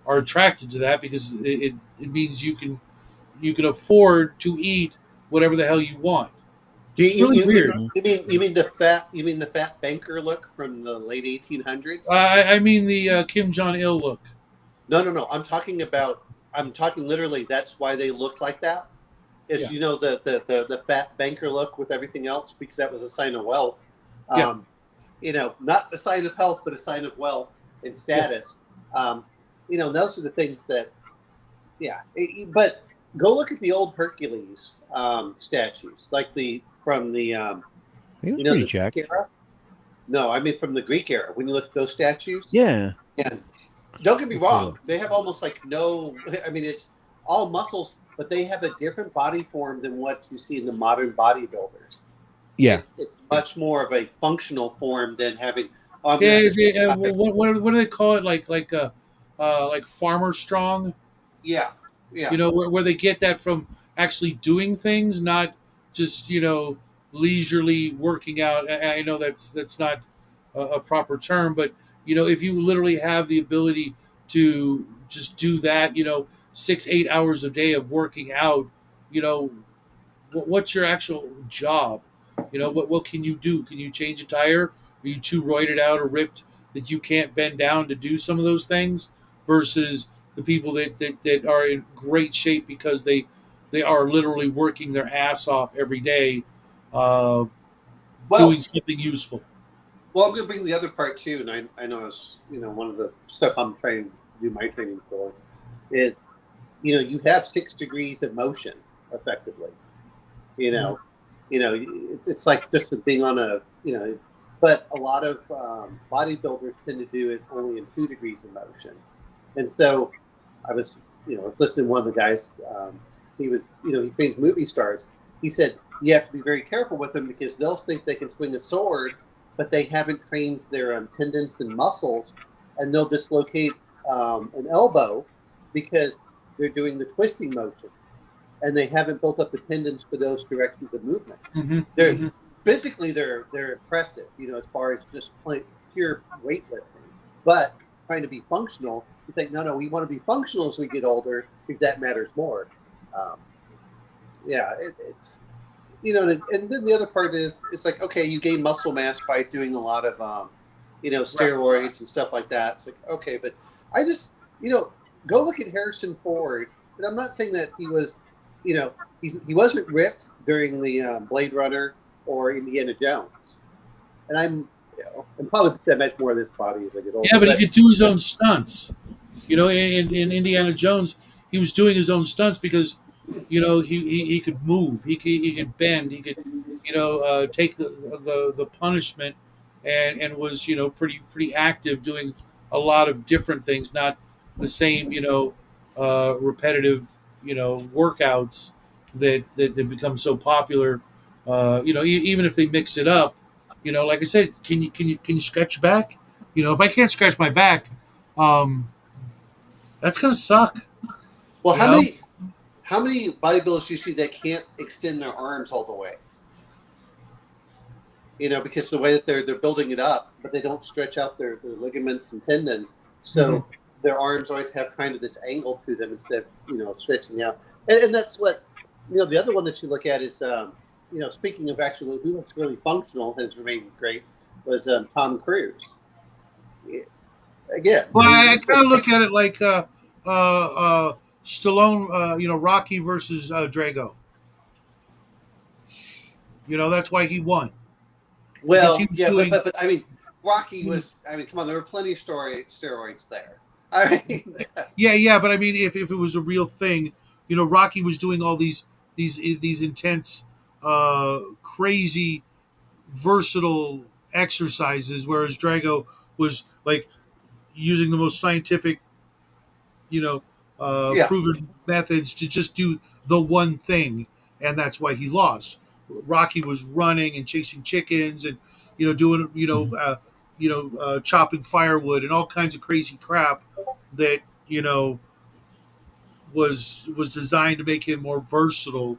are attracted to that because it means you can afford to eat whatever the hell you want. you, It's you, really you, weird. you mean the fat banker look from the late 1800s? I mean the Kim Jong Il look. No. I'm talking literally. That's why they looked like that. Is Yeah. The fat banker look with everything else, because that was a sign of wealth. Yeah. Not a sign of health, but a sign of wealth and Yeah. status. Those are the things that, yeah. But go look at the old Hercules statues, like from the he was pretty the jacked. Greek era. No, I mean from the Greek era. When you look at those statues, Yeah. and don't get me wrong, they have almost like no. I mean, it's all muscles, but they have a different body form than what you see in the modern bodybuilders. Yeah. It's much more of a functional form than having. Oh, I'm Yeah. gonna have this. What do they call it? Like farmer strong. Yeah, yeah. Where they get that from actually doing things, not just leisurely working out. I know that's not a proper term, but if you literally have the ability to just do that, 6 8 hours a day of working out, you know what's your actual job? What can you do? Can you change a tire? Are you too roided out or ripped that you can't bend down to do some of those things? Versus the people that are in great shape because they are literally working their ass off every day, uh, doing Well, something useful. I'm going to bring the other part too, and I know it's one of the stuff I'm trying to do my training for is you have 6 degrees of motion effectively. You know, it's like just being on but a lot of bodybuilders tend to do it only in 2 degrees of motion. And so I was listening to one of the guys. He was, he trains movie stars. He said you have to be very careful with them because they'll think they can swing a sword, but they haven't trained their tendons and muscles, and they'll dislocate an elbow because they're doing the twisting motion, and they haven't built up the tendons for those directions of movement. Mm-hmm. They're Mm-hmm. physically they're impressive, as far as just pure weightlifting, but trying to be functional. It's like no, we want to be functional as we get older because that matters more. Um, it's and then the other part is it's like okay, you gain muscle mass by doing a lot of steroids and stuff like that. It's like okay, but I just go look at Harrison Ford, and I'm not saying that he was he wasn't ripped during the Blade Runner or Indiana Jones, and I'm probably that much more of this body as I get older. Yeah, but he could do his own stunts. In Indiana Jones, he was doing his own stunts because he could move, he could bend, he could take the punishment, and was pretty active, doing a lot of different things, not the same repetitive workouts that become so popular. Even if they mix it up, like I said, can you scratch your back? If I can't scratch my back, um, that's gonna suck. Well, You know. how many bodybuilders do you see that can't extend their arms all the way? Because the way that they're building it up, but they don't stretch out their ligaments and tendons, Mhm. so their arms always have kind of this angle to them instead of stretching out. And that's what the other one that you look at is speaking of actually who looks really functional has remained great was Tom Cruise. Again, Well, I mean, I kind of look at it like Stallone, Rocky versus Drago. That's why he won, because he well, was yeah, but doing. but, but I mean, Rocky was. I mean, come on, there were plenty of steroids there. I mean, Yeah, but I mean, if it was a real thing, Rocky was doing all these intense, crazy, versatile exercises, whereas Drago was like using the most scientific, you know, yeah. proven methods to just do the one thing, and that's why he lost. Rocky was running and chasing chickens, and doing chopping firewood and all kinds of crazy crap that was designed to make him more versatile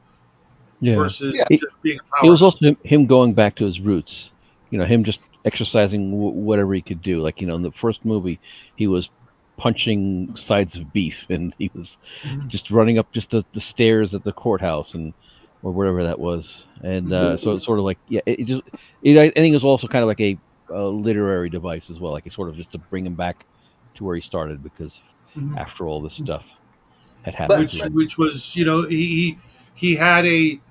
Yeah. versus Yeah. just being a It was also powerhouse. him going back to his roots. Him just exercising whatever he could do. Like in the first movie, he was punching sides of beef, and he was Mhm. just running up just the stairs at the courthouse, and or wherever that was. And so it's sort of like, yeah, I think it was also kind of like a literary device as well. Like it's sort of just to bring him back to where he started, because Mhm. after all this stuff had happened But to which him. which was he had a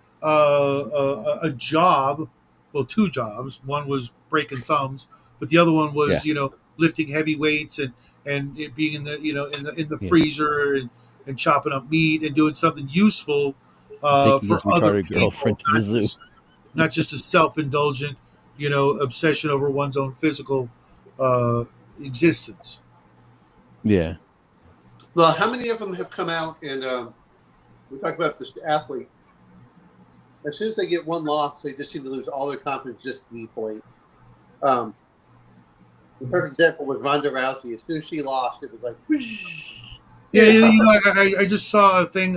job, well, two jobs. One was breaking thumbs, but the other one Yeah, was lifting heavy weights, and it being in the in the yeah, freezer, and chopping up meat and doing something useful and taking for his other retarded people, girlfriend to the zoo. not just a self-indulgent obsession over one's own physical existence. Yeah, well, how many of them have come out and we talk about this athlete? As soon as they get one loss, they just seem to lose all their confidence just deflate. Um, the perfect example was Ronda Rousey. As soon as she lost, it was like, whoosh, Yeah, you know? I just saw a thing.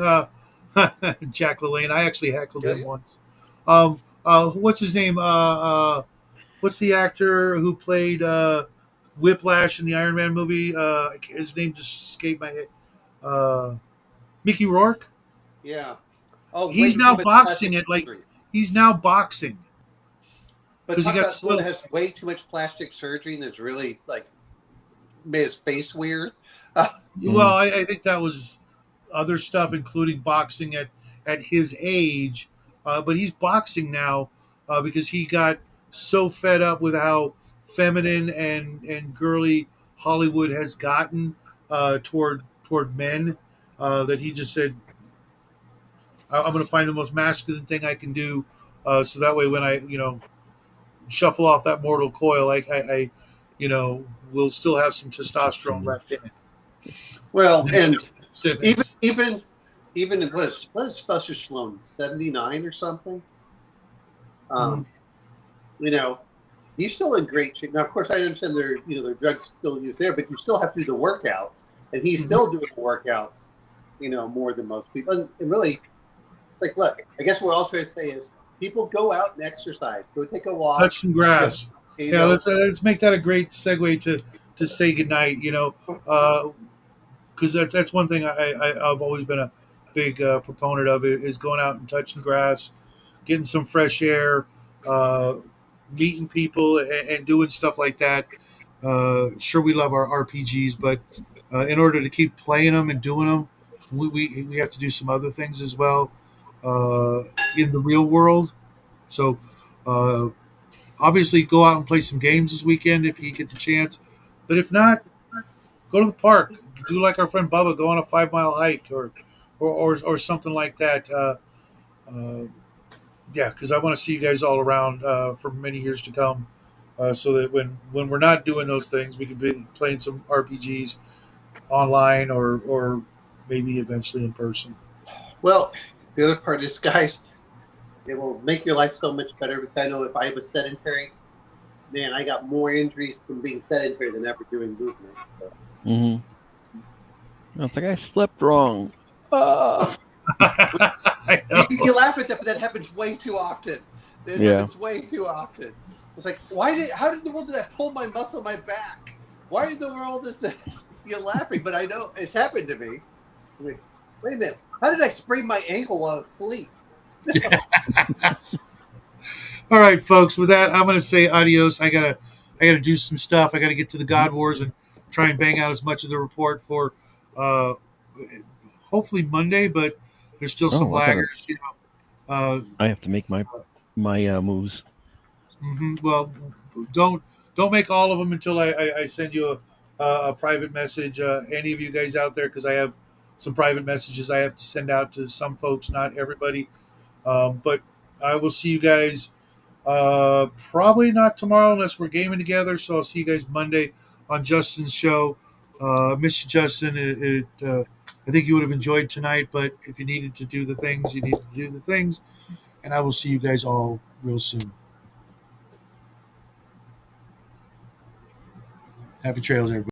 Jack LaLanne. I actually heckled Yeah, him yeah. once. What's his name? What's the actor who played Whiplash in the Iron Man movie? His name just escaped my head. Uh, Mickey Rourke. Yeah. Oh, way He's too now much boxing plastic it like surgery. he's now boxing But because he talk got about someone that so. has way too much plastic surgery and that's really like made his face weird. Uh, mm, Well, I think that was other stuff, including boxing at his age. But he's boxing now because he got so fed up with how feminine and girly Hollywood has gotten toward men that he just said, I'm going to find the most masculine thing I can do, so that way when I shuffle off that mortal coil, I will still have some testosterone mm, left in it." well, and even Simmons. even even what is Sylvester Stallone 79 or something? Mhm. Um, you know, he's still in great shape. Now, of course, I understand their drugs still used there, but you still have to do the workouts, and he's Mhm. still doing the workouts, more than most people. And really, it's like, look, I guess what I'll try to say is, people go out and exercise, go take a walk, Touch some you know, grass. you Yeah, know let's make that a great segue to say goodnight. Because that's one thing I've always been a big proponent of is going out and touching grass, getting some fresh air, uh, meeting people, and doing stuff like that. Sure, we love our RPGs, but in order to keep playing them and doing them, we have to do some other things as well uh, in the real world. So. Uh, Obviously, go out and play some games this weekend if you get the chance. But if not, go to the park. Do like our friend Bubba, go on a 5 mile hike, or something like that. Uh, yeah, because I want to see you guys all around for many years to come, so that when we're not doing those things, we can be playing some RPGs online or maybe eventually in person. Well, the other part is, guys, it will make your life so much better because I know if I was sedentary, man, I got more injuries from being sedentary than ever doing movement. So. Mm-hmm. It's like I slept wrong. Ah. I know. You laugh at that, but that happens way too often. It Yeah. happens way too often. It's like, how did the world did I pull my muscle in my back? Why in the world is this? You're laughing, but I know it's happened to me. I'm like, wait a minute, how did I sprain my ankle while asleep? All right, folks. With that, I'm going to say adios. I gotta do some stuff. I got to get to the God Wars and try and bang out as much of the report for uh, hopefully Monday. But there's still some Oh, laggers. I have to make my moves. Well, don't don't make all of them until I send you a private message. Any of you guys out there, because I have some private messages I have to send out to some folks, not everybody. But I will see you guys probably not tomorrow unless we're gaming together. So I'll see you guys Monday on Justin's show. Miss you, Justin. I think you would have enjoyed tonight, but if you needed to do the things, you need to do the things. And I will see you guys all real soon. Happy trails, everybody.